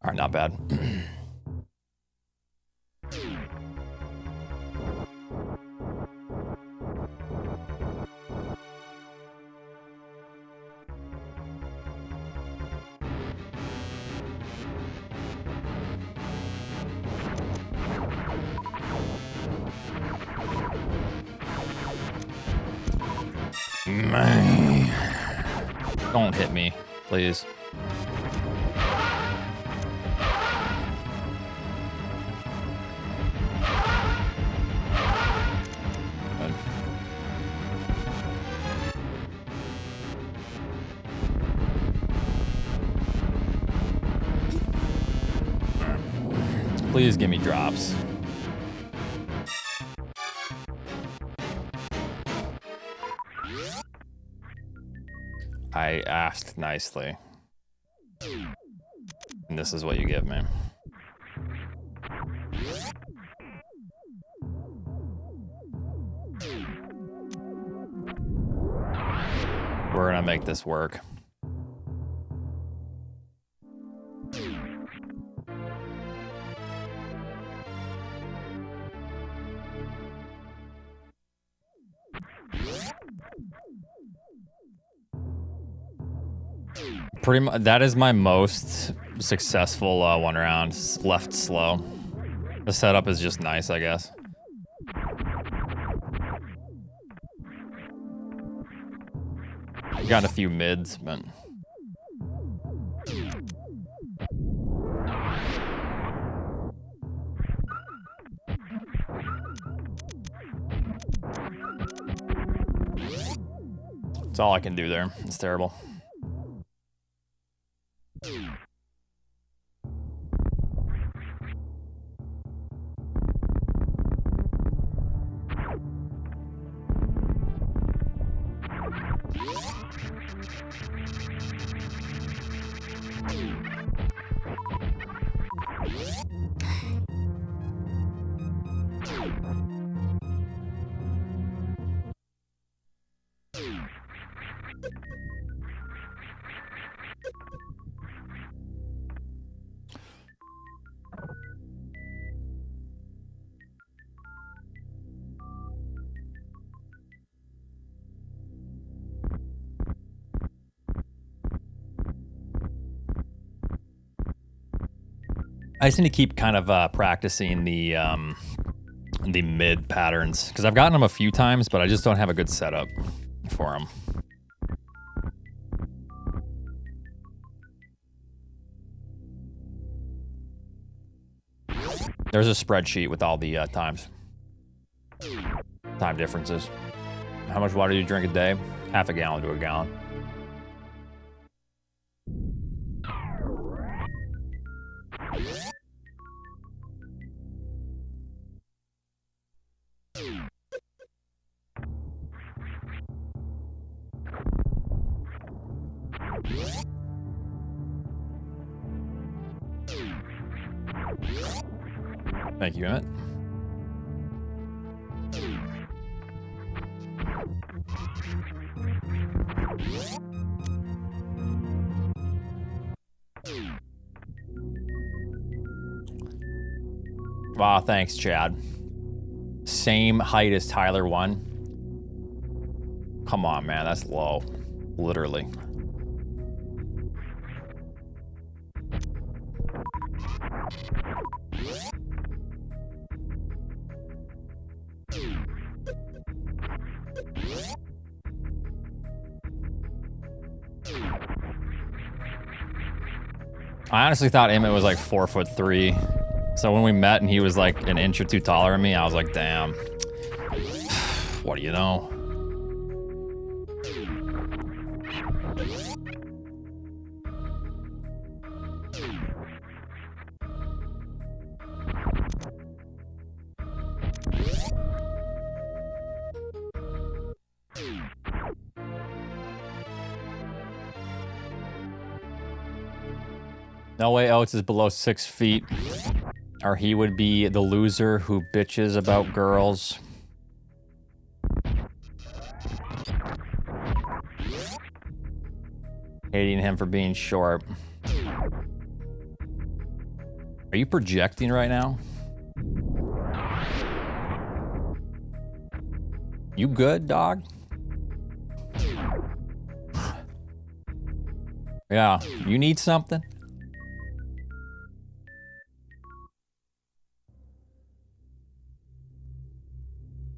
All right, not bad. Man. Don't hit me, please. Please give me drops. I asked nicely. And this is what you give me. We're gonna make this work. Pretty much, that is my most successful one round. Left slow. The setup is just nice, I guess. Got a few mids, but that's all I can do there. It's terrible. I just need to keep kind of practicing the mid patterns because I've gotten them a few times, but I just don't have a good setup for them. There's a spreadsheet with all the time differences. How much water do you drink a day? Half a gallon to a gallon. Thank you, Emmett. Wow, thanks, Chad. Same height as Tyler 1. Come on, man, that's low. Literally. I honestly thought Emmett was like 4'3". So when we met and he was like an inch or two taller than me, I was like, damn. What do you know? No way Oates is below 6 feet, or he would be the loser who bitches about girls. Hating him for being short. Are you projecting right now? You good, dog? Yeah, you need something?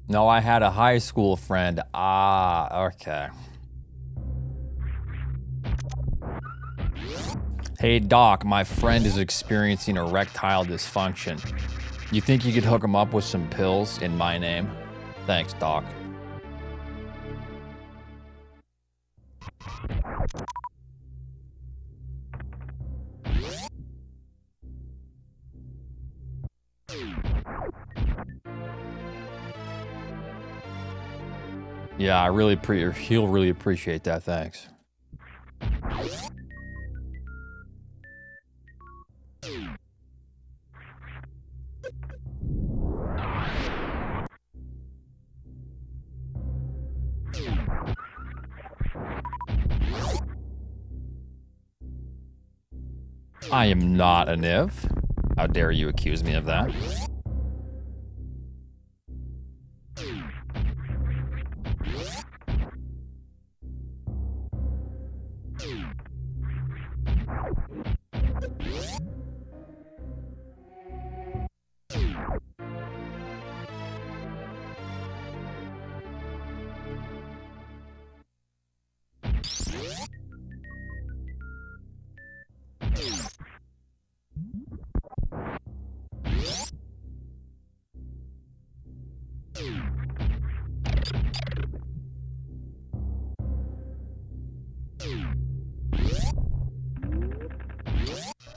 No, I had a high school friend. Ah, okay. Hey, Doc, my friend is experiencing erectile dysfunction. You think you could hook him up with some pills in my name? Thanks, Doc. Yeah, he'll really appreciate that, thanks. I am not a Niv. How dare you accuse me of that?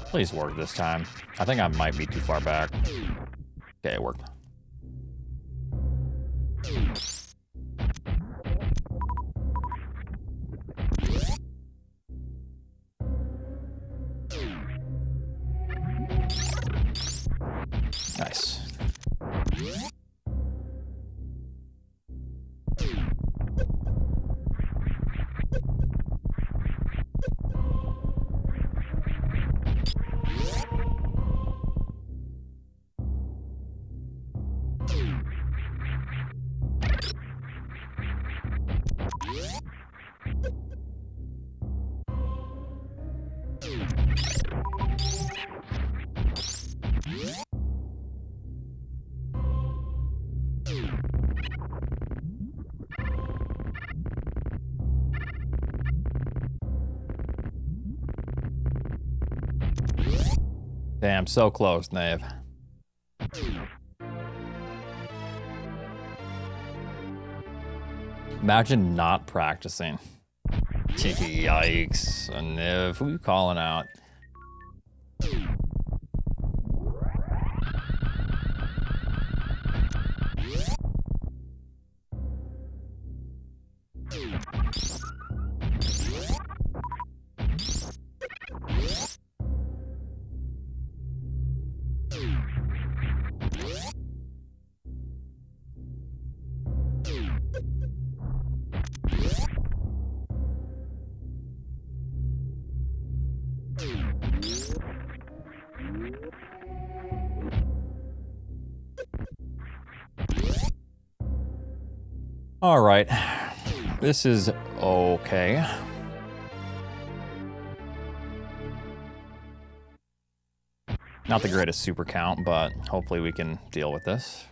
Please work this time. I think I might be too far back. Okay, it worked. Nice. Damn, so close, Nave. Imagine not practicing. Yikes. Niv, who are you calling out? All right, this is okay. Not the greatest super count, but hopefully we can deal with this.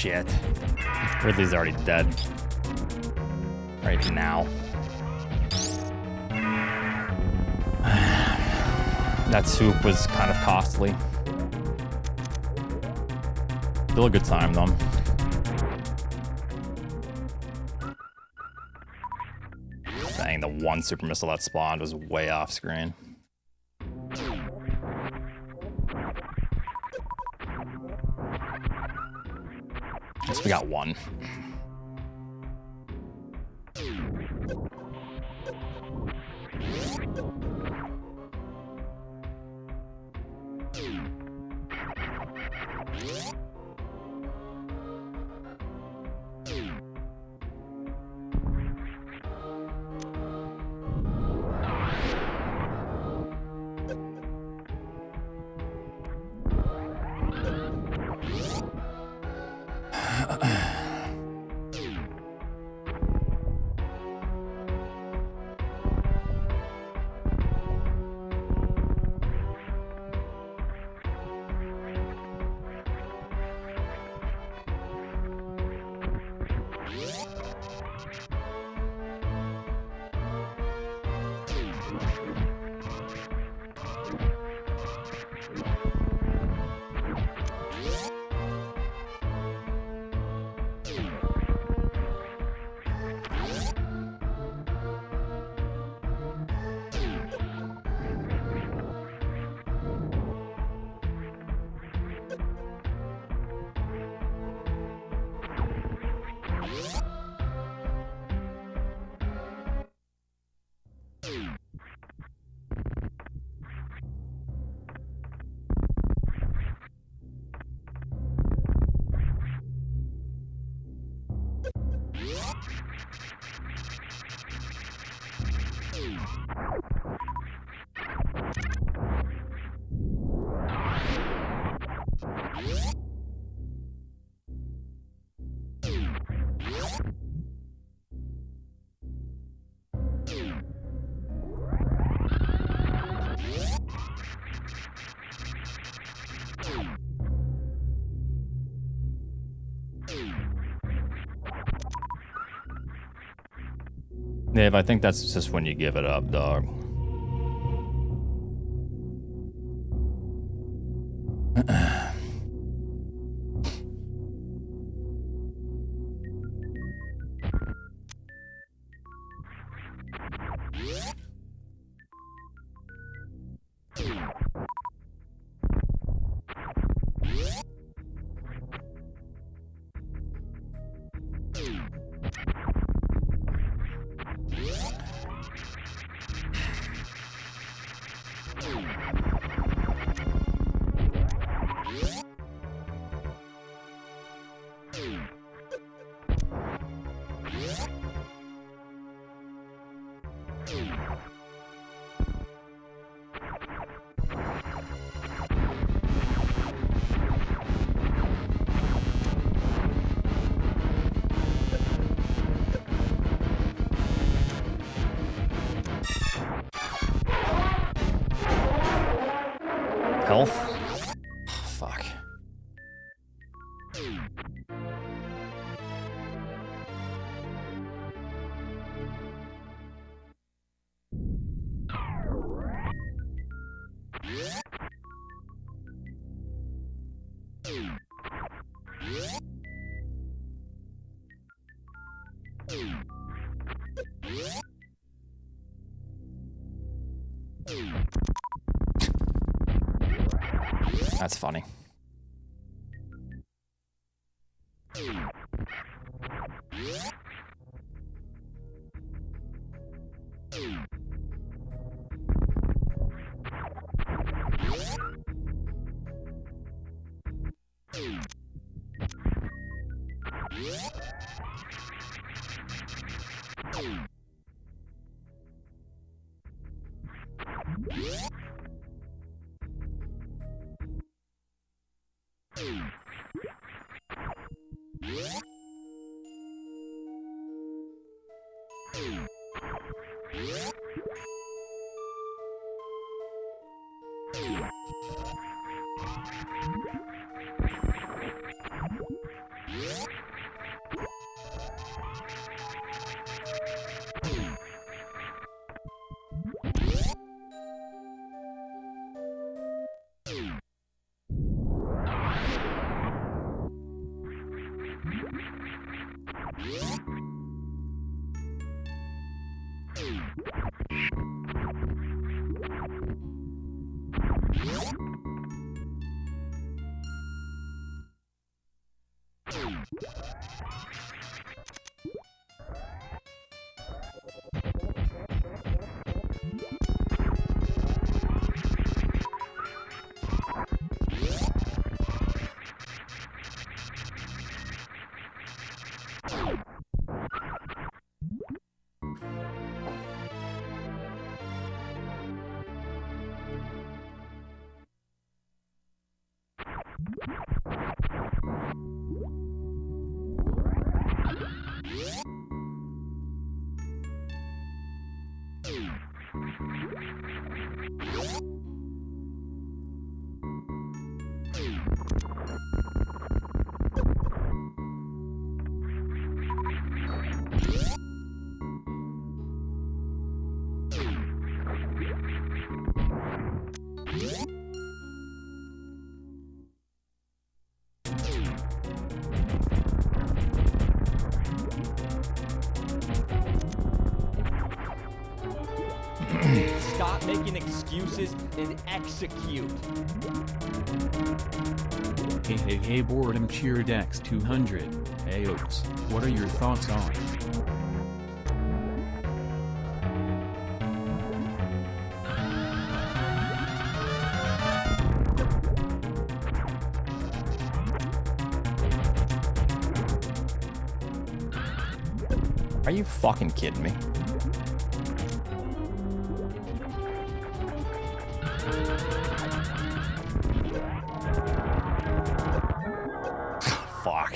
shit. Ridley's already dead. Right now. That soup was kind of costly. Still a good time, though. Dang, the one super missile that spawned was way off screen. Guess we got one. Dave, I think that's just when you give it up, dog. Health? Fuck. That's funny. Stop making excuses and execute. Hey, Boredom Cheered X200. Hey, Oats, what are your thoughts on? Are you fucking kidding me? Fuck.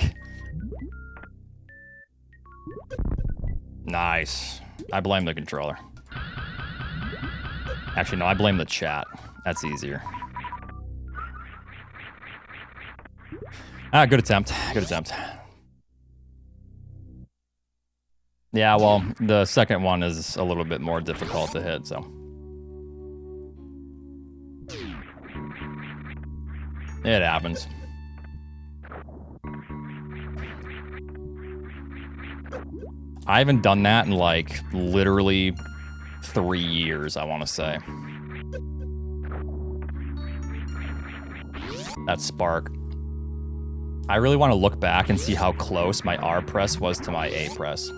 Nice. I blame the controller. Actually, no, I blame the chat. That's easier. Ah, good attempt. Good attempt. Yeah, well, the second one is a little bit more difficult to hit, so. It happens. I haven't done that in like literally 3 years, I want to say. That spark. I really want to look back and see how close my R press was to my A press.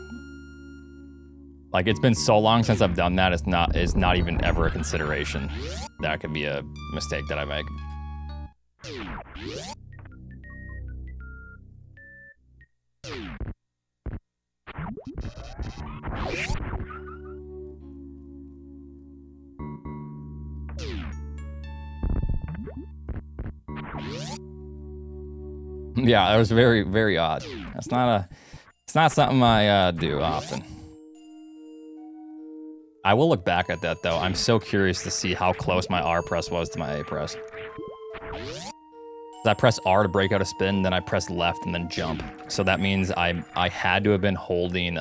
Like, it's been so long since I've done that, it's not even ever a consideration. That could be a mistake that I make. Yeah, that was very, very odd. It's not something I do often. I will look back at that though. I'm so curious to see how close my R press was to my A press. I press R to break out a spin, then I press left and then jump. So that means I had to have been holding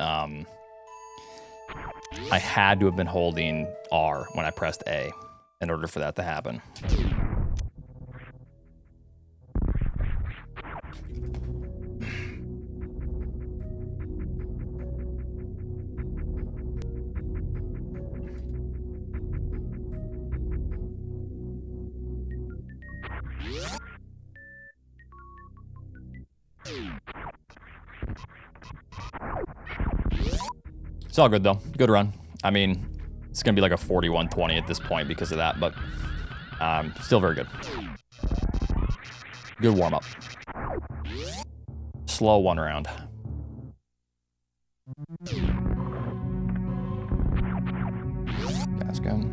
R when I pressed A in order for that to happen. It's all good though. Good run. I mean, it's gonna be like a 41-20 at this point because of that, but still very good. Good warm up. Slow one round. That's good.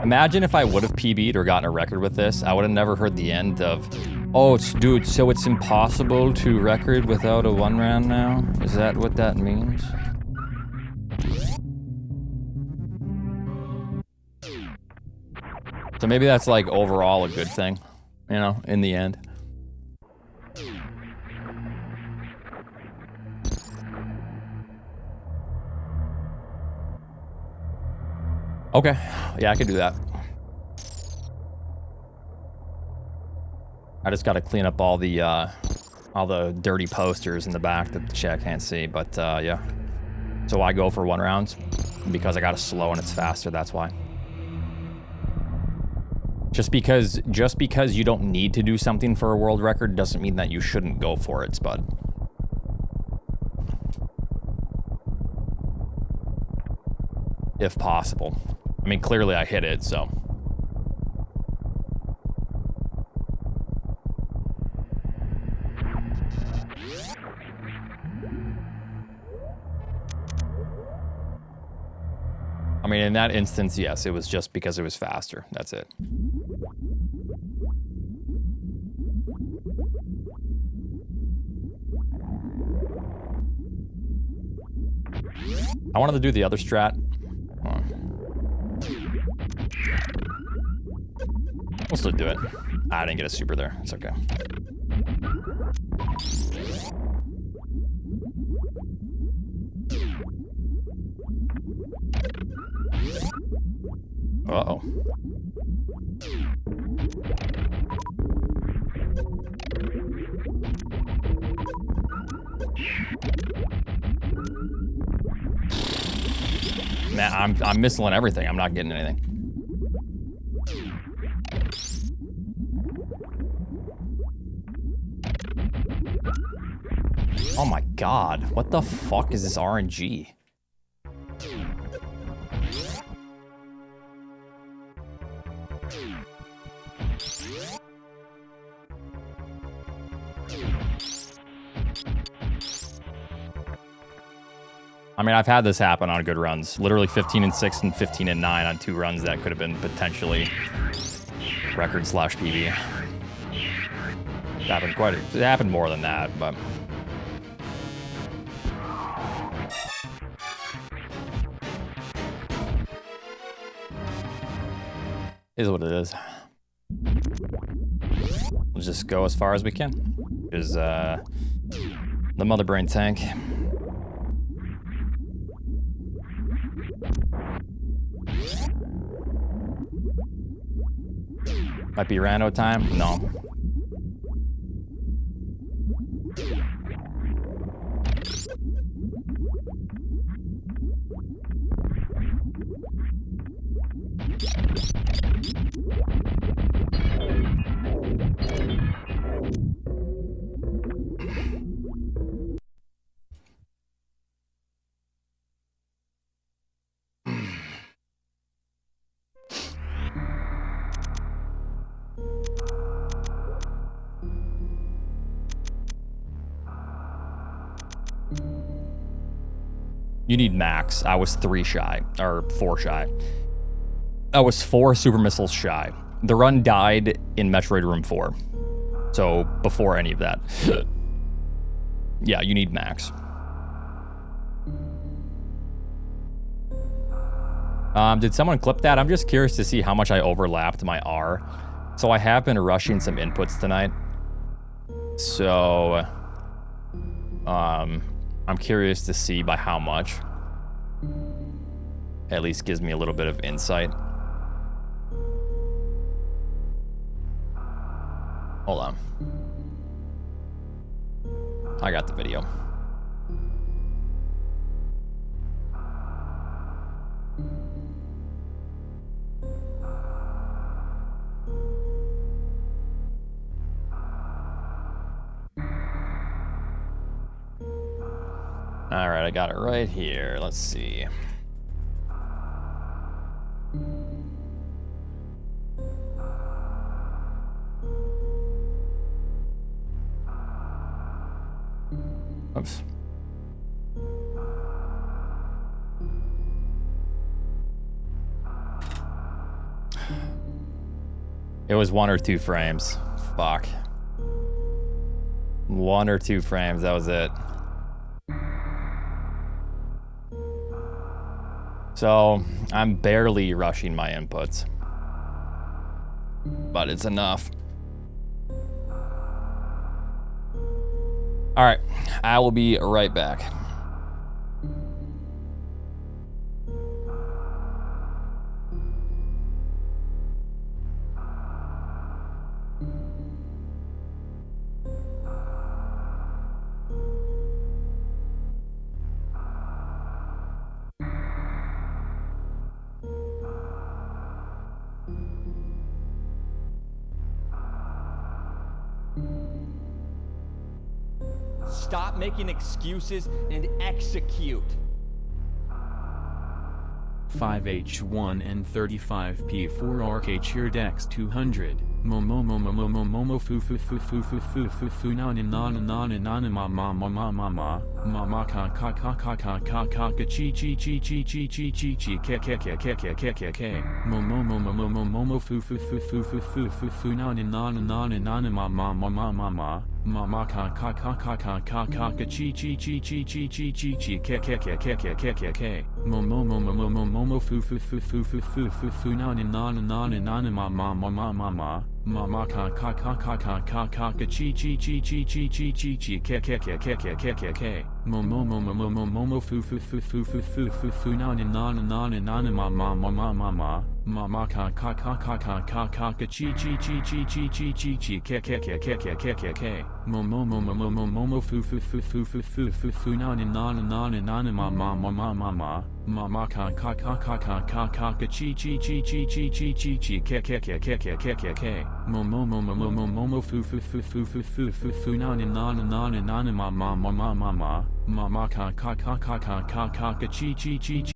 Imagine if I would have PB'd or gotten a record with this, I would have never heard the end of, oh, dude, so it's impossible to record without a one round now? Is that what that means? So maybe that's like overall a good thing, you know, in the end. Okay, yeah, I could do that. I just got to clean up all the dirty posters in the back that the chat can't see, but yeah. So I go for one rounds because I got to slow and it's faster, that's why. Just because you don't need to do something for a world record doesn't mean that you shouldn't go for it, Spud. If possible. I mean, clearly I hit it, so. I mean, in that instance, yes, it was just because it was faster. That's it. I wanted to do the other strat. We'll still do it. I didn't get a super there. It's okay. Uh-oh. Man, I'm missing everything. I'm not getting anything. Oh my god. What the fuck is this RNG? I mean, I've had this happen on good runs. Literally 15 and 6 and 15 and 9 on 2 runs that could have been potentially record/PB. It happened more than that, but is what it is. We'll just go as far as we can. Because the mother brain tank. Might be rando time? No. You need max. I was 3 shy, or 4 shy. I was 4 super missiles shy. The run died in Metroid Room 4. So before any of that. Yeah, you need max. Did someone clip that? I'm just curious to see how much I overlapped my R. So I have been rushing some inputs tonight. So I'm curious to see by how much. At least gives me a little bit of insight. Hold on. I got the video. All right, I got it right here. Let's see. Oops. It was 1 or 2 frames. Fuck. 1 or 2 frames, that was it. So, I'm barely rushing my inputs. But it's enough. Alright, I will be right back. Stop making excuses and execute. 5H1N35P4RK cheer Dex 200. Momo foo foo foo foo foo foo foo foo na na na na na na ma ma ma ma ma ma ma ka ka ka ka ka ka ka ka chi chi chi chi chi chi chi chi ke ke ke ke ke ke ke ke momo foo foo foo foo foo foo foo foo na na na na na na ma ma ma ma ma ma ma ka ka ka ka ka ka ka ka chi chi chi chi chi chi chi chi ke ke ke ke ke ke ke ke momo foo foo foo foo foo foo foo foo na na na na na na ma ma ma ma ma ma ma ka ka ka ka ka ka ka ka chi chi chi chi chi chi chi chi ke ke ke ke ke ke ke ke momo foo foo foo foo foo foo foo foo na na na na na na ma ma ma ma ma ma ka ka ka ka ka ka ka ka chi chi chi chi chi chi chi chi ke ke ke ke ke ke ke ke momo foo foo foo foo foo foo foo foo na na na na na na ma ma ma ma ma ma ka ka ka ka ka ka ka ka chi chi chi chi chi chi chi chi ke ke ke ke ke ke ke ke momo foo foo foo foo foo foo foo foo na na na na na na ma ma ma ma ma ka ka ka ka ka ka ka ka chi chi chi chi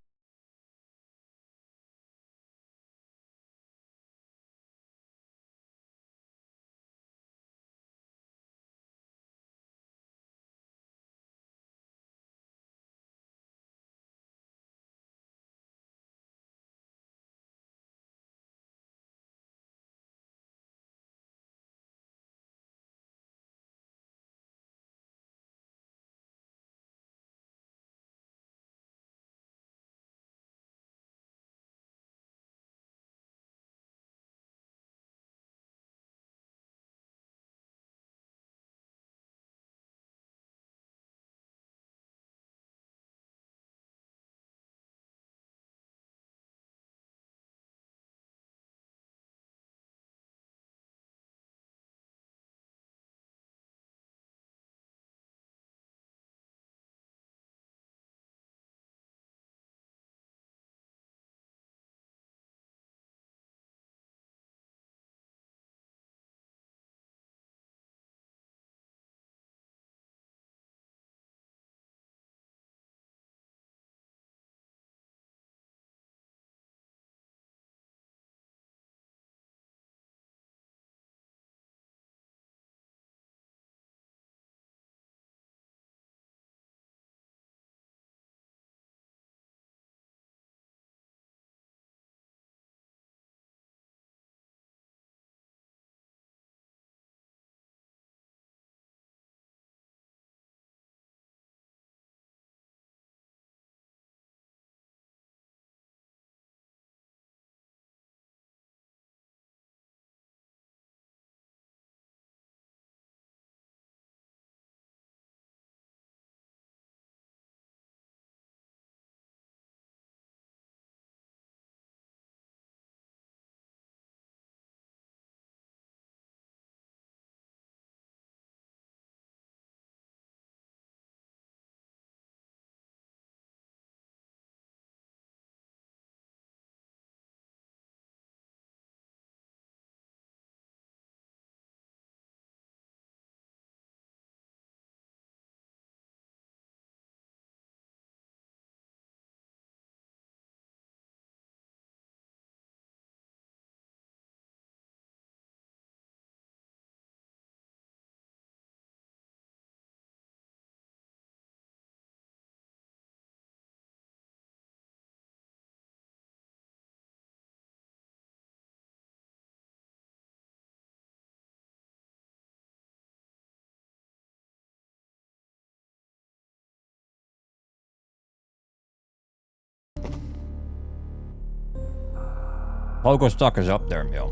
Pogo Stuck is up there, Mill.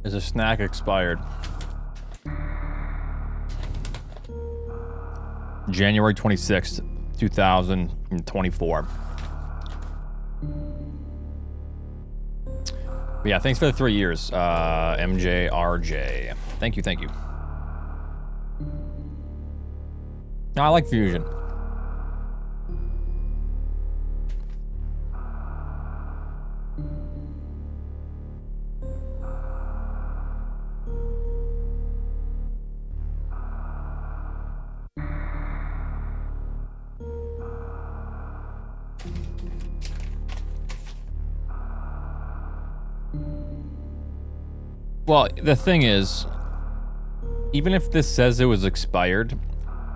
Is a snack expired? January 26th, 2024. But yeah, thanks for the 3 years, MJRJ. Thank you, thank you. No, I like Fusion. Well, the thing is, even if this says it was expired,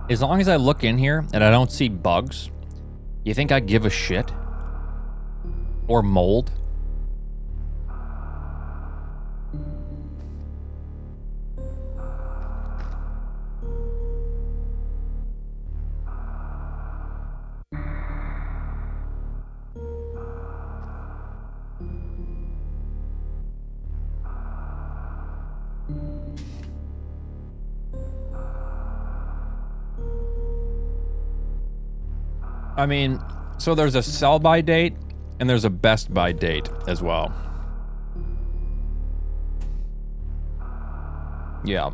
as long as I look in here and I don't see bugs, you think I give a shit? Or mold? I mean, so there's a sell-by date and there's a best-by date as well. Yeah.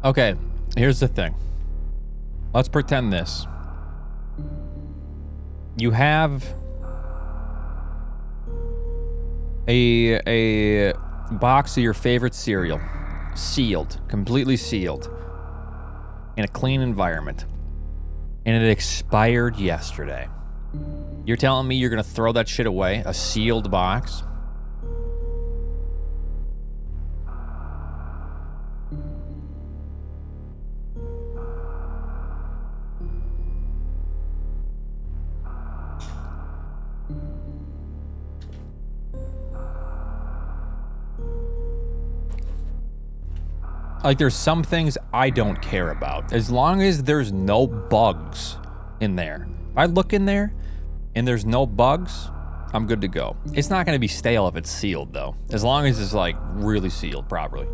Okay, here's the thing. Let's pretend this. You have a box of your favorite cereal, sealed, completely sealed, in a clean environment, and it expired yesterday. You're telling me you're gonna throw that shit away, a sealed box? Like, there's some things I don't care about. As long as there's no bugs in there. If I look in there and there's no bugs, I'm good to go. It's not gonna be stale if it's sealed, though. As long as it's, like, really sealed properly.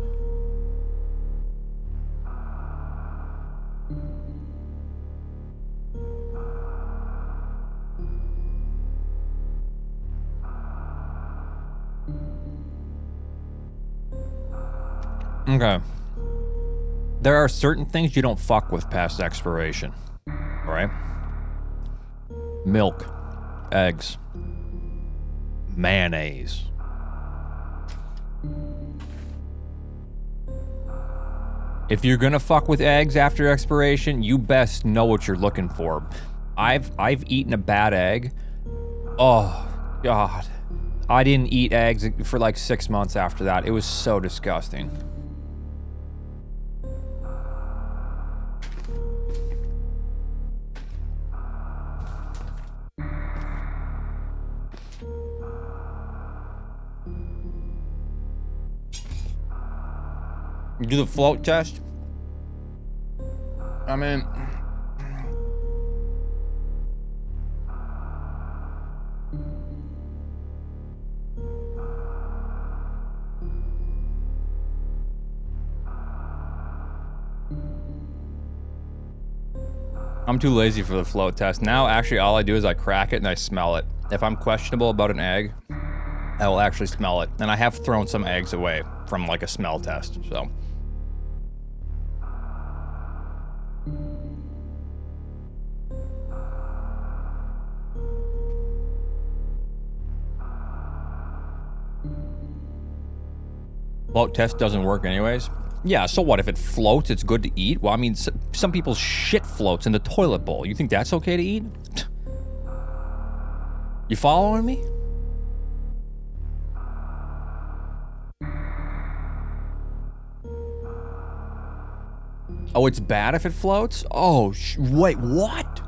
Okay. There are certain things you don't fuck with past expiration, right? Milk, eggs, mayonnaise. If you're gonna fuck with eggs after expiration, you best know what you're looking for. I've eaten a bad egg. Oh, God. I didn't eat eggs for like 6 months after that. It was so disgusting. Do the float test? I mean, I'm too lazy for the float test. Now, actually, all I do is I crack it and I smell it. If I'm questionable about an egg, I will actually smell it. And I have thrown some eggs away from like a smell test, so. Float test doesn't work anyways. Yeah, so what? If it floats, it's good to eat? Well, I mean, some people's shit floats in the toilet bowl. You think that's okay to eat? You following me? Oh, it's bad if it floats? Oh, wait, what?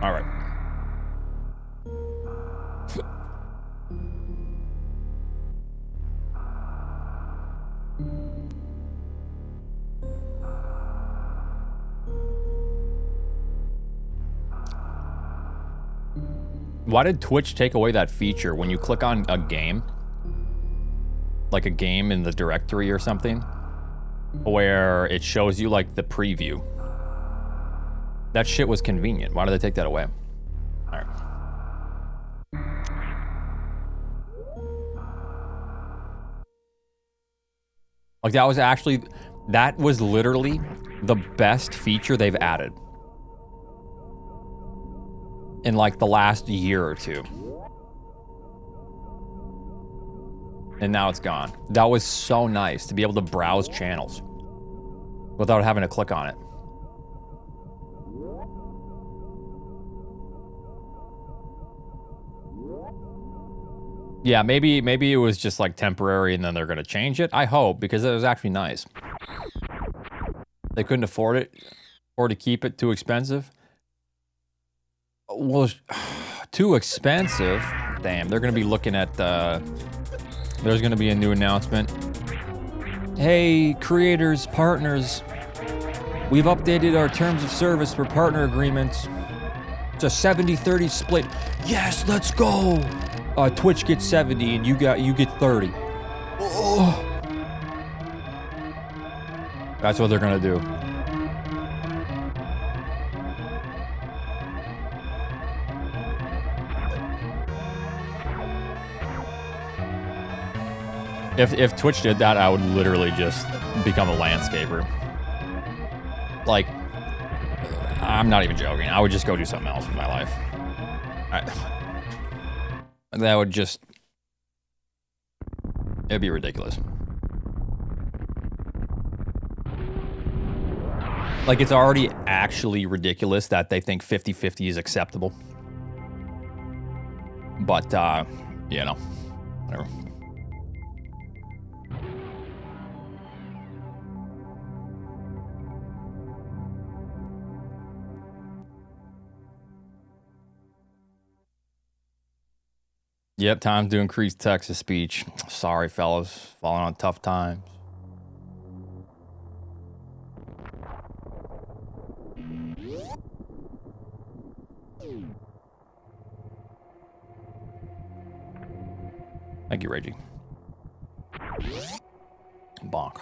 All right. Why did Twitch take away that feature when you click on a game? Like a game in the directory or something? Where it shows you like the preview. That shit was convenient. Why did they take that away? Alright. Like that was literally the best feature they've added in like the last year or two. And now it's gone. That was so nice to be able to browse channels without having to click on it. Yeah, maybe it was just like temporary and then they're gonna change it. I hope, because it was actually nice. They couldn't afford it, or to keep it too expensive. Well, too expensive? Damn, they're gonna be looking at there's gonna be a new announcement. Hey, creators, partners, we've updated our terms of service for partner agreements. It's a 70-30 split. Yes, let's go. Twitch gets 70 and you get 30. Oh. That's what they're gonna do. If Twitch did that, I would literally just become a landscaper. Like, I'm not even joking. I would just go do something else with my life. That would just... It'd be ridiculous. Like, it's already actually ridiculous that they think 50-50 is acceptable. But, you know, whatever. Yep, time to increase text-to-speech. Sorry, fellas. Falling on tough times. Thank you, Reggie. Bonk.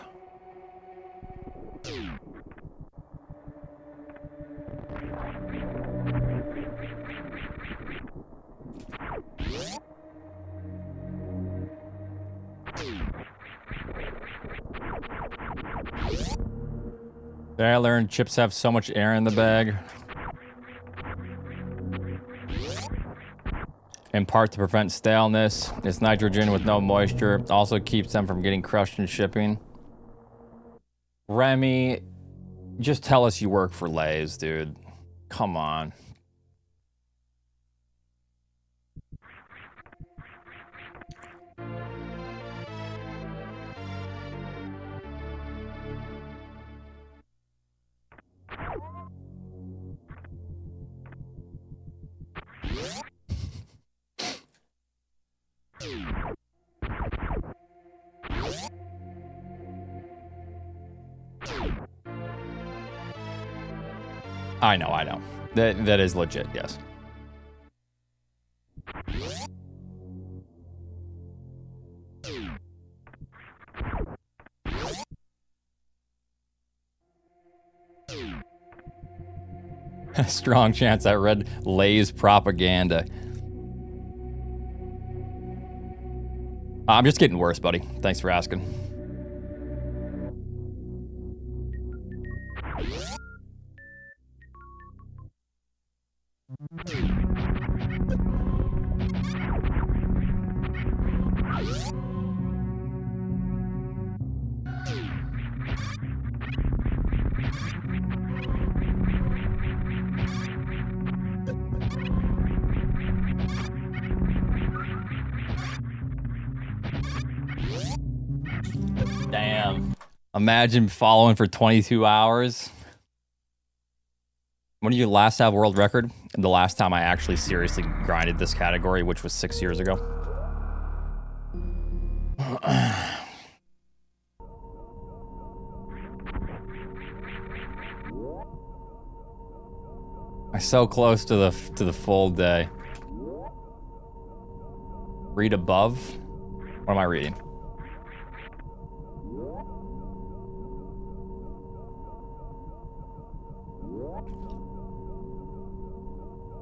Did I learn chips have so much air in the bag? In part to prevent staleness. It's nitrogen with no moisture. Also keeps them from getting crushed in shipping. Remy, just tell us you work for Lay's, dude. Come on. I know. That is legit, yes. Strong chance I read Lay's propaganda. I'm just getting worse, buddy. Thanks for asking. Damn. Imagine following for 22 hours. When did you last have world record? The last time I actually seriously grinded this category, which was 6 years ago. I'm so close to the full day. Read above. What am I reading?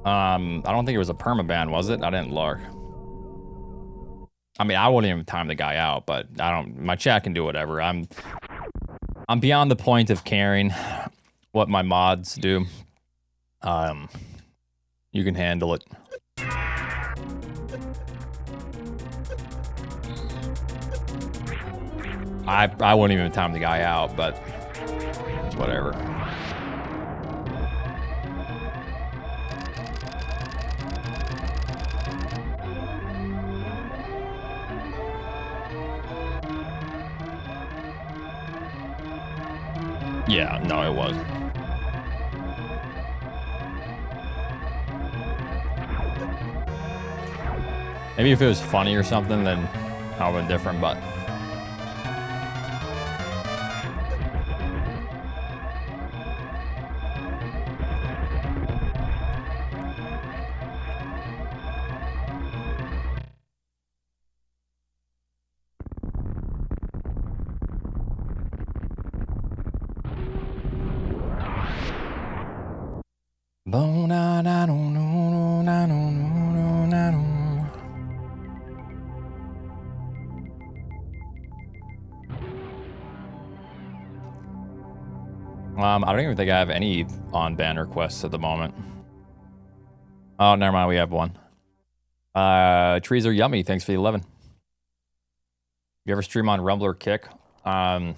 I don't think it was a permaban, was it? I didn't look. I mean, I wouldn't even time the guy out, but I don't. My chat can do whatever. I'm beyond the point of caring what my mods do. You can handle it. I wouldn't even time the guy out, but whatever. Yeah, no, it wasn't. Maybe if it was funny or something, then I would have been different, but... I don't even think I have any on-ban requests at the moment. Oh, never mind, we have one. Trees are yummy, thanks for the 11. You ever stream on Rumble or Kick? No.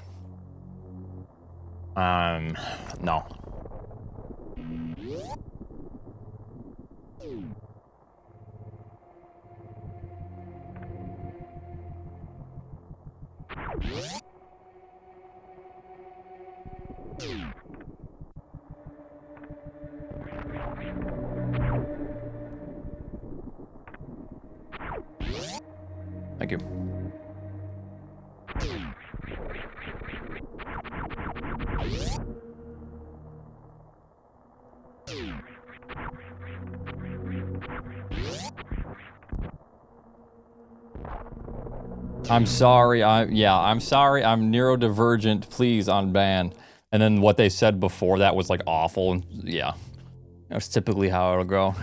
Thank you. I'm sorry. I'm sorry. I'm neurodivergent. Please unban. And then what they said before that was like awful. And yeah, that's typically how it'll go.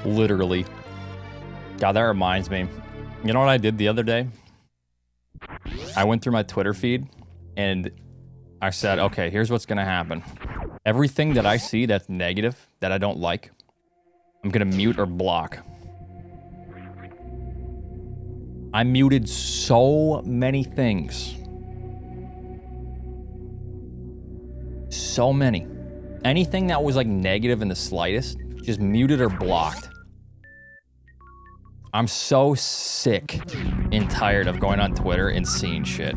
Literally. God, that reminds me. You know what I did the other day? I went through my Twitter feed and I said, okay, here's what's gonna happen. Everything that I see that's negative, that I don't like, I'm gonna mute or block. I muted so many things. So many. Anything that was like negative in the slightest, just muted or blocked. I'm so sick and tired of going on Twitter and seeing shit.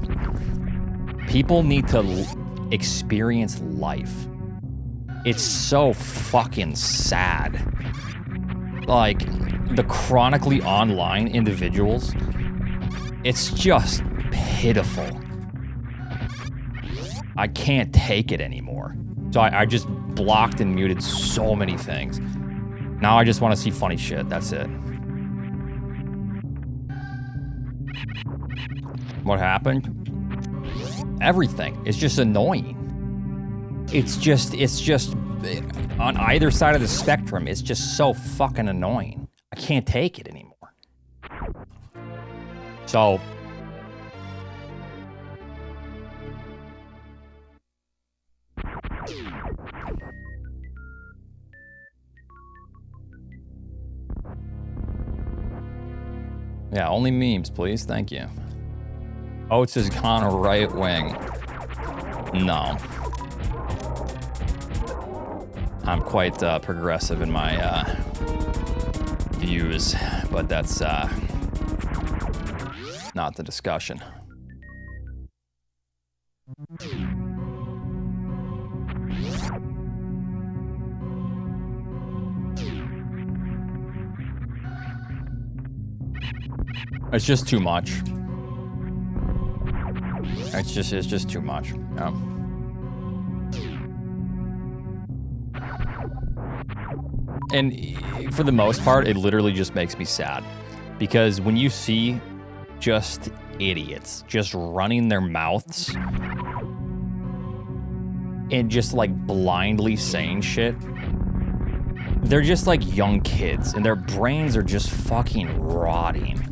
People need to experience life. It's so fucking sad. Like, the chronically online individuals, it's just pitiful. I can't take it anymore. So I just blocked and muted so many things. Now I just want to see funny shit, that's it. What happened? Everything. It's just annoying. It's just on either side of the spectrum, it's just so fucking annoying. I can't take it anymore. So yeah, only memes, please. Thank you. Oats is gone right wing. No. I'm quite progressive in my views, but that's not the discussion. It's just too much. It's just too much. Yeah. And for the most part, it literally just makes me sad. Because when you see just idiots just running their mouths and just like blindly saying shit, they're just like young kids and their brains are just fucking rotting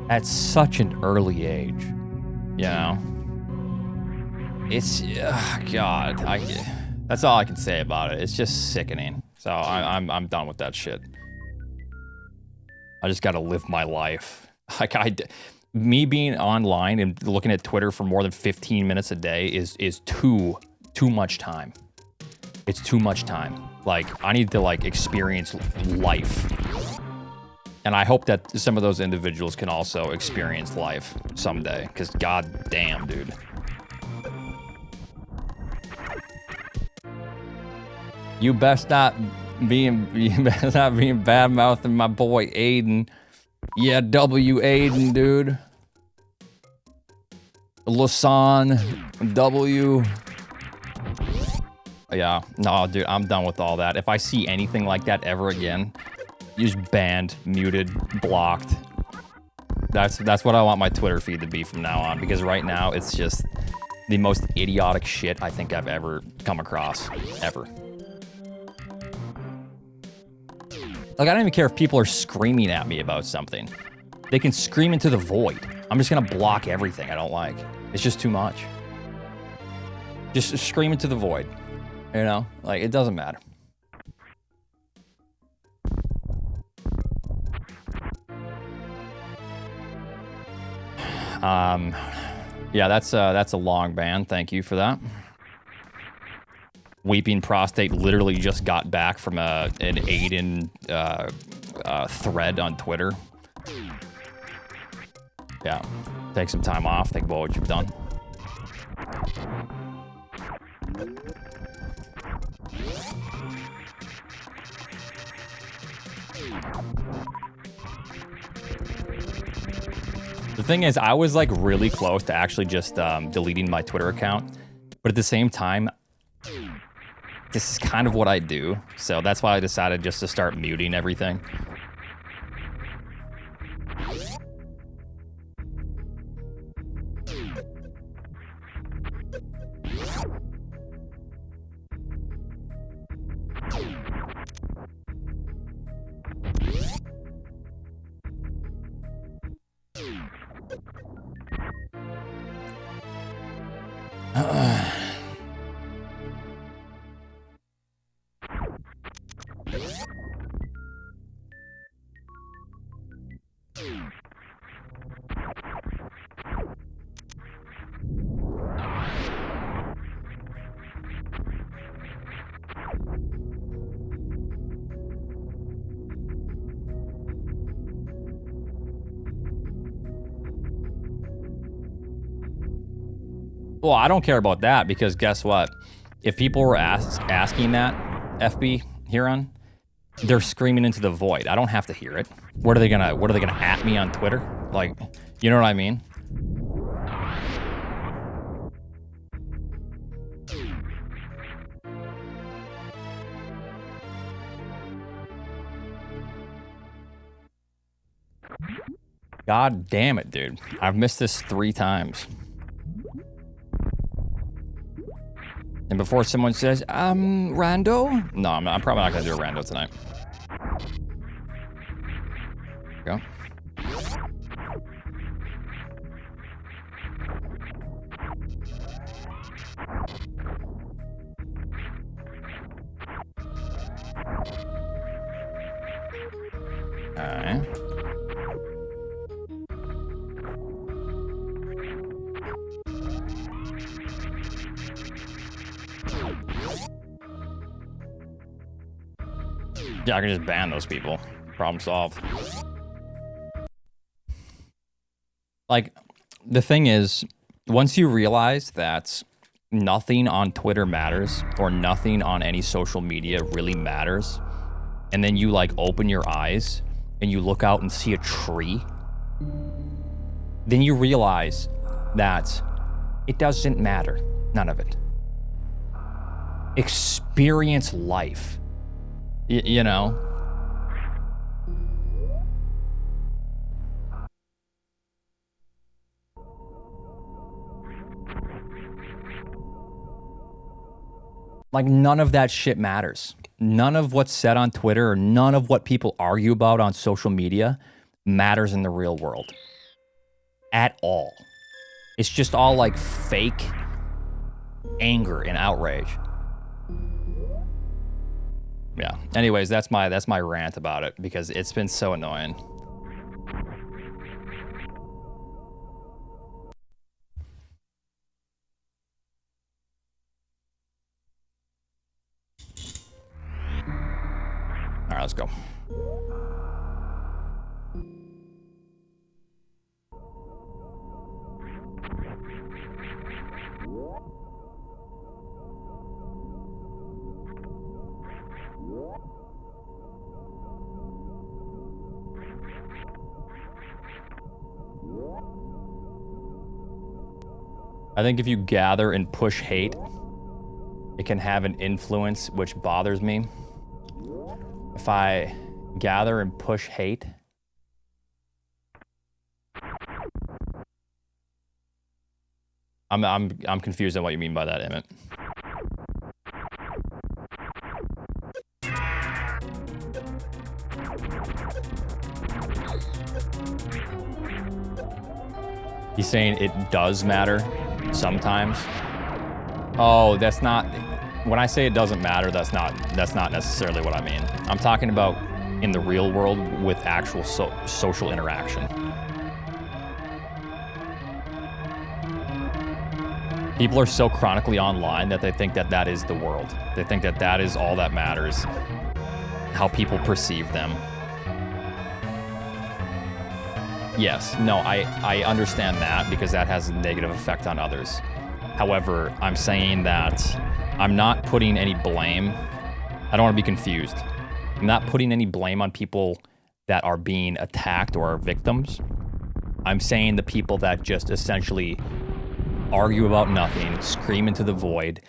at such an early age, you know? It's, God, that's all I can say about it. It's just sickening. So I'm done with that shit. I just gotta live my life. Like me being online and looking at Twitter for more than 15 minutes a day is too much time. It's too much time. Like, I need to like experience life. And I hope that some of those individuals can also experience life someday, because god damn, dude. You best not being bad mouthing my boy Aiden. Yeah, W Aiden, dude. Lasan, W. Yeah, no, dude, I'm done with all that. If I see anything like that ever again, just banned, muted, blocked. That's what I want my Twitter feed to be from now on, because right now it's just the most idiotic shit I think I've ever come across, ever. Like, I don't even care if people are screaming at me about something. They can scream into the void. I'm just gonna block everything I don't like. It's just too much. Just scream into the void. You know? Like, it doesn't matter. Yeah, that's a long ban. Thank you for that. Weeping Prostate literally just got back from an Aiden thread on Twitter. Yeah, take some time off. Think about what you've done. The thing is, I was like really close to actually just deleting my Twitter account, but at the same time, this is kind of what I do, so that's why I decided just to start muting everything. Well, I don't care about that, because guess what? If people were asking that, FB Huron, they're screaming into the void. I don't have to hear it. What are they gonna at me on Twitter? Like, you know what I mean? God damn it, dude. I've missed this 3 times. And before someone says, rando? No, I'm probably not gonna do a rando tonight. Go. Alright. Yeah, I can just ban those people. Problem solved. Like, the thing is, once you realize that nothing on Twitter matters, or nothing on any social media really matters, and then you like open your eyes and you look out and see a tree, then you realize that it doesn't matter. None of it. Experience life. You know? Like, none of that shit matters. None of what's said on Twitter or none of what people argue about on social media matters in the real world. At all. It's just all like fake anger and outrage. Yeah. Anyways, that's my rant about it because it's been so annoying. All right, let's go. I think if you gather and push hate, it can have an influence which bothers me. If I gather and push hate, I'm confused on what you mean by that, Emmett. He's saying it does matter sometimes. Oh, that's not. When I say it doesn't matter, that's not necessarily what I mean. I'm talking about in the real world with actual social interaction. People are so chronically online that they think that that is the world. They think that that is all that matters, how people perceive them. Yes, no, I understand that because that has a negative effect on others. However, I'm saying that I'm not putting any blame. I don't want to be confused. I'm not putting any blame on people that are being attacked or are victims. I'm saying the people that just essentially argue about nothing, scream into the void,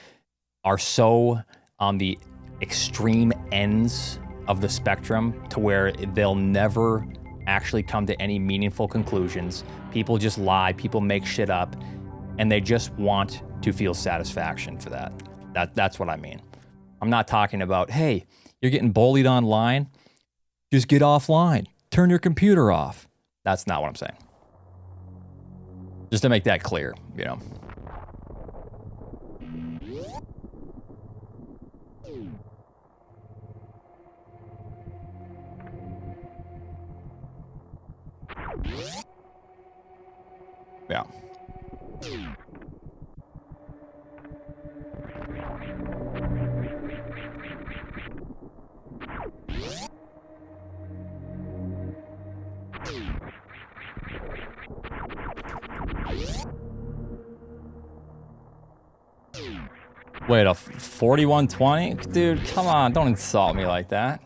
are so on the extreme ends of the spectrum to where they'll never actually come to any meaningful conclusions. People just lie, people make shit up, and they just want to feel satisfaction for that. That's what I mean. I'm not talking about, hey, you're getting bullied online, just get offline, turn your computer off. That's not what I'm saying. Just to make that clear, you know. Yeah. Wait, a 4120? Dude, come on, don't insult me like that.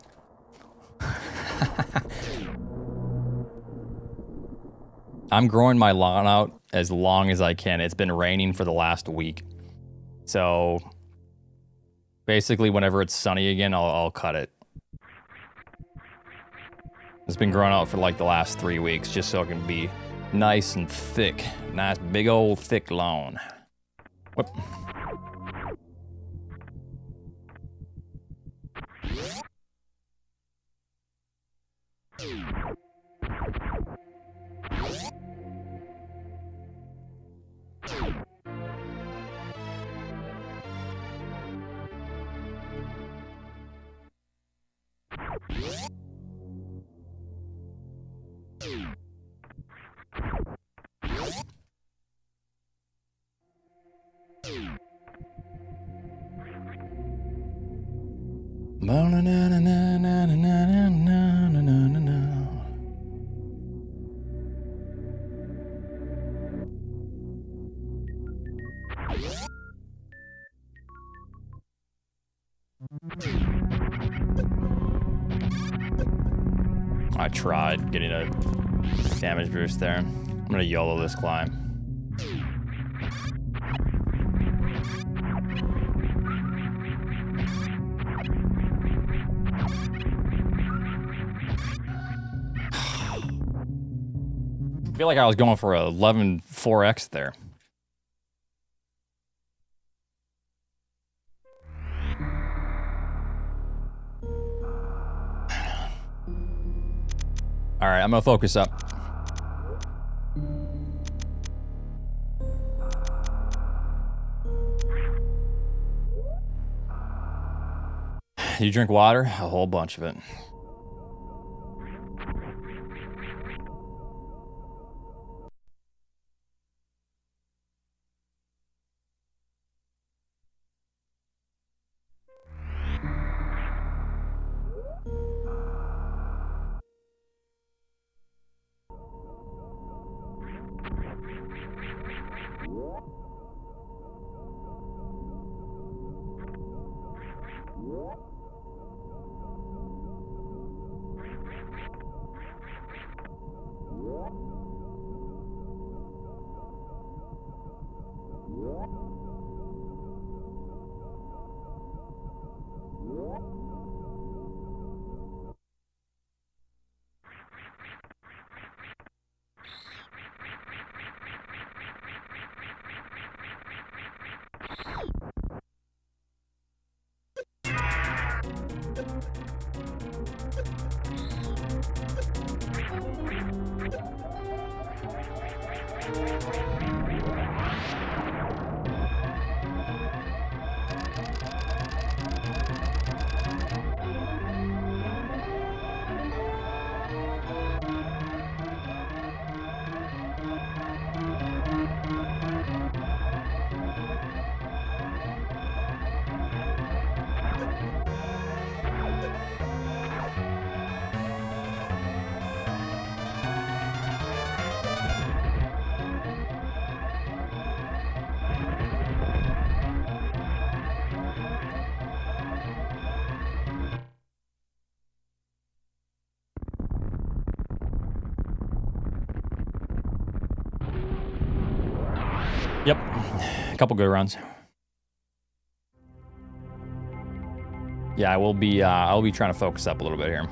I'm growing my lawn out as long as I can. It's been raining for the last week. So basically whenever it's sunny again, I'll cut it. It's been growing out for like the last 3 weeks just so it can be nice and thick. Nice big old thick lawn. Whoop. I tried getting a damage boost there. I'm gonna YOLO this climb. I feel like I was going for a 11.4x there. All right, I'm gonna focus up. You drink water? A whole bunch of it. Yep, a couple good runs. Yeah, I will be. I'll be trying to focus up a little bit here.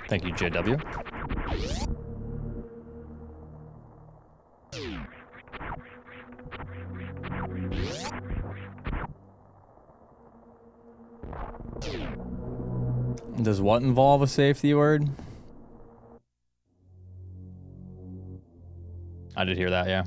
Thank you, JW. Does what involve a safety word? I did hear that, yeah.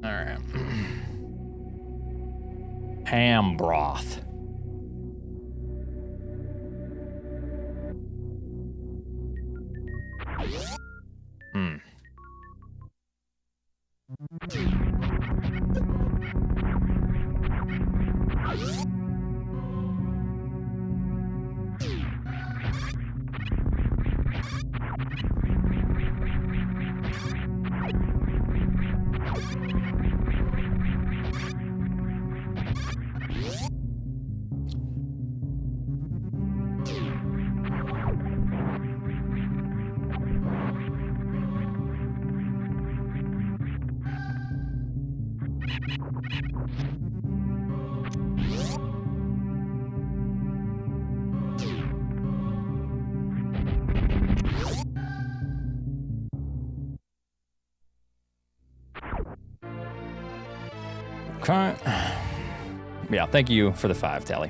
All right. Ham broth. Hmm. Okay. Yeah, thank you for the 5, Tally.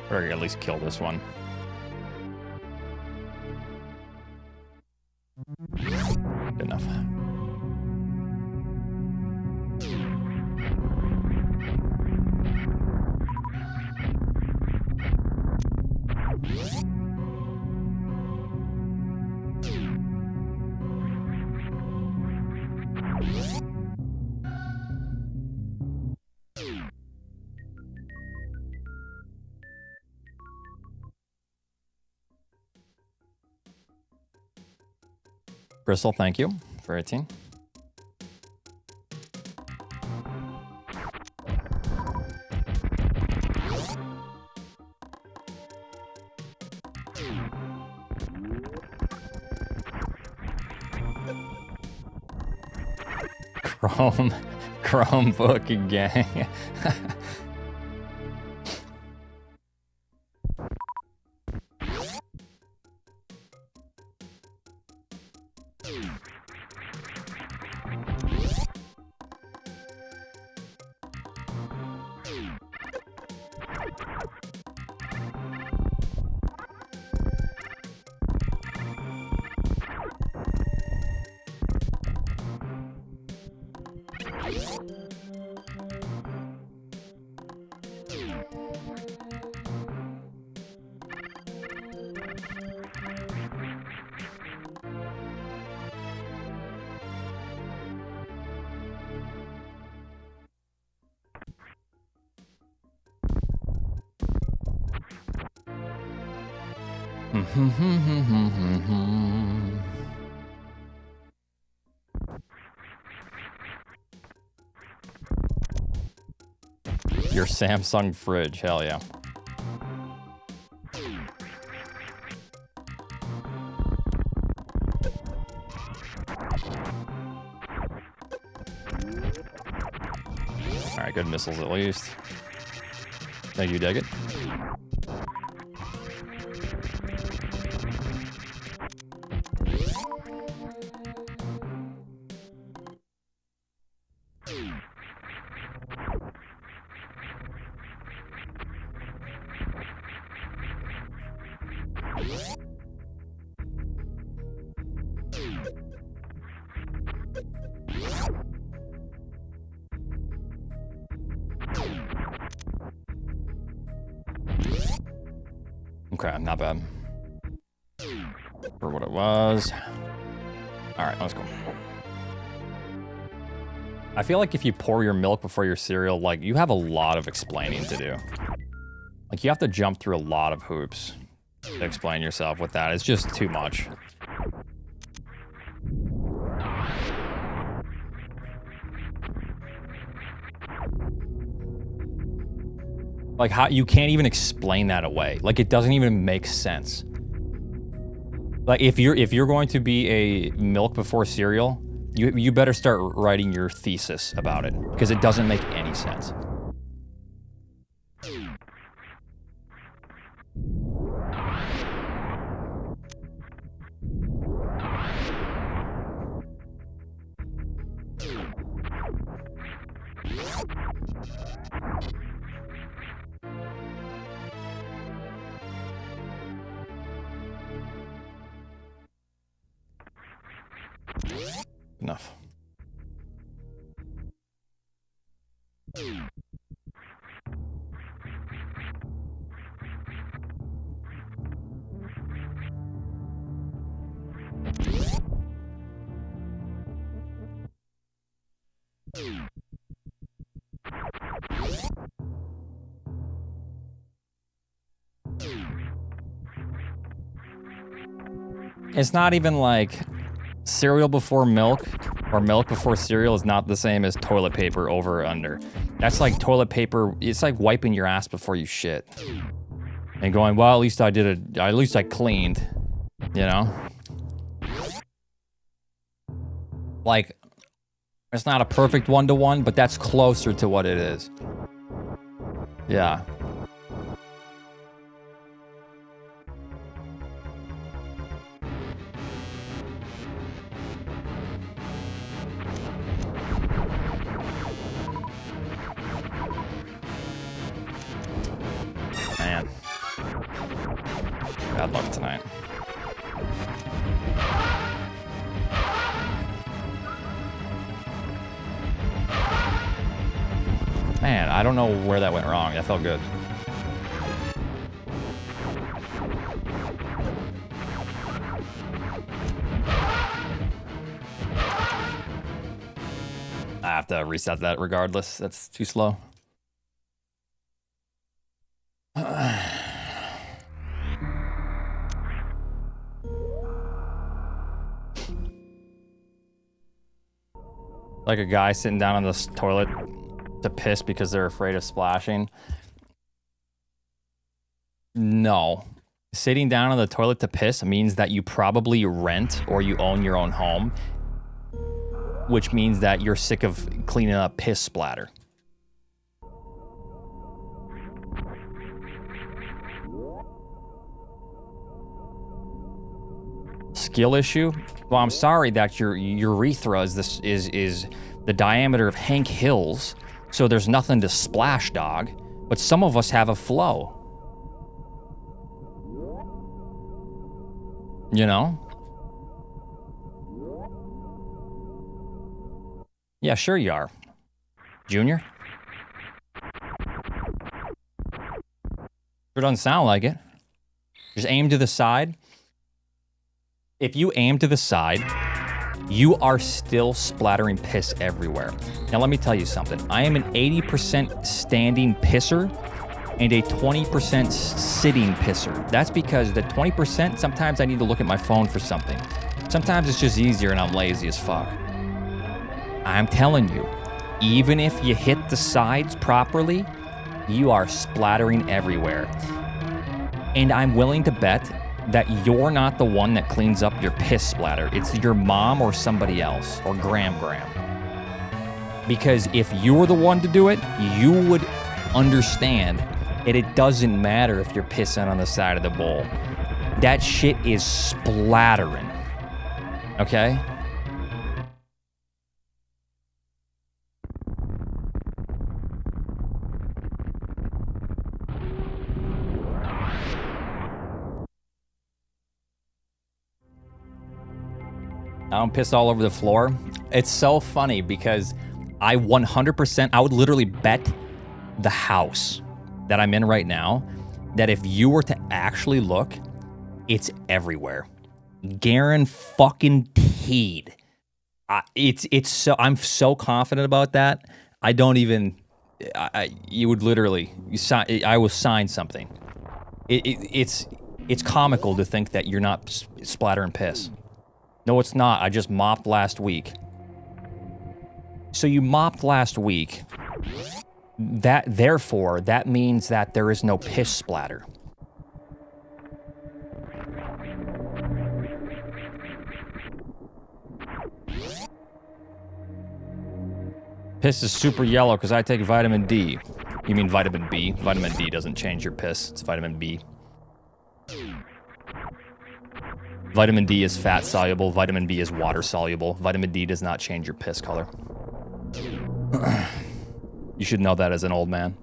Or at least kill this one. Good enough. Bristol, thank you for 18. Chromebook gang. Your Samsung fridge, hell yeah. Alright, good missiles at least. Thank you, dig it. Okay, not bad. For what it was. Alright, let's go. I feel like if you pour your milk before your cereal, like, you have a lot of explaining to do. Like, you have to jump through a lot of hoops to explain yourself with that. It's just too much. Like, how you can't even explain that away. Like, it doesn't even make sense. Like, if you're going to be a milk before cereal, you better start writing your thesis about it, because it doesn't make any sense. Enough. It's not even like cereal before milk or milk before cereal is not the same as toilet paper over or under. That's like toilet paper. It's like wiping your ass before you shit and going, well, at least I did it. At least I cleaned, you know? Like, it's not a perfect one-to-one, but that's closer to what it is. Yeah. Man. Bad luck tonight. Man, I don't know where that went wrong. That felt good. I have to reset that regardless. That's too slow. Like a guy sitting down on this toilet to piss because they're afraid of splashing. No. Sitting down on the toilet to piss means that you probably rent or you own your own home, which means that you're sick of cleaning up piss splatter. Skill issue? Well, I'm sorry that your urethra is the diameter of Hank Hill's, so there's nothing to splash, dog. But some of us have a flow. You know? Yeah, sure you are. Junior? Sure doesn't sound like it. Just aim to the side. If you aim to the side, you are still splattering piss everywhere. Now let me tell you something. I am an 80% standing pisser and a 20% sitting pisser. That's because the 20%, sometimes I need to look at my phone for something. Sometimes it's just easier and I'm lazy as fuck. I'm telling you, even if you hit the sides properly, you are splattering everywhere. And I'm willing to bet that you're not the one that cleans up your piss splatter. It's your mom or somebody else, or Graham. Because if you were the one to do it, you would understand that it doesn't matter if you're pissing on the side of the bowl. That shit is splattering. Okay? I don't piss all over the floor. It's so funny because I 100%, I would literally bet the house that I'm in right now that if you were to actually look, it's everywhere. Guaranteed. It's so, I'm so confident about that. I don't even, you would literally, I will sign something. It's comical to think that you're not splattering piss. No, it's not. I just mopped last week. So you mopped last week. Therefore, that means that there is no piss splatter. Piss is super yellow because I take vitamin D. You mean vitamin B? Vitamin D doesn't change your piss. It's vitamin B. Vitamin D is fat soluble. Vitamin B is water soluble. Vitamin D does not change your piss color. You should know that as an old man.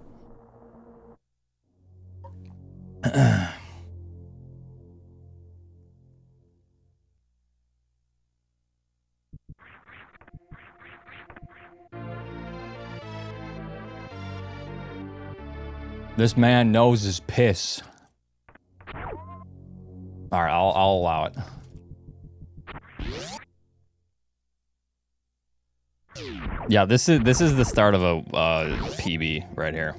This man knows his piss. All right, I'll allow it. Yeah, this is the start of a PB right here.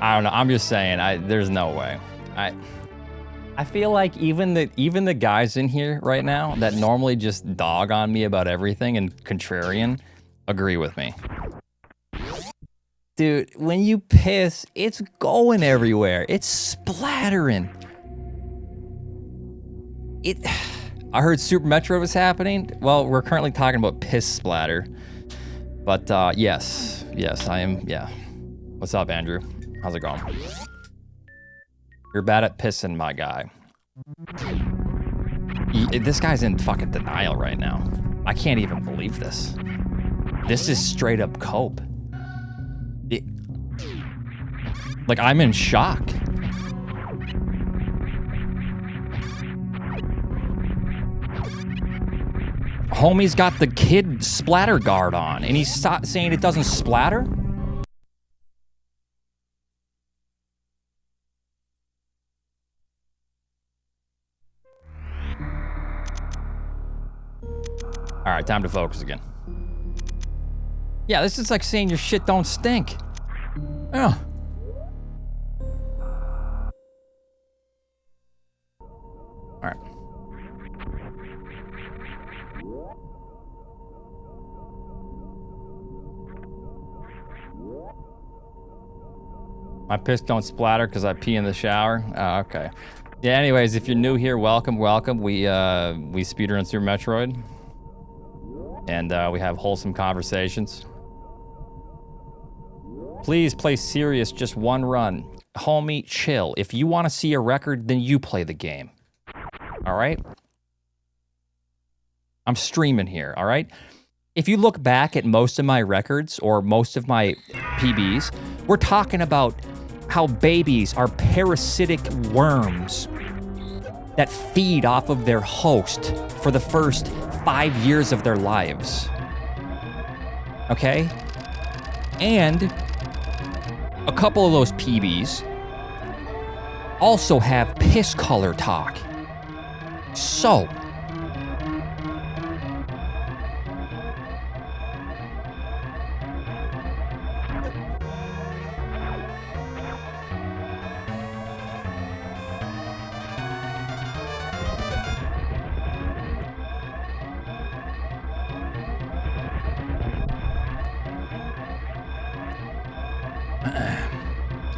I don't know. I'm just saying. There's no way. I feel like even the guys in here right now that normally just dog on me about everything and contrarian agree with me. Dude, when you piss, it's going everywhere. It's splattering. I heard Super Metroid was happening. Well, we're currently talking about piss splatter. But yes, I am. Yeah. What's up, Andrew? How's it going? You're bad at pissing, my guy. This guy's in fucking denial right now. I can't even believe this. This is straight up cope. Like, I'm in shock. Homie's got the kid splatter guard on, and he's saying it doesn't splatter? All right, time to focus again. Yeah, this is like saying your shit don't stink. Yeah. All right. My piss don't splatter because I pee in the shower. Oh, okay. Yeah. Anyways, if you're new here, welcome. We speedrun through Metroid, and we have wholesome conversations. Please play serious, just one run. Homie, chill. If you want to see a record, then you play the game. All right? I'm streaming here, all right? If you look back at most of my records or most of my PBs, we're talking about how babies are parasitic worms that feed off of their host for the first 5 years of their lives. Okay? And a couple of those PBs also have piss color talk. So,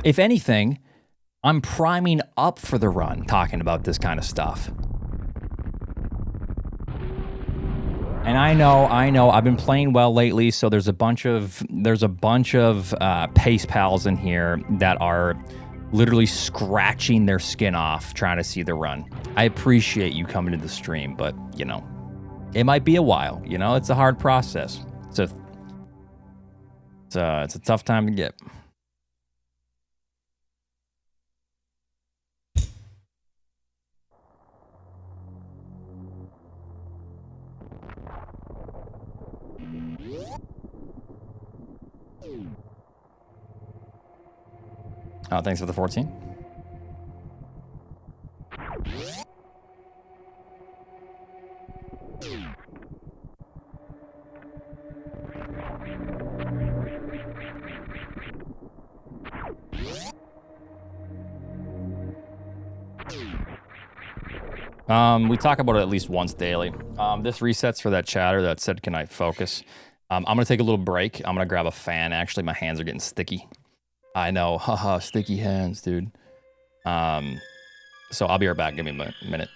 if anything, I'm priming up for the run talking about this kind of stuff. And I know, I've been playing well lately, so there's a bunch of pace pals in here that are literally scratching their skin off trying to see the run. I appreciate you coming to the stream, but you know, it might be a while. You know, it's a hard process. It's a tough time to get. Oh, thanks for the 14. We talk about it at least once daily. This resets for that chatter that said, can I focus? I'm going to take a little break. I'm going to grab a fan. Actually, my hands are getting sticky. I know. Haha, sticky hands, dude. So I'll be right back. Give me a minute.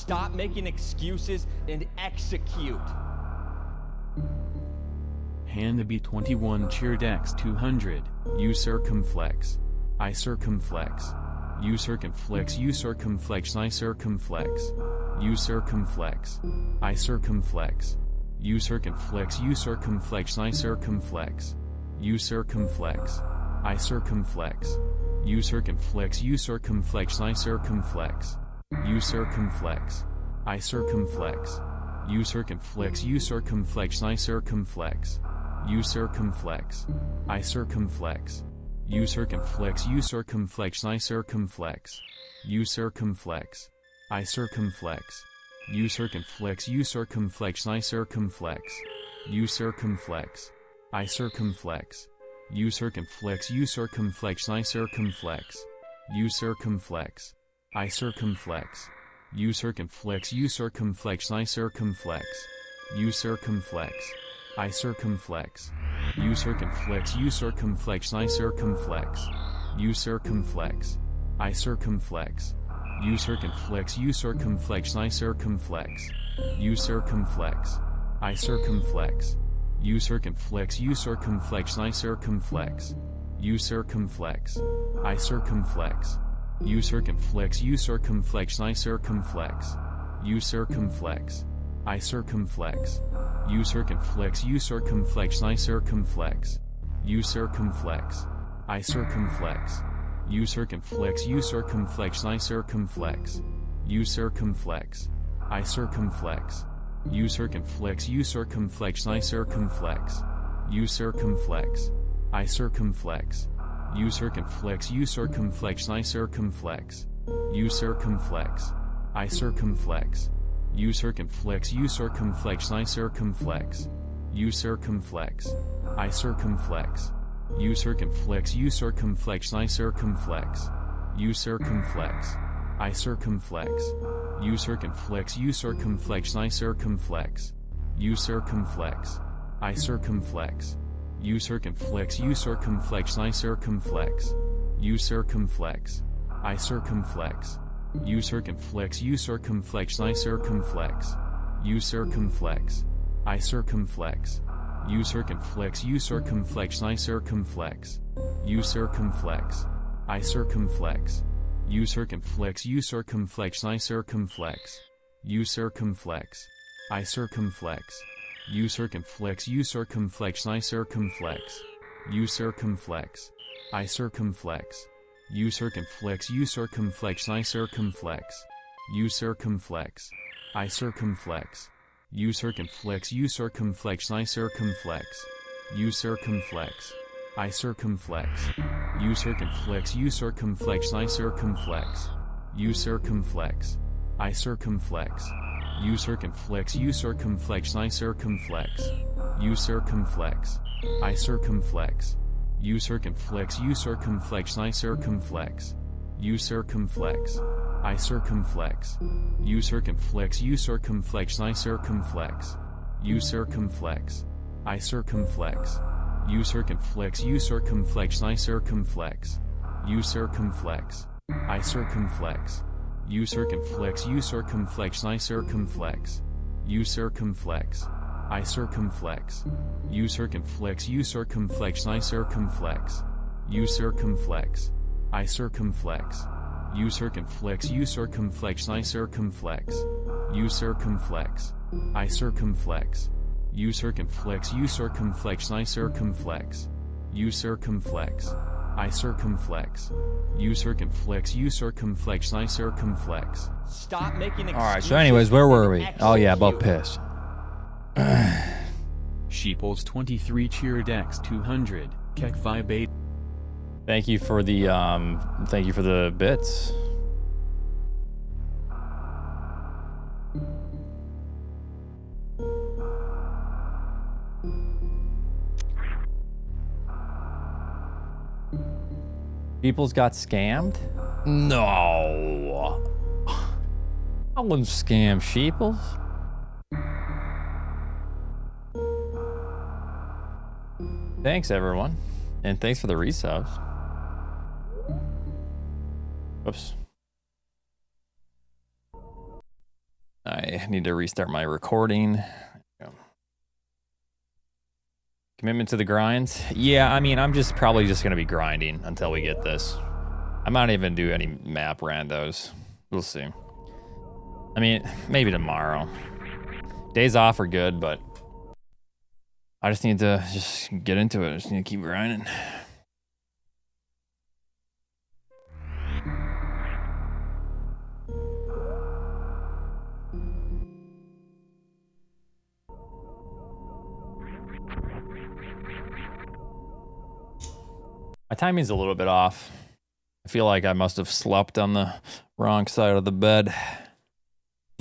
Stop making excuses and execute. Hannaby21 cheered X200, you circumflex. I circumflex. You circumflex, you circumflex, I circumflex. You circumflex. I circumflex. You circumflex, you circumflex, I circumflex. You circumflex. I circumflex. You circumflex, you circumflex, I circumflex. You circumflex. I circumflex. You circumflex, you circumflex, I circumflex. You circumflex. I circumflex. You circumflex, you circumflex, I circumflex. You circumflex. I circumflex. You circumflex, you circumflex, I circumflex. You circumflex. I circumflex. You circumflex, you circumflex, I circumflex. You circumflex. I circumflex. You circumflex, you circumflex, I circumflex. You circumflex. I circumflex. You circumflex, you circumflex, I circumflex. You circumflex. I circumflex. You circumflex, you circumflex, I circumflex. You circumflex. I circumflex. You circumflex, you circumflex, I circumflex. You circumflex. I circumflex. You circumflex, you circumflex, I circumflex. You circumflex. I circumflex. You circumflex, you circumflex, I circumflex. You circumflex. I circumflex. You circumflex, you circumflex, I circumflex. You circumflex. I circumflex. You circumflex, you circumflex, I circumflex. You circumflex. I circumflex. You circumflex, you circumflex, I circumflex. You circumflex. I circumflex. You circumflex, you circumflex, I circumflex. You circumflex. I circumflex. You circumflex, you circumflex, I circumflex. You circumflex. I circumflex. You circumflex, you circumflex, I circumflex. You circumflex. I circumflex. You circumflex, you circumflex, I circumflex. You circumflex. I circumflex. You circumflex, you circumflex, I circumflex. You circumflex. I circumflex. You circumflex, you circumflex, I circumflex. You circumflex. I circumflex. You circumflex, you circumflex, I circumflex. You circumflex. I circumflex. You circumflex, you circumflex, I circumflex. You circumflex. I circumflex. You circumflex, you circumflex, I circumflex. You circumflex. I circumflex. You circumflex, you circumflex, I circumflex. You circumflex. I circumflex. You circumflex, you circumflex, I circumflex. You circumflex. I circumflex. You circumflex, you circumflex, I circumflex. You circumflex. I circumflex. You circumflex, you circumflex, I circumflex. You circumflex. I circumflex. You circumflex, you circumflex, I circumflex. You circumflex. I circumflex. You circumflex, you circumflex, I circumflex. You circumflex. I circumflex. You circumflex, you circumflex, I circumflex. You circumflex. I circumflex. You circumflex, you circumflex, I circumflex. You circumflex. I circumflex. You circumflex, you circumflex, I circumflex. You circumflex. I circumflex. You circumflex, you circumflex, I circumflex. You circumflex. I circumflex. You circumflex, you circumflex, I circumflex. Stop making excuses. All right, so anyways, where were we? and Oh yeah, about execute. piss. Sheeples23 cheered X200, Kek 58. Thank you for the bits. People's got scammed? No. I wouldn't scam Sheeples. Thanks, everyone. And thanks for the resubs. Whoops. I need to restart my recording. Commitment to the grinds? Yeah, I mean, I'm probably just gonna be grinding until we get this. I might even do any map randos. We'll see. I mean, maybe tomorrow. Days off are good, but I just need to get into it. I just need to keep grinding. My timing's a little bit off. I feel like I must have slept on the wrong side of the bed.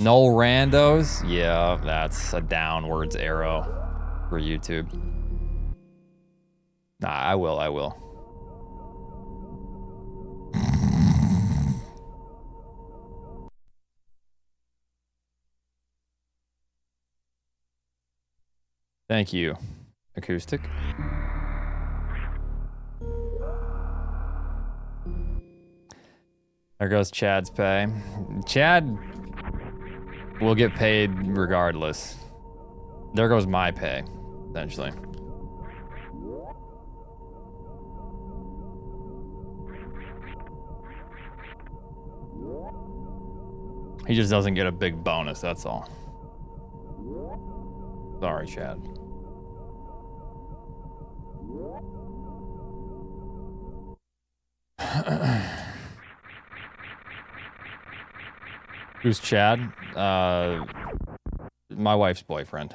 No randos? Yeah, that's a downwards arrow for YouTube. Nah, I will. Thank you, Acoustic. There goes Chad's pay. Chad will get paid regardless. There goes my pay, essentially. He just doesn't get a big bonus, that's all. Sorry, Chad. Who's Chad? My wife's boyfriend.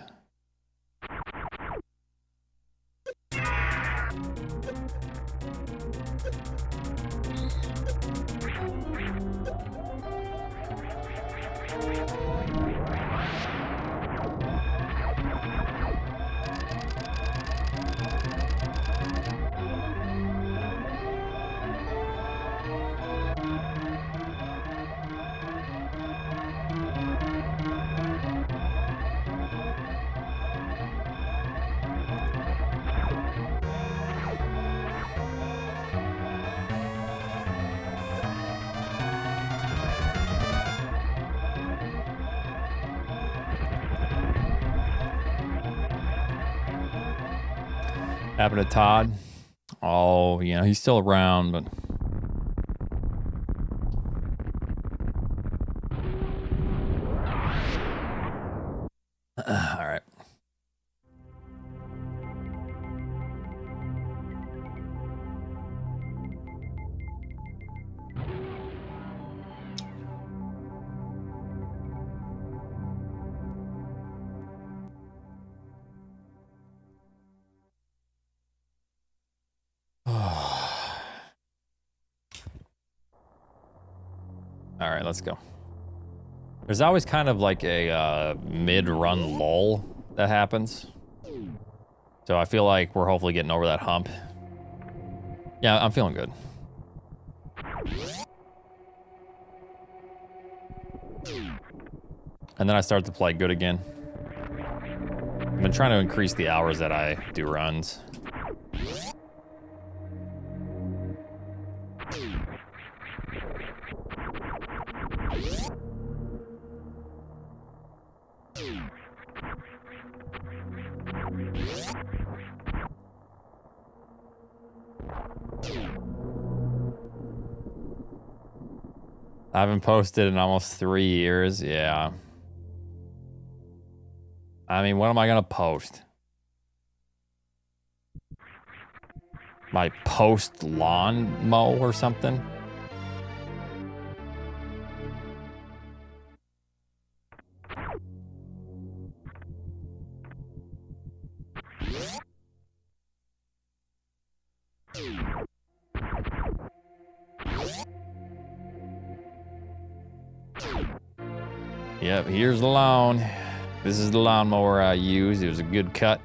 Happened to Todd. Oh, you know, he's still around, but all right. All right, let's go. There's always kind of like a mid-run lull that happens. So I feel like we're hopefully getting over that hump. Yeah, I'm feeling good. And then I start to play good again. I've been trying to increase the hours that I do runs. I haven't posted in almost 3 years. Yeah. I mean, what am I gonna post? My post lawn mow or something? Yep, here's the lawn. This is the lawnmower I used. It was a good cut.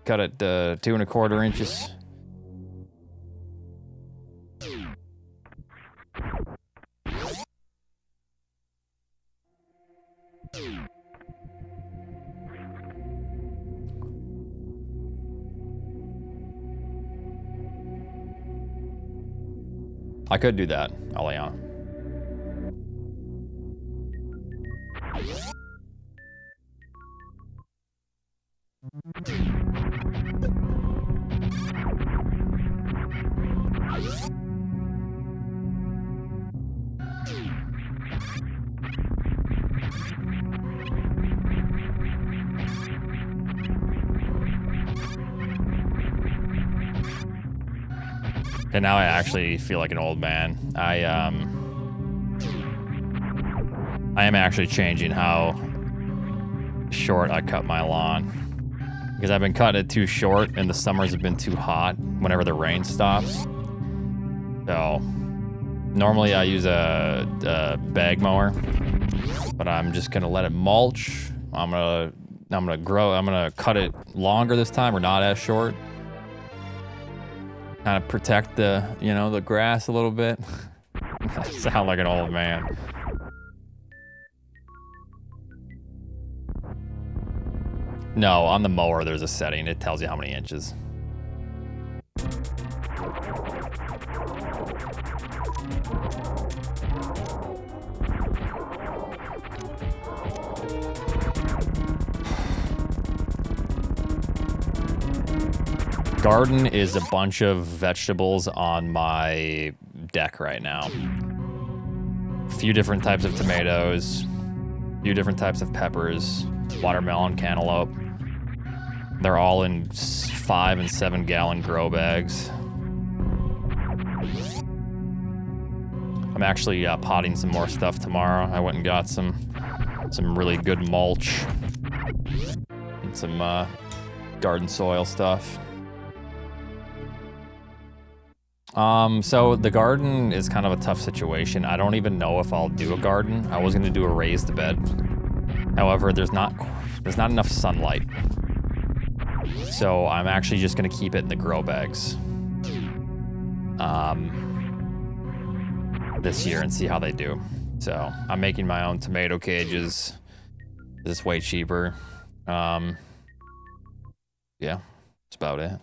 Cut it 2 1/4 inches. I could do that, Aliana. And now I actually feel like an old man. I am actually changing how short I cut my lawn. Because I've been cutting it too short and the summers have been too hot whenever the rain stops. So normally I use a bag mower, but I'm just gonna let it mulch. I'm gonna cut it longer this time, or not as short. Kind of protect the, you know, the grass a little bit. I sound like an old man. No, on the mower there's a setting. It tells you how many inches. Garden is a bunch of vegetables on my deck right now. A few different types of tomatoes, a few different types of peppers, watermelon, cantaloupe. They're all in 5 and 7 gallon grow bags. I'm actually potting some more stuff tomorrow. I went and got some really good mulch and some garden soil stuff. So the garden is kind of a tough situation. I don't even know if I'll do a garden. I was gonna do a raised bed. However, there's not enough sunlight. So I'm actually just gonna keep it in the grow bags. This year and see how they do. So I'm making my own tomato cages. This is way cheaper. Yeah, that's about it.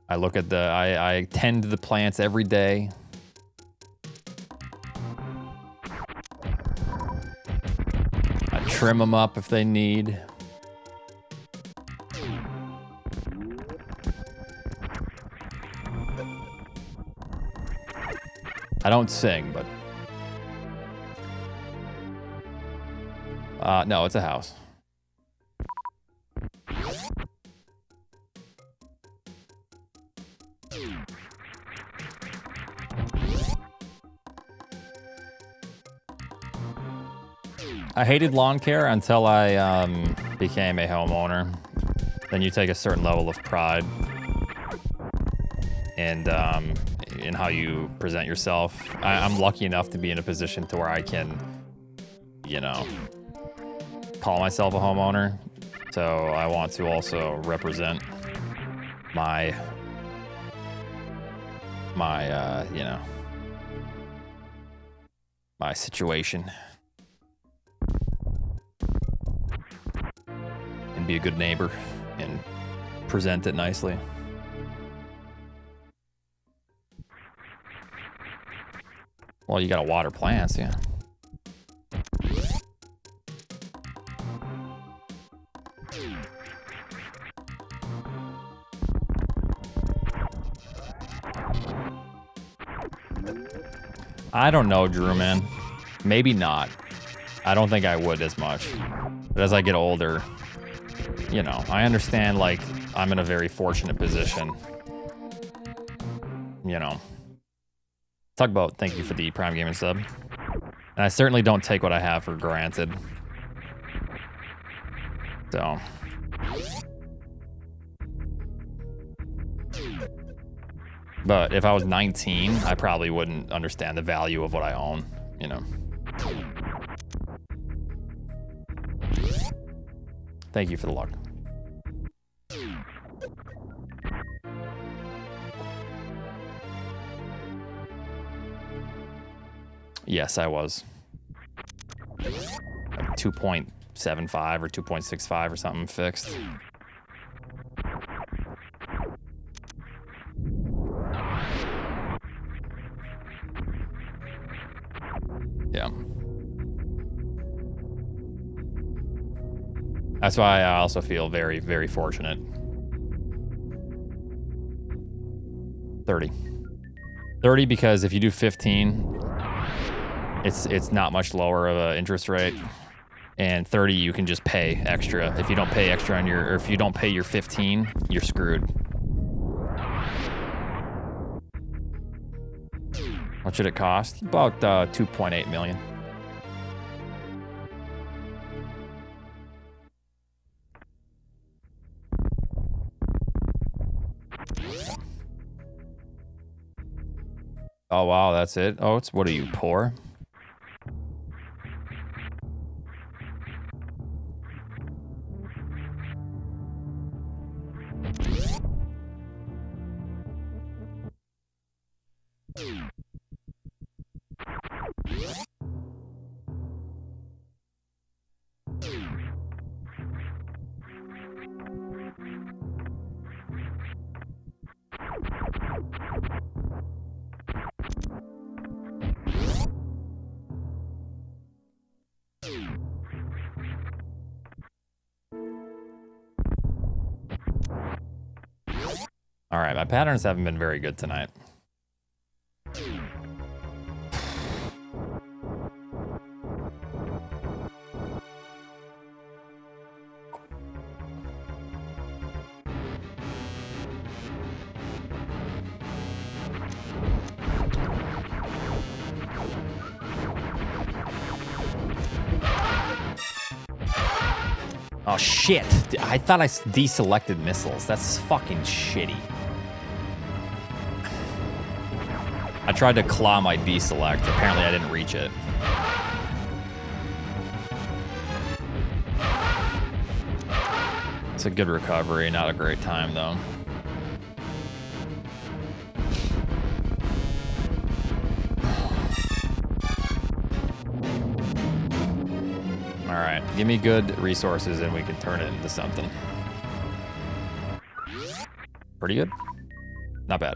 I look at I tend to the plants every day. I trim them up if they need. I don't sing, but no, it's a house. I hated lawn care until I became a homeowner. Then you take a certain level of pride and in how you present yourself. I'm lucky enough to be in a position to where I can, you know, call myself a homeowner. So I want to also represent my you know, my situation. And be a good neighbor and present it nicely. Well, you gotta water plants, yeah. I don't know, Drew, man. Maybe not. I don't think I would as much. But as I get older, you know, I understand, like, I'm in a very fortunate position. You know. Talk about thank you for the Prime Gaming sub. And I certainly don't take what I have for granted. So. But if I was 19, I probably wouldn't understand the value of what I own, you know. Thank you for the luck. Yes, I was. Like 2.75 or 2.65 or something fixed. Yeah. That's why I also feel very, very fortunate. 30. 30 because if you do 15, it's not much lower of an interest rate. And 30, you can just pay extra. If you don't pay extra on your, or if you don't pay your 15, you're screwed. What should it cost? About 2.8 million. Oh wow, that's it. Oh, it's what are you, poor? All right, my patterns haven't been very good tonight. Oh shit, I thought I deselected missiles. That's fucking shitty. I tried to claw my deselect. Apparently I didn't reach it. It's a good recovery, not a great time though. All right, give me good resources and we can turn it into something. Pretty good. Not bad.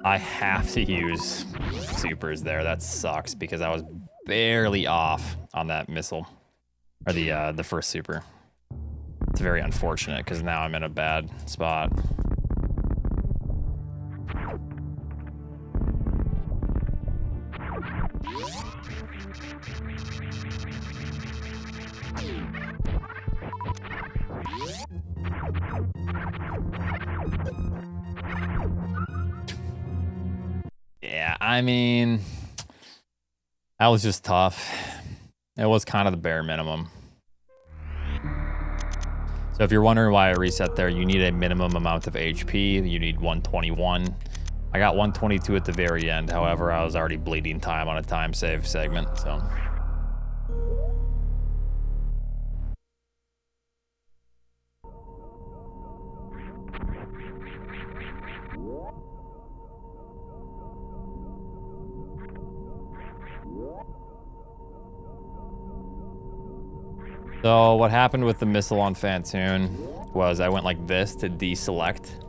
I have to use supers there. That sucks because I was barely off on that missile or the first super. It's very unfortunate because now I'm in a bad spot. Yeah, I mean, that was just tough. It was kind of the bare minimum. So if you're wondering why I reset there, you need a minimum amount of HP. You need 121. I got 122 at the very end. However, I was already bleeding time on a time save segment, so. So what happened with the missile on Fantoon was I went like this to deselect.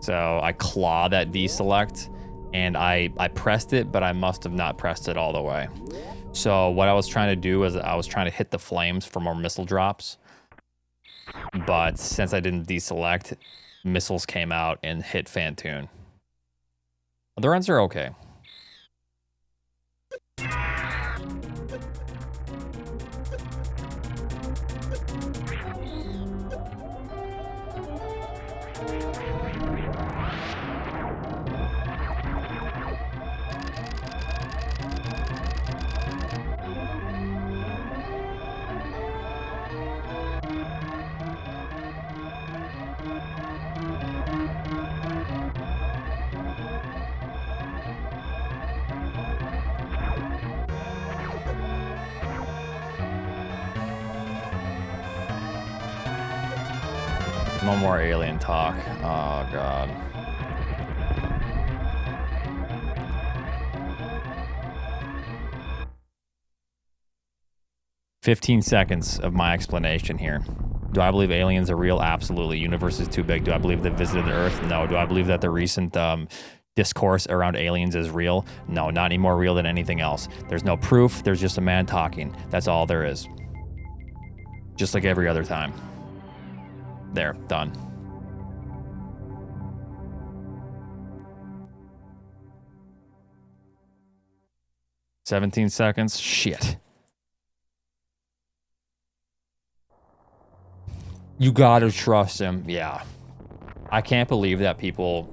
So I claw that deselect and I pressed it, but I must have not pressed it all the way. So what I was trying to do was I was trying to hit the flames for more missile drops. But since I didn't deselect, missiles came out and hit Fantoon. The runs are okay. No more alien talk. Oh, God. "15 seconds of my explanation here. Do I believe aliens are real? Absolutely. Universe is too big. Do I believe they visited the Earth? No. Do I believe that the recent discourse around aliens is real? No, not any more real than anything else. There's no proof. There's just a man talking. That's all there is. Just like every other time. There, done." "17 seconds? Shit. You gotta trust him." Yeah. I can't believe that people...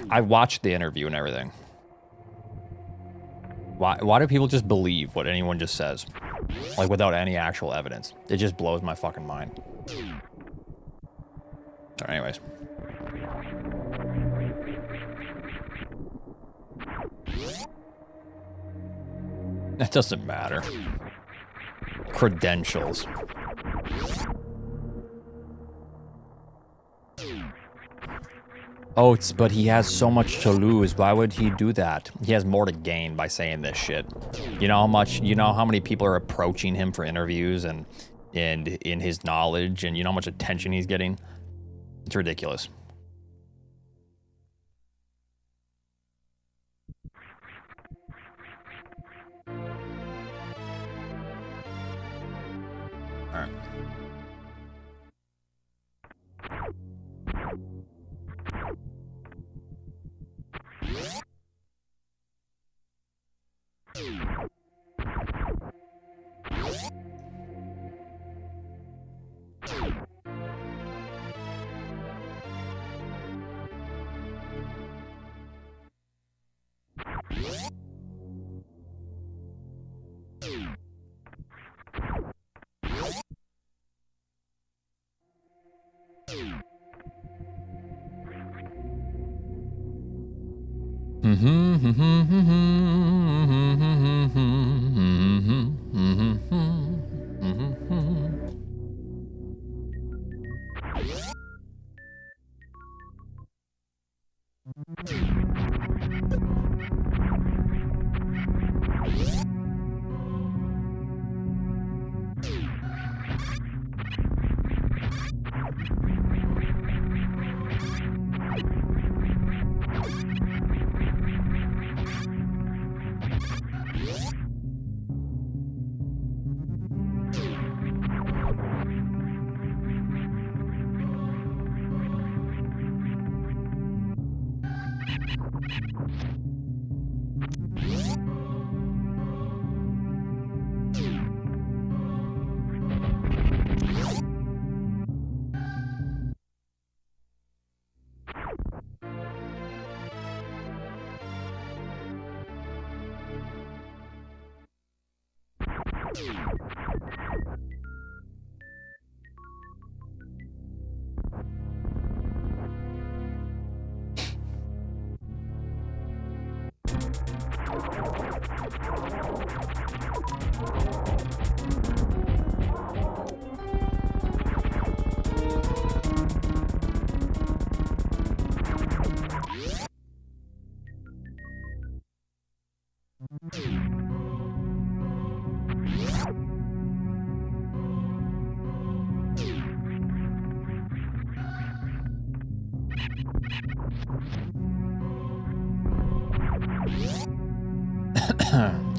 I watched the interview and everything. Why do people just believe what anyone just says? Like, without any actual evidence. It just blows my fucking mind. Alright, anyways. That doesn't matter. Credentials. Oats, but he has so much to lose. Why would he do that? He has more to gain by saying this shit. You know how many people are approaching him for interviews and in his knowledge, and you know how much attention he's getting? It's ridiculous. All right.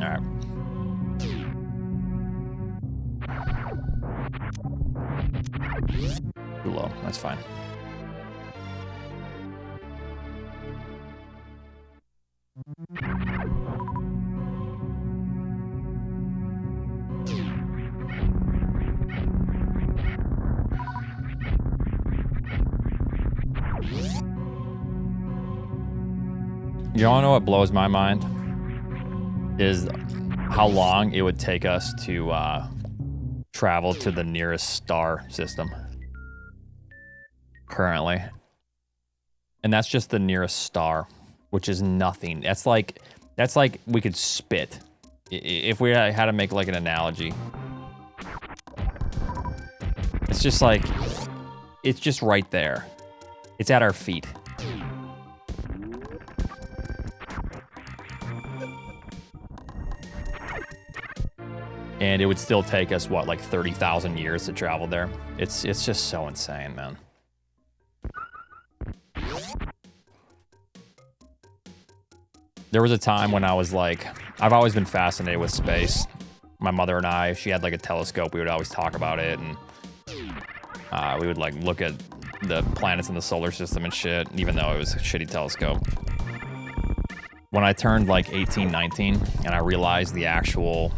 Alright. Too low. That's fine. You all know what blows my mind? Is how long it would take us to travel to the nearest star system currently. And that's just the nearest star, which is nothing. That's like we could spit. If we had to make like an analogy. It's just like, it's just right there. It's at our feet. And it would still take us, what, like 30,000 years to travel there? It's just so insane, man. There was a time when I was like, I've always been fascinated with space. My mother and I, she had like a telescope, we would always talk about it, and we would like look at the planets in the solar system and shit, even though it was a shitty telescope. When I turned like 18, 19, and I realized the actual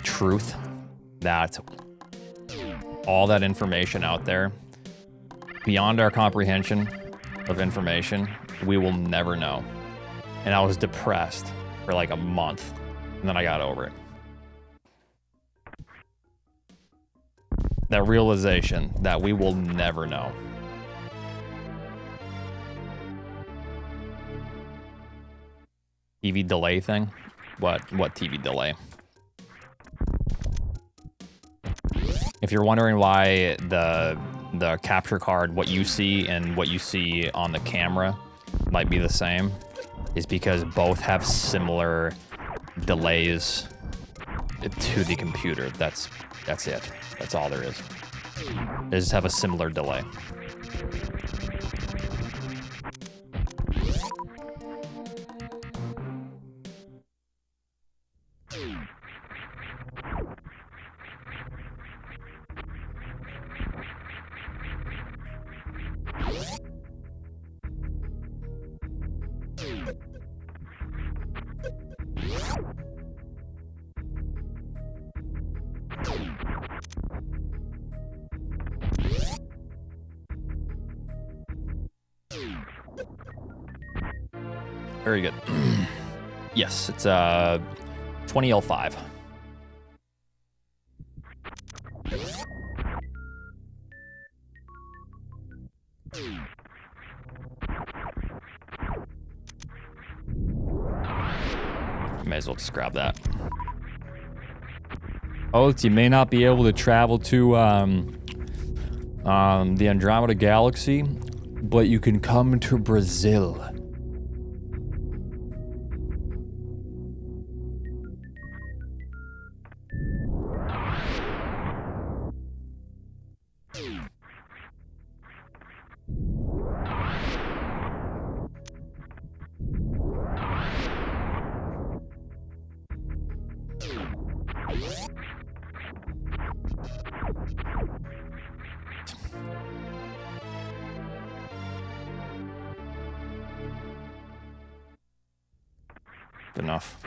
truth that all that information out there, beyond our comprehension of information, we will never know. And I was depressed for like a month, and then I got over it. That realization that we will never know. TV delay thing? What TV delay? If you're wondering why the capture card, what you see and what you see on the camera might be the same, is because both have similar delays to the computer. That's it. That's all there is. They just have a similar delay. Very good. Yes, it's 2005. May as well just grab that. Oats, you may not be able to travel to the Andromeda Galaxy, but you can come to Brazil. Good enough.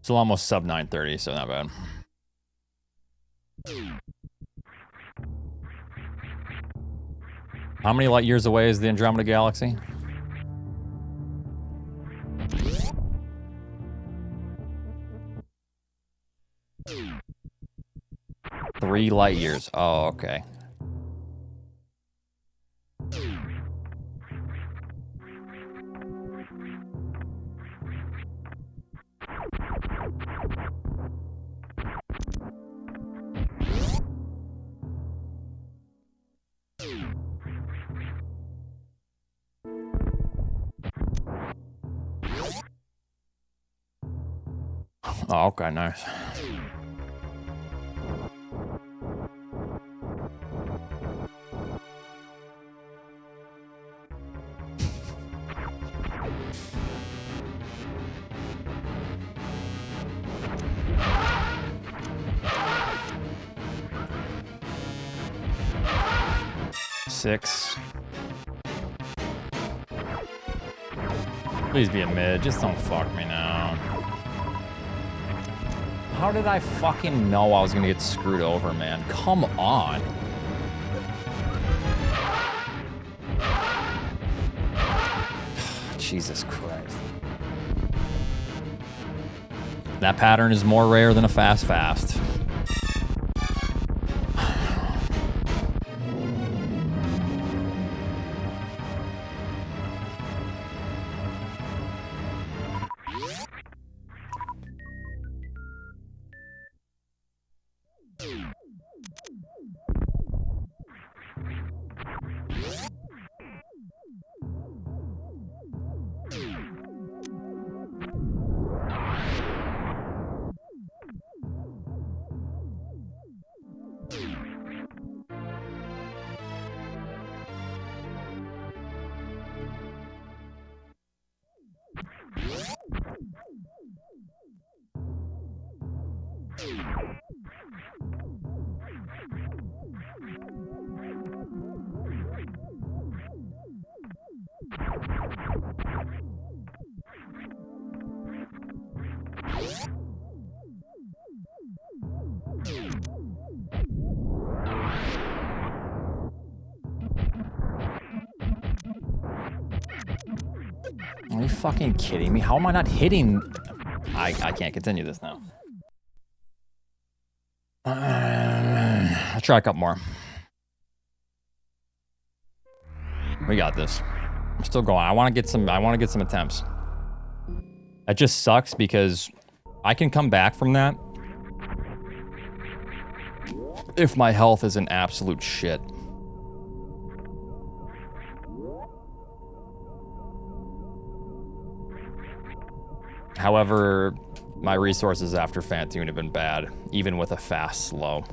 Still almost sub 930, so not bad. How many light years away is the Andromeda Galaxy? 3 light years. Oh, okay. Oh, okay, nice. Six. Please be a mid. Just don't fuck me now. How did I fucking know I was gonna get screwed over, man? Come on. Jesus Christ. That pattern is more rare than a fast. Are you fucking kidding me? How am I not hitting? I can't continue this now. I'll try a couple more. We got this. I'm still going. I want to get some attempts. That just sucks because I can come back from that if my health is in absolute shit. However, my resources after Fantoon have been bad, even with a fast slow.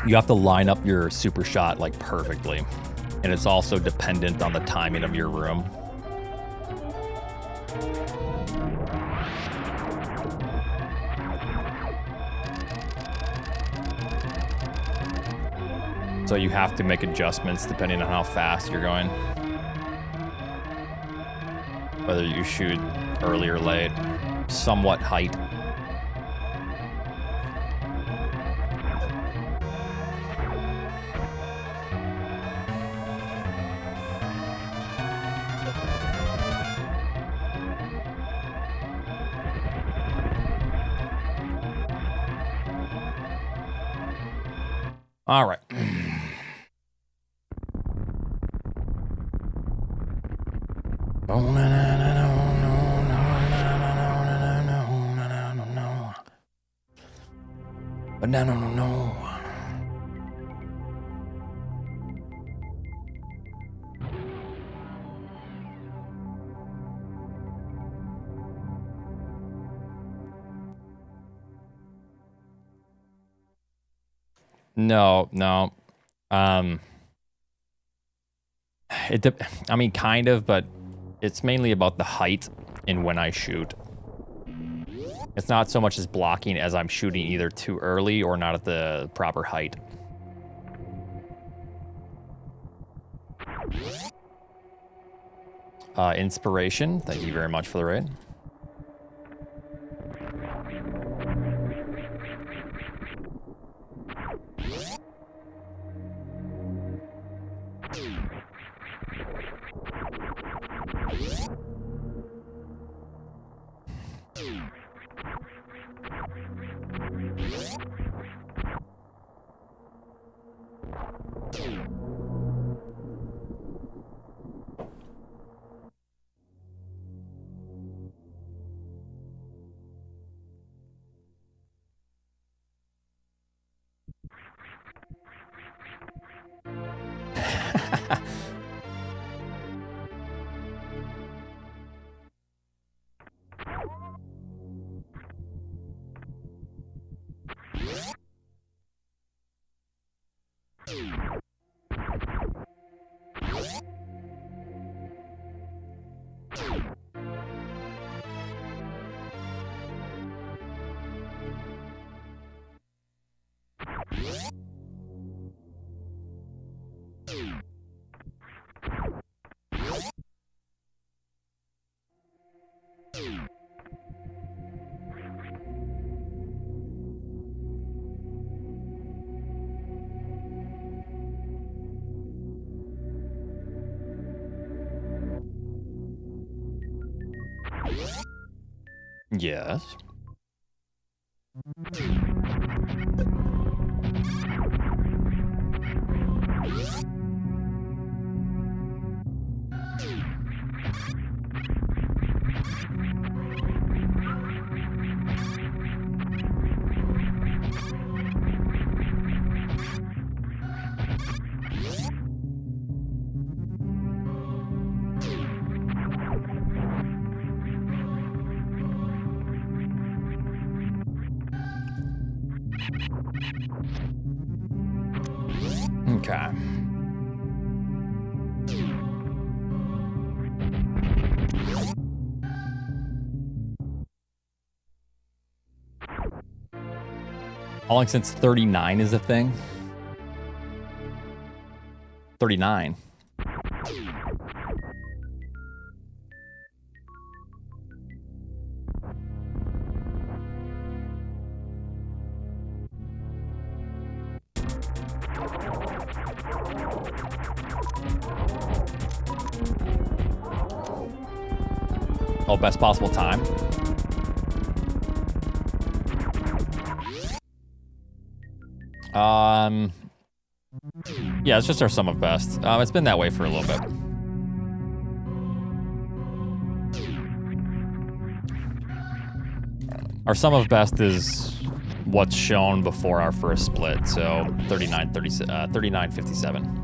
You have to line up your super shot like perfectly. And it's also dependent on the timing of your room. So you have to make adjustments depending on how fast you're going. Whether you shoot early or late, somewhat height. All right. No. No. I mean, kind of, but it's mainly about the height and when I shoot. It's not so much as blocking as I'm shooting either too early or not at the proper height. Inspiration, thank you very much for the raid. Yes. Okay. How long since 39 is a thing? 39. Oh, best possible time. Yeah, it's just our sum of best. It's been that way for a little bit. Our sum of best is what's shown before our first split, so 39.57.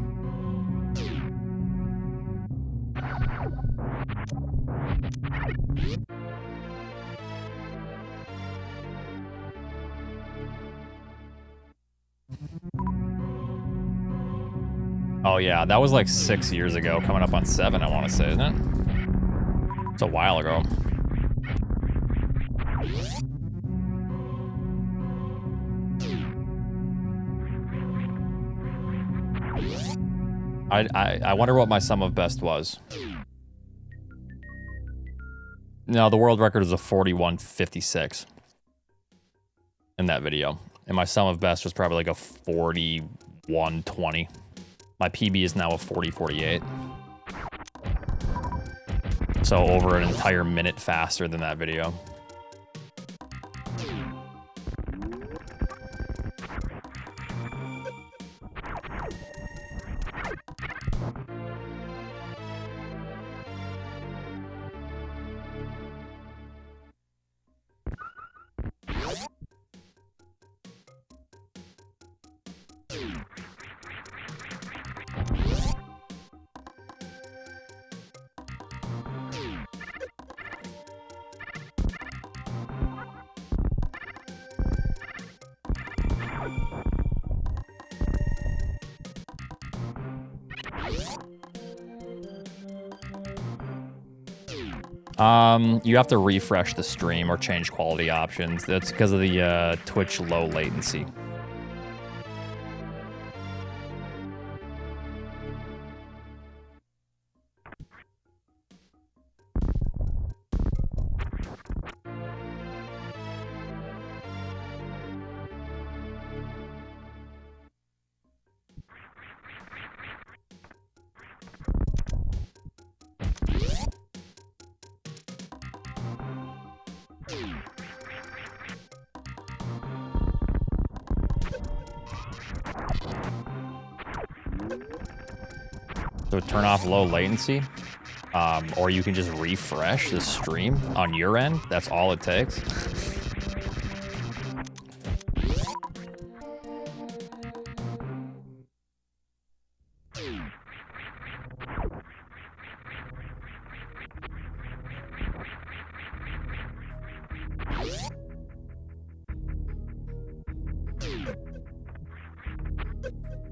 Oh yeah, that was like 6 years ago, coming up on 7, I want to say, isn't it? It's a while ago. I wonder what my sum of best was. No, the world record is a 41.56 in that video. And my sum of best was probably like a 41.20. My PB is now a 40.48. So over an entire minute faster than that video. You have to refresh the stream or change quality options. That's because of the Twitch low latency. So turn off low latency, or you can just refresh the stream on your end. That's all it takes.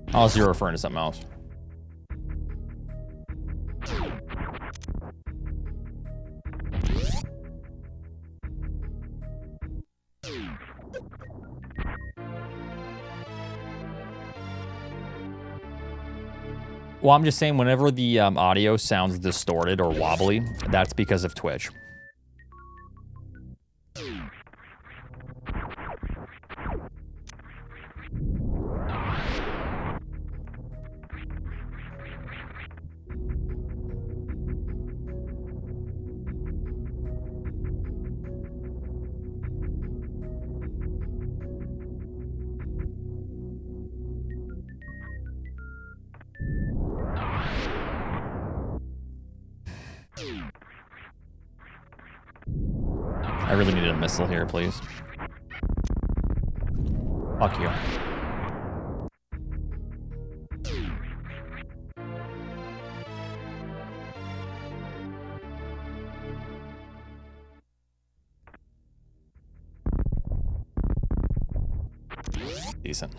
Unless you're referring to something else. Well, I'm just saying whenever the audio sounds distorted or wobbly, that's because of Twitch. I really need a missile here, please. Fuck you. Decent.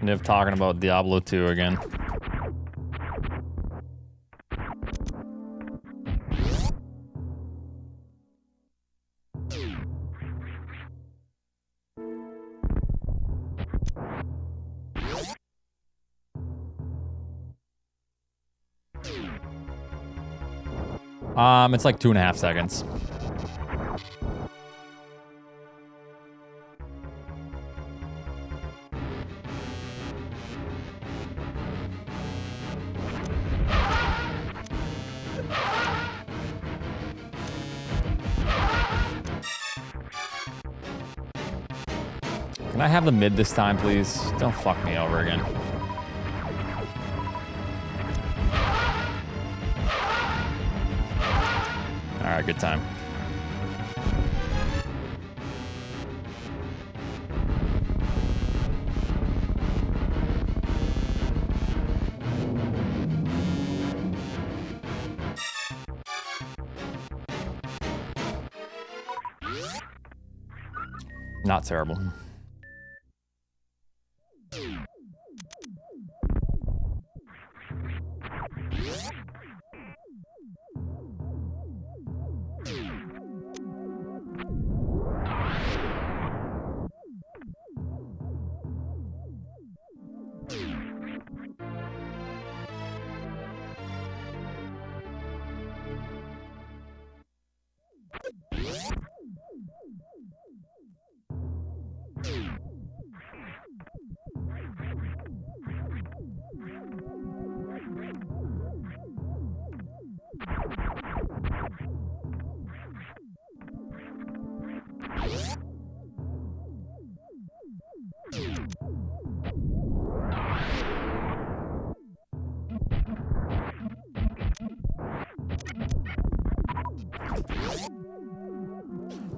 Niv talking about Diablo 2 again. It's like 2.5 seconds. Can I have the mid this time, please? Don't fuck me over again. Alright, good time. Not terrible.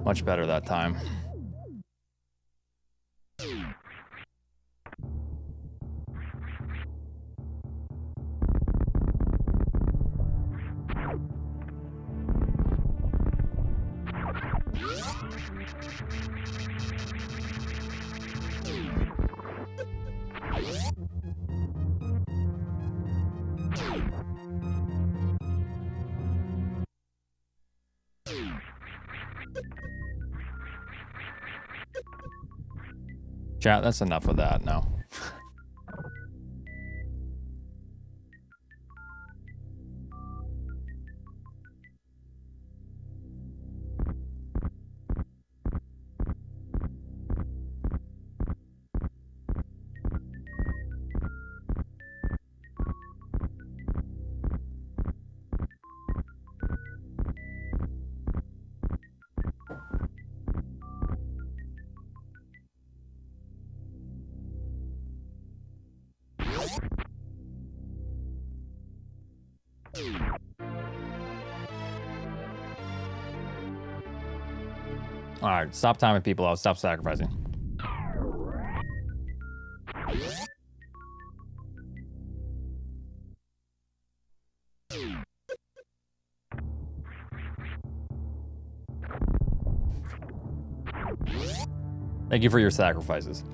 Much better that time. Chat, that's enough of that now. All right, stop timing people out. Stop sacrificing. Thank you for your sacrifices.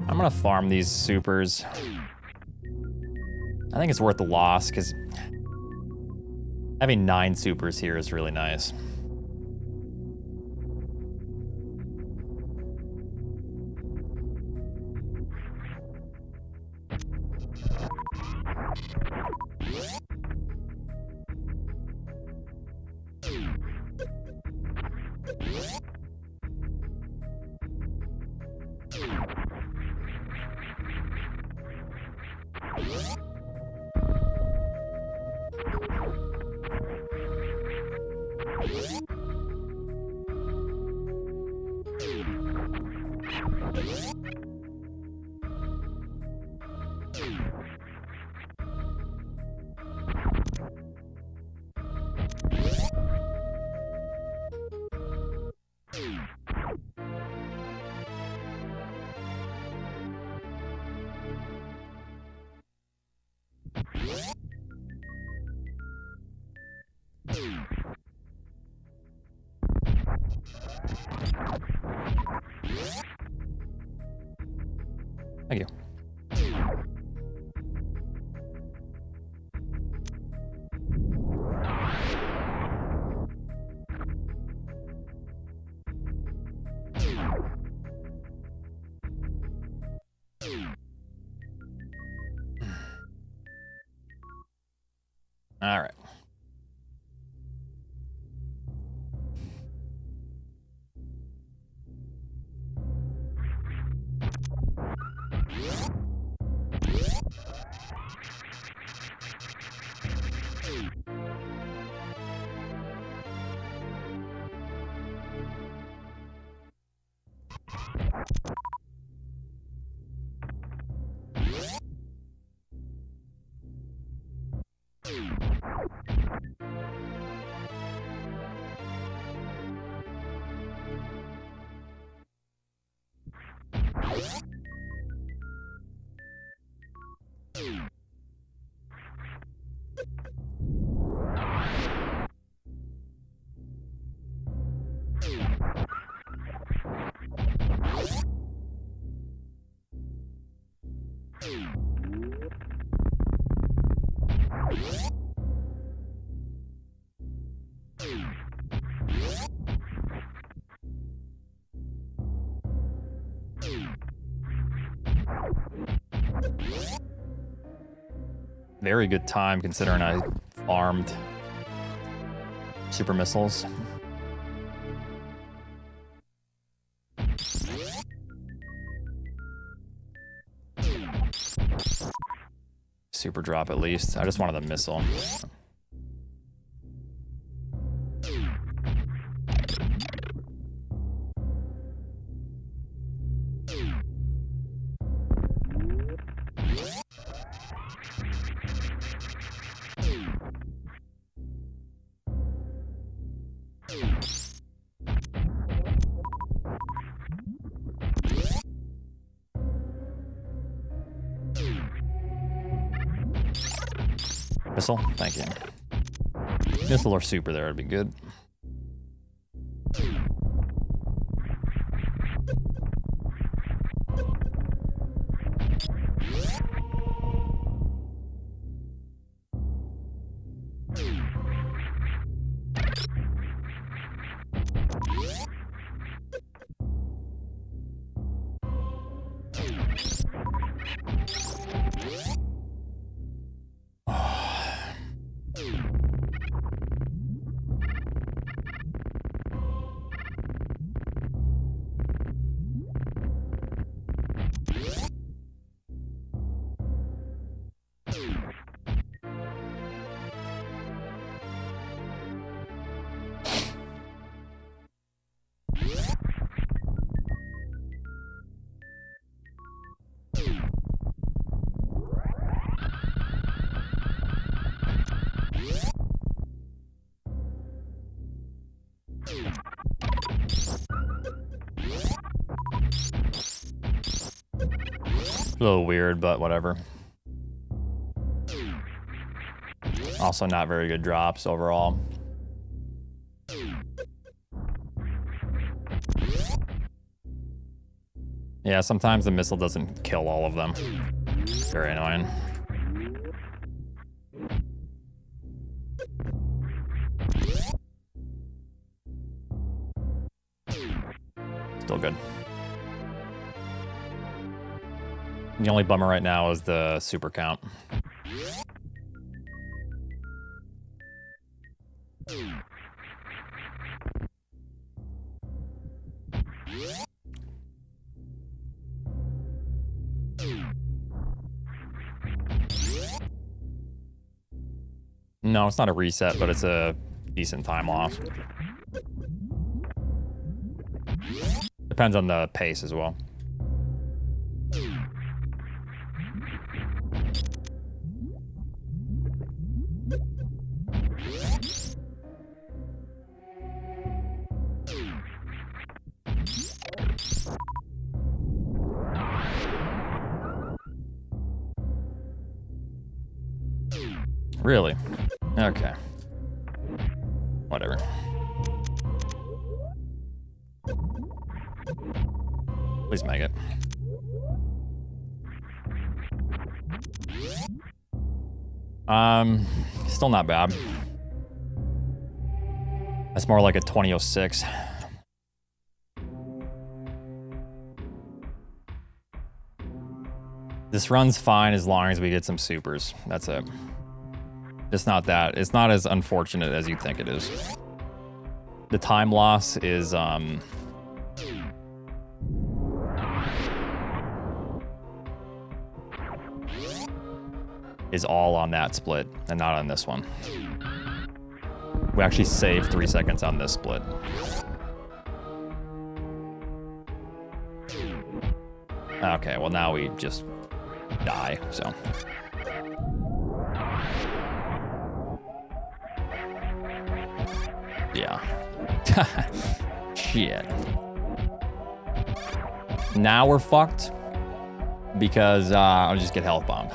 I'm gonna farm these supers. I think it's worth the loss because having 9 supers here is really nice. Thank you. All right. Very good time considering I farmed super missiles. Super drop at least. I just wanted the missile. Missile? Thank you. Missile or super there would be good. A little weird, but whatever. Also not very good drops overall. Yeah, sometimes the missile doesn't kill all of them. Very annoying. Still good. The only bummer right now is the super count. No, it's not a reset, but it's a decent time loss. Depends on the pace as well. Really? Okay. Whatever. Please make it. Still not bad. That's more like a 2006. This run's fine as long as we get some supers. That's it. It's not that. It's not as unfortunate as you think it is. The time loss is all on that split and not on this one. We actually saved 3 seconds on this split. Okay, well now we just die, so. Yeah. Shit. Now we're fucked because I'll just get health bombed.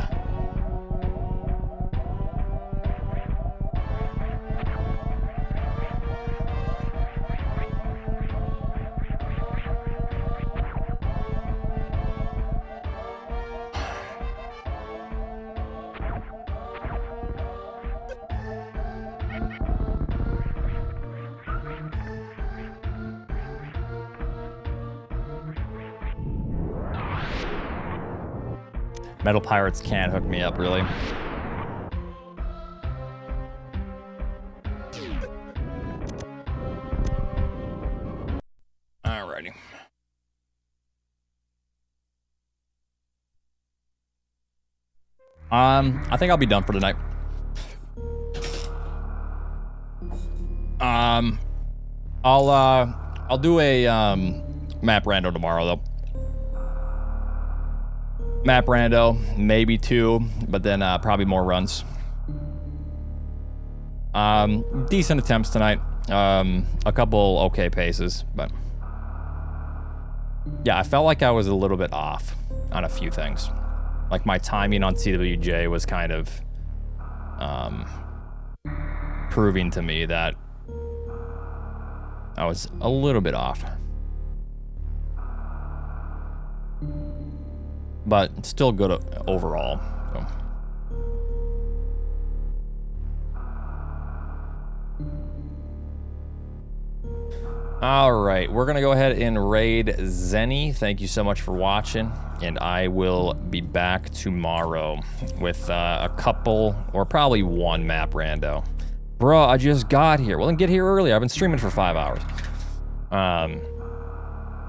Metal Pirates can't hook me up, really. Alrighty. I think I'll be done for tonight. I'll do a map rando tomorrow though. Map rando, maybe 2, but then probably more runs. Decent attempts tonight. A couple okay paces, but yeah, I felt like I was a little bit off on a few things. Like my timing on CWJ was kind of proving to me that I was a little bit off. But still good overall. So. All right, we're gonna go ahead and raid Zenny. Thank you so much for watching, and I will be back tomorrow with a couple or probably 1 map rando. Bro, I just got here. Well, then get here early. I've been streaming for 5 hours.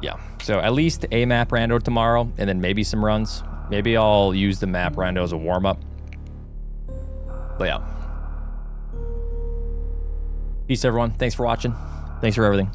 Yeah, so at least a map rando tomorrow, and then maybe some runs. Maybe I'll use the map rando as a warm-up. But yeah. Peace, everyone. Thanks for watching. Thanks for everything.